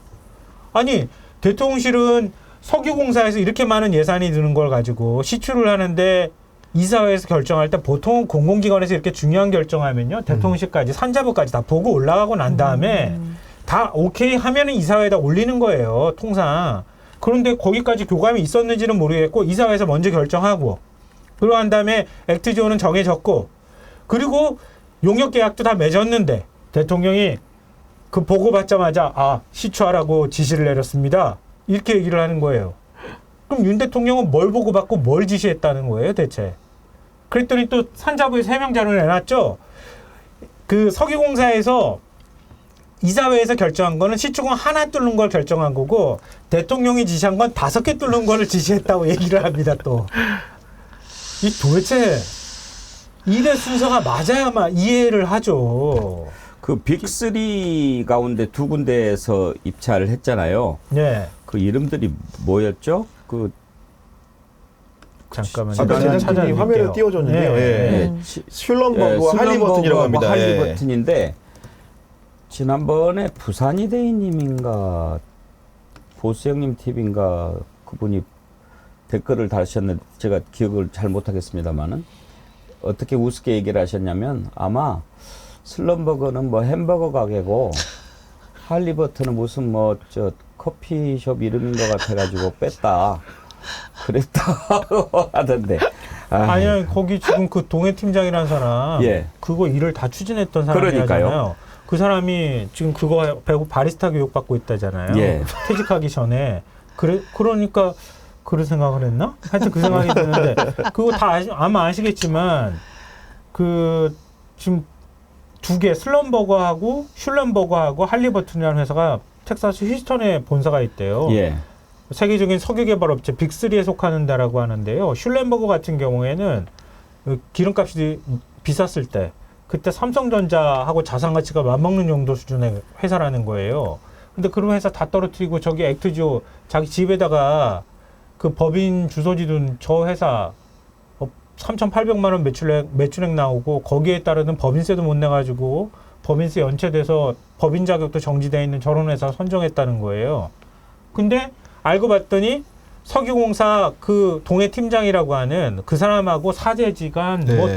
아니, 대통령실은 석유공사에서 이렇게 많은 예산이 드는 걸 가지고 시추를 하는데 이사회에서 결정할 때 보통 공공기관에서 이렇게 중요한 결정하면요. 대통령실까지 산자부까지 다 보고 올라가고 난 다음에 다 오케이 하면은 이사회에다 올리는 거예요. 통상. 그런데 거기까지 교감이 있었는지는 모르겠고 이사회에서 먼저 결정하고 그러고 난 다음에 액트지오는 정해졌고 그리고 용역 계약도 다 맺었는데 대통령이 그 보고 받자마자 시추하라고 지시를 내렸습니다. 이렇게 얘기를 하는 거예요. 그럼 윤 대통령은 뭘 보고 받고 뭘 지시했다는 거예요, 대체? 그랬더니 또 산자부에 해명 자료를 내놨죠. 그 석유공사에서 이사회에서 결정한 거는 시추공 하나 뚫는 걸 결정한 거고 대통령이 지시한 건 5개 뚫는 거를 지시했다고 얘기를 합니다. 또 이 도대체 2대 순서가 맞아야만 이해를 하죠. 그 빅3 가운데 두 군데에서 입찰을 했잖아요. 네. 그 이름들이 뭐였죠? 그 잠깐만요. 아까 제작진이 화면을 띄워줬는데요. 예. 슐럼버그와 할리버튼이라고 합니다. 할리버튼인데 지난번에 부산이대인님인가 보수형님 TV인가 그분이 댓글을 달으셨는데 제가 기억을 잘 못하겠습니다만은 어떻게 우습게 얘기를 하셨냐면 아마 슬럼버거는 뭐 햄버거 가게고 할리버튼은 무슨 뭐 저 커피숍 이름인 것 같아가지고 뺐다 그랬다 하던데. 아니요, 거기 지금 그 동해 팀장이라는 사람, 예. 그거 일을 다 추진했던 사람이잖아요. 그러니까요. 그 사람이 지금 그거 배우고 바리스타 교육 받고 있다잖아요. 예. 퇴직하기 전에. 그러니까 그런 생각을 했나? 하여튼 그 생각이 드는데 그거 다 아마 아시겠지만 그 지금 두 개 슬럼버거하고 슐럼버거하고 할리버튼이라는 회사가 텍사스 휴스턴에 본사가 있대요. 예. 세계적인 석유 개발 업체 빅3에 속하는 데라고 하는데요. 슐럼버거 같은 경우에는 기름값이 비쌌을 때 그때 삼성전자하고 자산 가치가 맞먹는 정도 수준의 회사라는 거예요. 근데 그런 회사 다 떨어뜨리고 저기 액트지오 자기 집에다가 그 법인 주소지 둔 저 회사 3,800만 원 매출액 나오고 거기에 따르는 법인세도 못 내가지고 법인세 연체돼서 법인 자격도 정지돼 있는 저런 회사 선정했다는 거예요. 근데 알고 봤더니 석유공사 그 동해 팀장이라고 하는 그 사람하고 사제지간 네. 뭐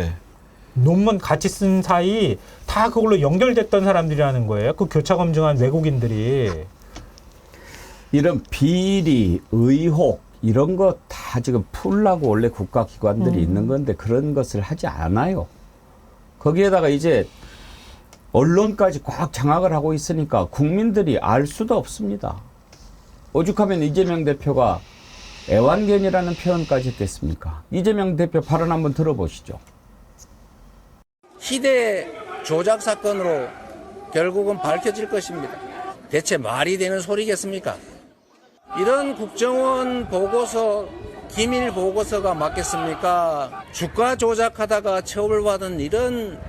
논문 같이 쓴 사이 다 그걸로 연결됐던 사람들이라는 거예요. 그 교차 검증한 외국인들이. 이런 비리, 의혹 이런 거 다 지금 풀라고 원래 국가기관들이 있는 건데 그런 것을 하지 않아요. 거기에다가 이제 언론까지 꽉 장악을 하고 있으니까 국민들이 알 수도 없습니다. 오죽하면 이재명 대표가 애완견이라는 표현까지 했겠습니까? 이재명 대표 발언 한번 들어보시죠. 희대 조작 사건으로 결국은 밝혀질 것입니다. 대체 말이 되는 소리겠습니까? 이런 국정원 보고서, 기밀 보고서가 맞겠습니까? 주가 조작하다가 처벌받은 이런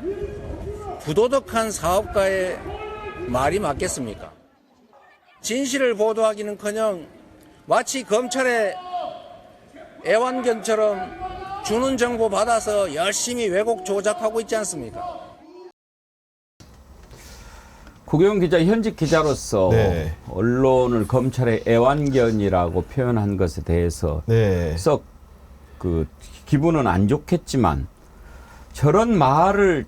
부도덕한 사업가의 말이 맞겠습니까? 진실을 보도하기는커녕 마치 검찰의 애완견처럼 주는 정보 받아서 열심히 왜곡 조작하고 있지 않습니까? 구경 기자 현직 기자로서 네. 언론을 검찰의 애완견이라고 표현한 것에 대해서 네. 썩 그 기분은 안 좋겠지만 저런 말을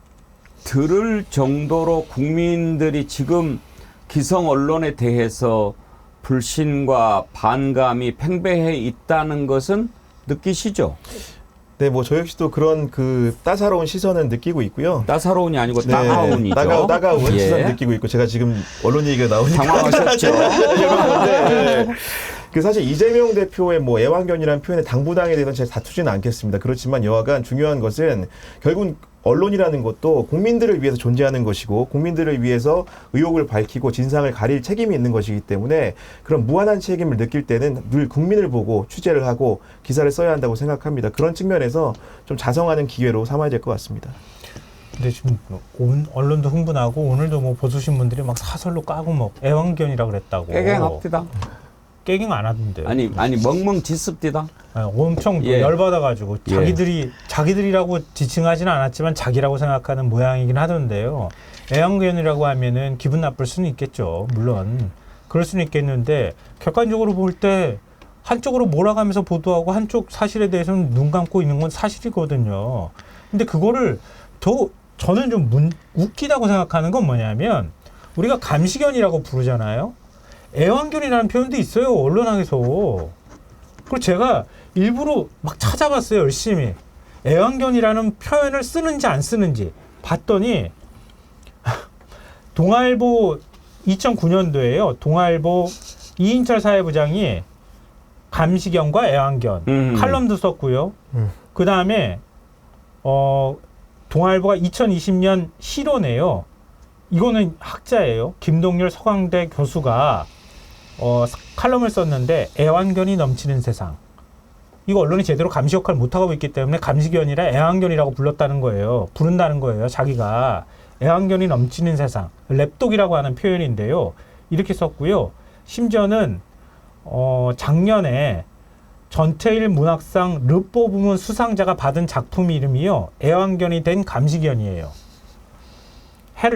들을 정도로 국민들이 지금 기성 언론에 대해서 불신과 반감이 팽배해 있다는 것은 느끼시죠? 네, 뭐 저 역시도 그런 그 따사로운 시선은 느끼고 있고요. 따사로운이 아니고 네, 따가운이죠. 따가운 예. 시선 느끼고 있고 제가 지금 언론 얘기가 나오니까 당황하셨죠. 네. 그 사실 이재명 대표의 뭐 애완견이라는 표현에 당부당에 대해서는 제가 다투지는 않겠습니다. 그렇지만 여하간 중요한 것은 결국은 언론이라는 것도 국민들을 위해서 존재하는 것이고 국민들을 위해서 의혹을 밝히고 진상을 가릴 책임이 있는 것이기 때문에 그런 무한한 책임을 느낄 때는 늘 국민을 보고 취재를 하고 기사를 써야 한다고 생각합니다. 그런 측면에서 좀 자성하는 기회로 삼아야 될 것 같습니다. 근데 지금 언론도 흥분하고 오늘도 뭐 보수신문들이 막 사설로 까고 뭐 애완견이라 그랬다고. 깨갱합디다. 깨갱 안 하던데요. 아니 멍멍 짓습디다. 엄청 예. 열받아가지고 예. 자기들이라고 지칭하지는 않았지만 자기라고 생각하는 모양이긴 하던데요. 애완견이라고 하면은 기분 나쁠 수는 있겠죠. 물론 그럴 수는 있겠는데 객관적으로 볼 때 한쪽으로 몰아가면서 보도하고 한쪽 사실에 대해서는 눈 감고 있는 건 사실이거든요. 근데 그거를 저는 좀 웃기다고 생각하는 건 뭐냐면 우리가 감시견이라고 부르잖아요. 애완견이라는 표현도 있어요. 언론학에서. 그리고 제가 일부러 막 찾아봤어요. 열심히. 애완견이라는 표현을 쓰는지 안 쓰는지 봤더니 동아일보 2009년도에요. 동아일보 이인철 사회부장이 감시견과 애완견 칼럼도 썼고요. 그 다음에 동아일보가 2020년 실온에요. 이거는 학자예요. 김동률 서강대 교수가 칼럼을 썼는데 애완견이 넘치는 세상. 이거 언론이 제대로 감시 역할을 못하고 있기 때문에 감시견이라 애완견이라고 부른다는 거예요. 자기가 애완견이 넘치는 세상, 랩독이라고 하는 표현인데요. 이렇게 썼고요. 심지어는 작년에 전태일 문학상 르포 부문 수상자가 받은 작품 이름이요. 애완견이 된 감시견이에요.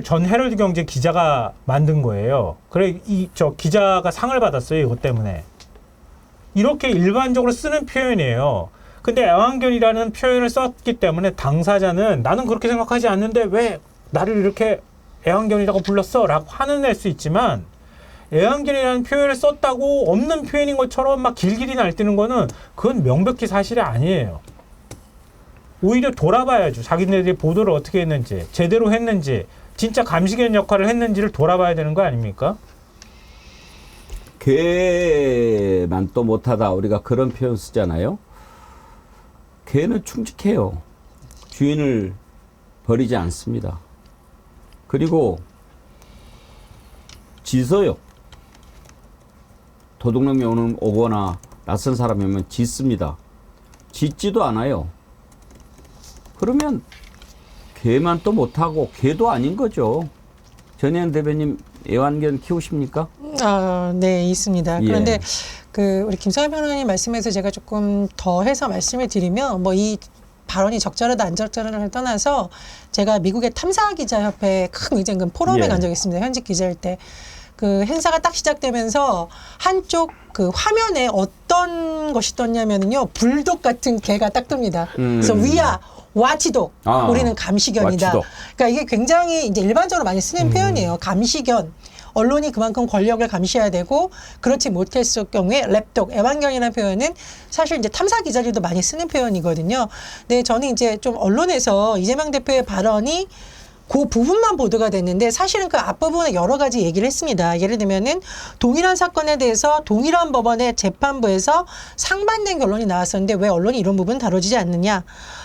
전 헤럴드 경제 기자가 만든 거예요. 그래 저 기자가 상을 받았어요. 이것 때문에. 이렇게 일반적으로 쓰는 표현이에요. 근데 애완견이라는 표현을 썼기 때문에 당사자는 나는 그렇게 생각하지 않는데 왜 나를 이렇게 애완견이라고 불렀어? 라고 화내낼 수 있지만 애완견이라는 표현을 썼다고 없는 표현인 것처럼 막 길길이 날뛰는 거는 그건 명백히 사실이 아니에요. 오히려 돌아봐야죠. 자기네들이 보도를 어떻게 했는지, 제대로 했는지, 진짜 감시견 역할을 했는지를 돌아봐야 되는 거 아닙니까? 개만 또 못하다 우리가 그런 표현 쓰잖아요. 개는 충직해요. 주인을 버리지 않습니다. 그리고 짖어요. 도둑놈이 오거나 낯선 사람이 오면 짖습니다. 짖지도 않아요. 그러면 개만 또 못하고 개도 아닌 거죠. 전혜연 대변인 애완견 키우십니까? 네, 있습니다. 예. 그런데 우리 김성현 변호사님 말씀에서 제가 조금 더 해서 말씀을 드리면 이 발언이 적절하다 안 적절하다를 떠나서 제가 미국의 탐사기자협회 큰 의장금 포럼에 간 적이 있습니다. 현직 기자일 때. 그 행사가 딱 시작되면서 한쪽 그 화면에 어떤 것이 떴냐면요. 불독 같은 개가 딱 뜹니다. 그래서 위아 와치독. 우리는 감시견이다. 와치독. 그러니까 이게 굉장히 이제 일반적으로 많이 쓰는 표현이에요. 감시견. 언론이 그만큼 권력을 감시해야 되고 그렇지 못했을 경우에 랩독, 애완견이라는 표현은 사실 이제 탐사 기자들도 많이 쓰는 표현이거든요. 근데 저는 이제 좀 언론에서 이재명 대표의 발언이 그 부분만 보도가 됐는데 사실은 그 앞부분에 여러 가지 얘기를 했습니다. 예를 들면은 동일한 사건에 대해서 동일한 법원의 재판부에서 상반된 결론이 나왔었는데 왜 언론이 이런 부분 다뤄지지 않느냐.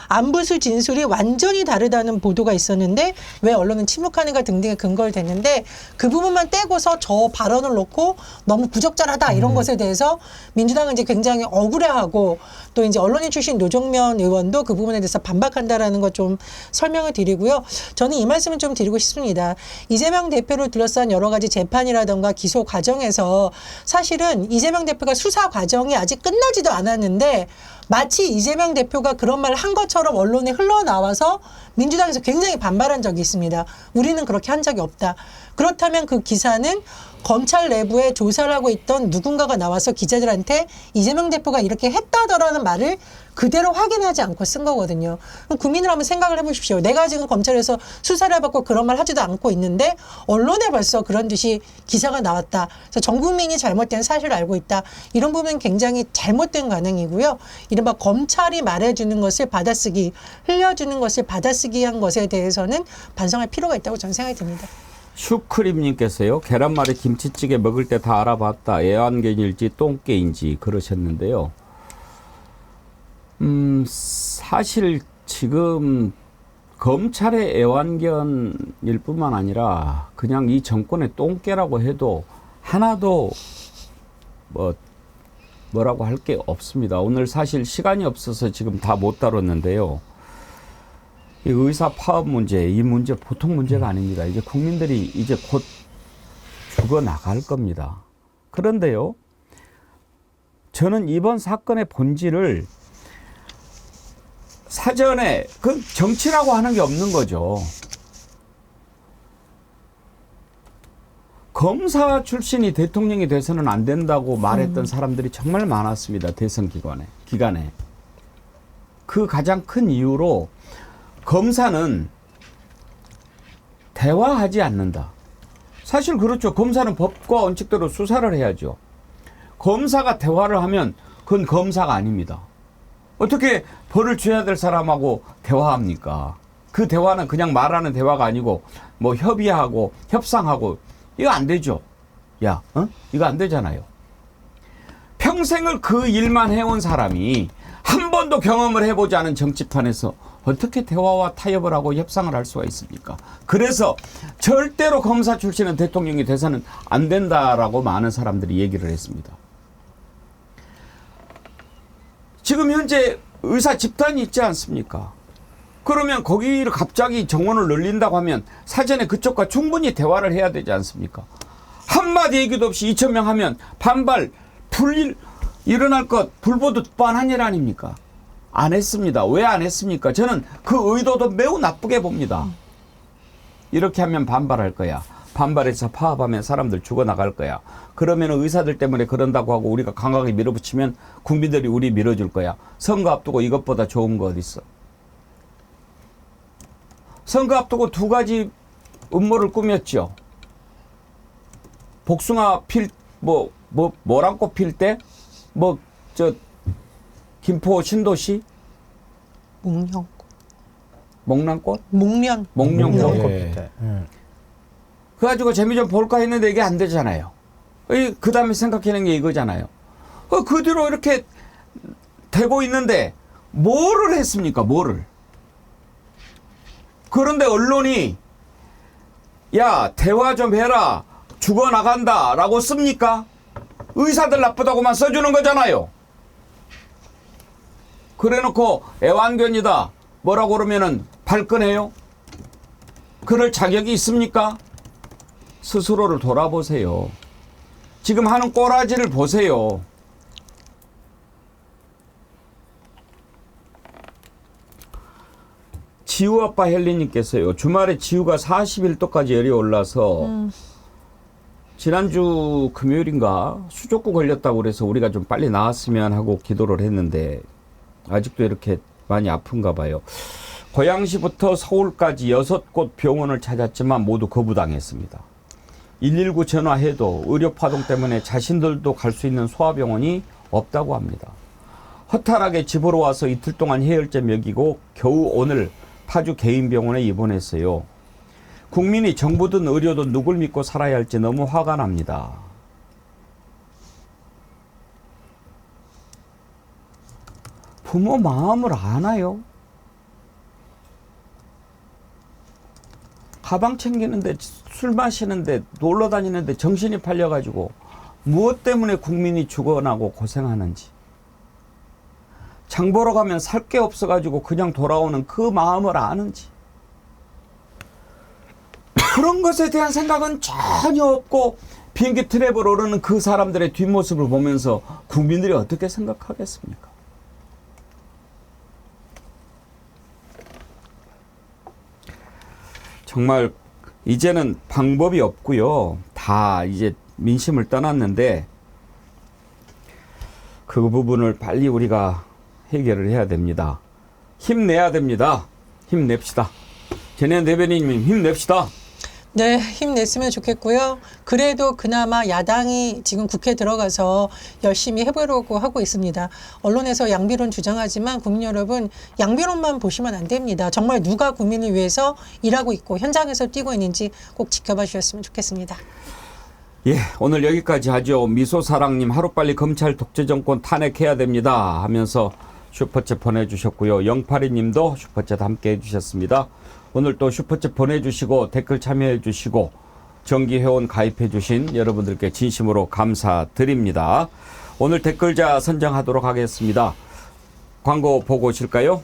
안부수 진술이 완전히 다르다는 보도가 있었는데 왜 언론은 침묵하는가 등등의 근거를 댔는데 그 부분만 떼고서 저 발언을 놓고 너무 부적절하다 이런 것에 대해서 민주당은 이제 굉장히 억울해하고 또 이제 언론인 출신 노정면 의원도 그 부분에 대해서 반박한다라는 것 좀 설명을 드리고요. 저는 이 말씀을 좀 드리고 싶습니다. 이재명 대표를 둘러싼 여러 가지 재판이라던가 기소 과정에서 사실은 이재명 대표가 수사 과정이 아직 끝나지도 않았는데 마치 이재명 대표가 그런 말을 한 것처럼 언론에 흘러나와서 민주당에서 굉장히 반발한 적이 있습니다. 우리는 그렇게 한 적이 없다. 그렇다면 그 기사는 검찰 내부에 조사를 하고 있던 누군가가 나와서 기자들한테 이재명 대표가 이렇게 했다더라는 말을 그대로 확인하지 않고 쓴 거거든요. 그럼 국민을 한번 생각을 해보십시오. 내가 지금 검찰에서 수사를 해봤고 그런 말 하지도 않고 있는데 언론에 벌써 그런 듯이 기사가 나왔다. 그래서 전 국민이 잘못된 사실을 알고 있다. 이런 부분은 굉장히 잘못된 관행이고요. 이른바 검찰이 말해주는 것을 받아쓰기, 흘려주는 것을 받아쓰기 한 것에 대해서는 반성할 필요가 있다고 저는 생각이 듭니다. 슈크림님께서요. 계란말이 김치찌개 먹을 때 다 알아봤다. 애완견일지 똥개인지 그러셨는데요. 사실 지금 검찰의 애완견일 뿐만 아니라 그냥 이 정권의 똥개라고 해도 하나도 뭐라고 할 게 없습니다. 오늘 사실 시간이 없어서 지금 다 못 다뤘는데요. 이 의사 파업 문제, 이 문제 보통 문제가 아닙니다. 이제 국민들이 이제 곧 죽어 나갈 겁니다. 그런데요, 저는 이번 사건의 본질을 사전에 그 정치라고 하는 게 없는 거죠. 검사 출신이 대통령이 돼서는 안 된다고 말했던 사람들이 정말 많았습니다. 대선 기간에. 그 가장 큰 이유로 검사는 대화하지 않는다. 사실 그렇죠. 검사는 법과 원칙대로 수사를 해야죠. 검사가 대화를 하면 그건 검사가 아닙니다. 어떻게 벌을 줘야 될 사람하고 대화합니까? 그 대화는 그냥 말하는 대화가 아니고 뭐 협의하고 협상하고 이거 안 되죠. 이거 안 되잖아요. 평생을 그 일만 해온 사람이 한 번도 경험을 해보지 않은 정치판에서 어떻게 대화와 타협을 하고 협상을 할 수가 있습니까? 그래서 절대로 검사 출신은 대통령이 돼서는 안 된다라고 많은 사람들이 얘기를 했습니다. 지금 현재 의사 집단이 있지 않습니까? 그러면 거기를 갑자기 정원을 늘린다고 하면 사전에 그쪽과 충분히 대화를 해야 되지 않습니까? 한마디 얘기도 없이 2,000명 하면 반발, 일어날 것 불보듯 뻔한 일 아닙니까? 안 했습니다. 왜 안 했습니까? 저는 그 의도도 매우 나쁘게 봅니다. 이렇게 하면 반발할 거야. 반발해서 파업하면 사람들 죽어나갈 거야. 그러면 의사들 때문에 그런다고 하고 우리가 강하게 밀어붙이면 국민들이 우리 밀어줄 거야. 선거 앞두고 이것보다 좋은 거 어디 있어? 선거 앞두고 두 가지 음모를 꾸몄죠. 복숭아 모란꽃 필 때 김포 신도시 목련꽃? 목련꽃. 예. 그래가지고 재미 좀 볼까 했는데 이게 안 되잖아요. 그 다음에 생각하는 게 이거잖아요. 그 뒤로 이렇게 되고 있는데 뭐를 했습니까? 뭐를? 그런데 언론이 야 대화 좀 해라 죽어나간다 라고 씁니까? 의사들 나쁘다고만 써주는 거잖아요. 그래놓고 애완견이다 뭐라고 그러면은 발끈해요? 그럴 자격이 있습니까? 스스로를 돌아보세요. 지금 하는 꼬라지를 보세요. 지우 아빠 헬리님께서요. 주말에 지우가 41도까지 열이 올라서 지난주 금요일인가 수족구 걸렸다고 그래서 우리가 좀 빨리 나았으면 하고 기도를 했는데 아직도 이렇게 많이 아픈가 봐요. 고양시부터 서울까지 6곳 병원을 찾았지만 모두 거부당했습니다. 119 전화해도 의료파동 때문에 자신들도 갈 수 있는 소아병원이 없다고 합니다. 허탈하게 집으로 와서 이틀 동안 해열제 먹이고 겨우 오늘 파주 개인병원에 입원했어요. 국민이 정부든 의료든 누굴 믿고 살아야 할지 너무 화가 납니다. 부모 마음을 아나요? 가방 챙기는데 술 마시는데 놀러 다니는데 정신이 팔려가지고 무엇 때문에 국민이 죽어나고 고생하는지 장 보러 가면 살 게 없어가지고 그냥 돌아오는 그 마음을 아는지 그런 것에 대한 생각은 전혀 없고 비행기 트랩을 오르는 그 사람들의 뒷모습을 보면서 국민들이 어떻게 생각하겠습니까? 정말 이제는 방법이 없고요. 다 이제 민심을 떠났는데 그 부분을 빨리 우리가 해결을 해야 됩니다. 힘내야 됩니다. 힘냅시다. 전현 대변인님 힘냅시다. 네, 힘냈으면 좋겠고요. 그래도 그나마 야당이 지금 국회에 들어가서 열심히 해보려고 하고 있습니다. 언론에서 양비론 주장하지만 국민 여러분, 양비론만 보시면 안 됩니다. 정말 누가 국민을 위해서 일하고 있고 현장에서 뛰고 있는지 꼭 지켜봐 주셨으면 좋겠습니다. 예, 오늘 여기까지 하죠. 미소사랑님 하루빨리 검찰 독재정권 탄핵해야 됩니다 하면서 슈퍼챗 보내주셨고요. 082님도 슈퍼챗 함께 해주셨습니다. 오늘 또 슈퍼챗 보내주시고 댓글 참여해주시고 정기회원 가입해주신 여러분들께 진심으로 감사드립니다. 오늘 댓글자 선정하도록 하겠습니다. 광고 보고 오실까요?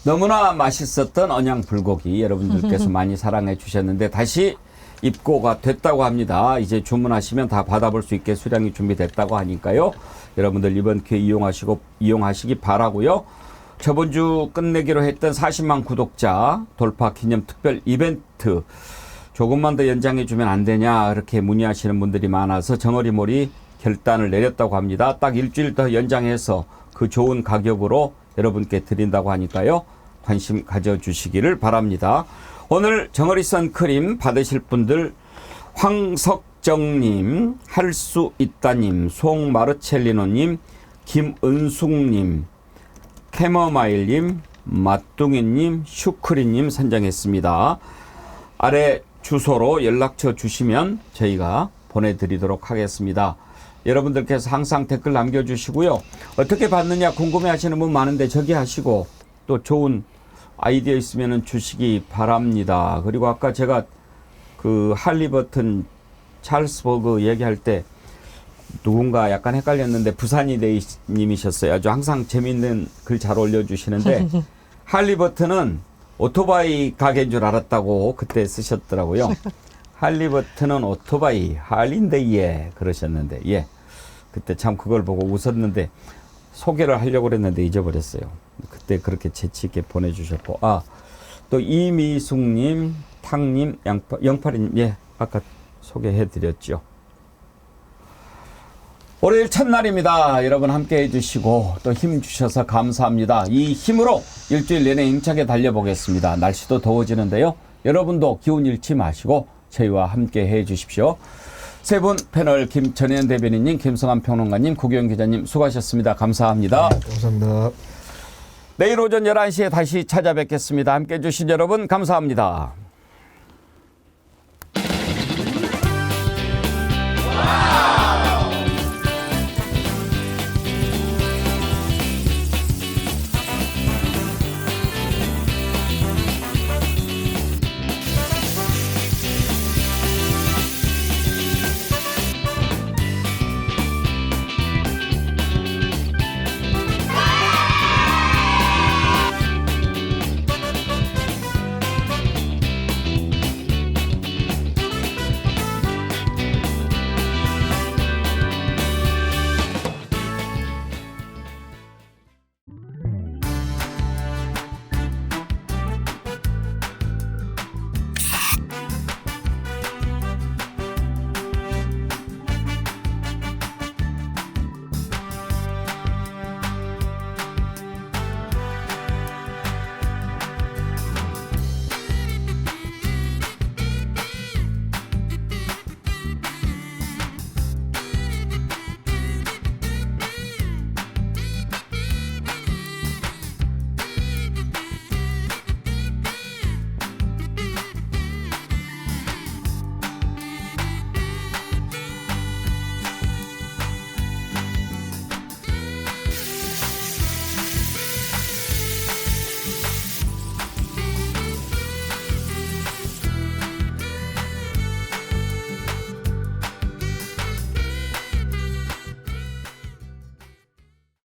너무나 맛있었던 언양 불고기 여러분들께서 많이 사랑해 주셨는데 다시 입고가 됐다고 합니다. 이제 주문하시면 다 받아볼 수 있게 수량이 준비됐다고 하니까요. 여러분들 이번 기회 이용하시기 바라고요. 저번 주 끝내기로 했던 40만 구독자 돌파 기념 특별 이벤트 조금만 더 연장해 주면 안 되냐 이렇게 문의하시는 분들이 많아서 정어리몰이 결단을 내렸다고 합니다. 딱 일주일 더 연장해서 그 좋은 가격으로 여러분께 드린다고 하니까요. 관심 가져주시기를 바랍니다. 오늘 정어리 선크림 받으실 분들 황석정님, 할 수 있다님, 송마르첼리노님, 김은숙님, 캐머마일님, 맛둥이님, 슈크리님 선정했습니다. 아래 주소로 연락처 주시면 저희가 보내드리도록 하겠습니다. 여러분들께서 항상 댓글 남겨주시고요. 어떻게 받느냐 궁금해하시는 분 많은데 저기 하시고 또 좋은 아이디어 있으면 주시기 바랍니다. 그리고 아까 제가 그 할리버튼 찰스버그 얘기할 때 누군가 약간 헷갈렸는데 부산이대님이셨어요. 아주 항상 재미있는 글 잘 올려주시는데 할리버튼은 오토바이 가게인 줄 알았다고 그때 쓰셨더라고요. 할리버튼은 오토바이 할린데 예 그러셨는데 예 그때 참 그걸 보고 웃었는데 소개를 하려고 그랬는데 잊어버렸어요. 그때 그렇게 재치 있게 보내주셨고 또 이미숙님, 탕님, 영파리님 예 아까 소개해드렸죠. 월요일 첫날입니다. 여러분 함께 해주시고 또 힘 주셔서 감사합니다. 이 힘으로 일주일 내내 힘차게 달려보겠습니다. 날씨도 더워지는데요. 여러분도 기운 잃지 마시고 저희와 함께 해주십시오. 세 분 패널 김전현 대변인님, 김성환 평론가님, 구경 기자님 수고하셨습니다. 감사합니다. 네, 감사합니다. 내일 오전 11시에 다시 찾아뵙겠습니다. 함께해 주신 여러분 감사합니다.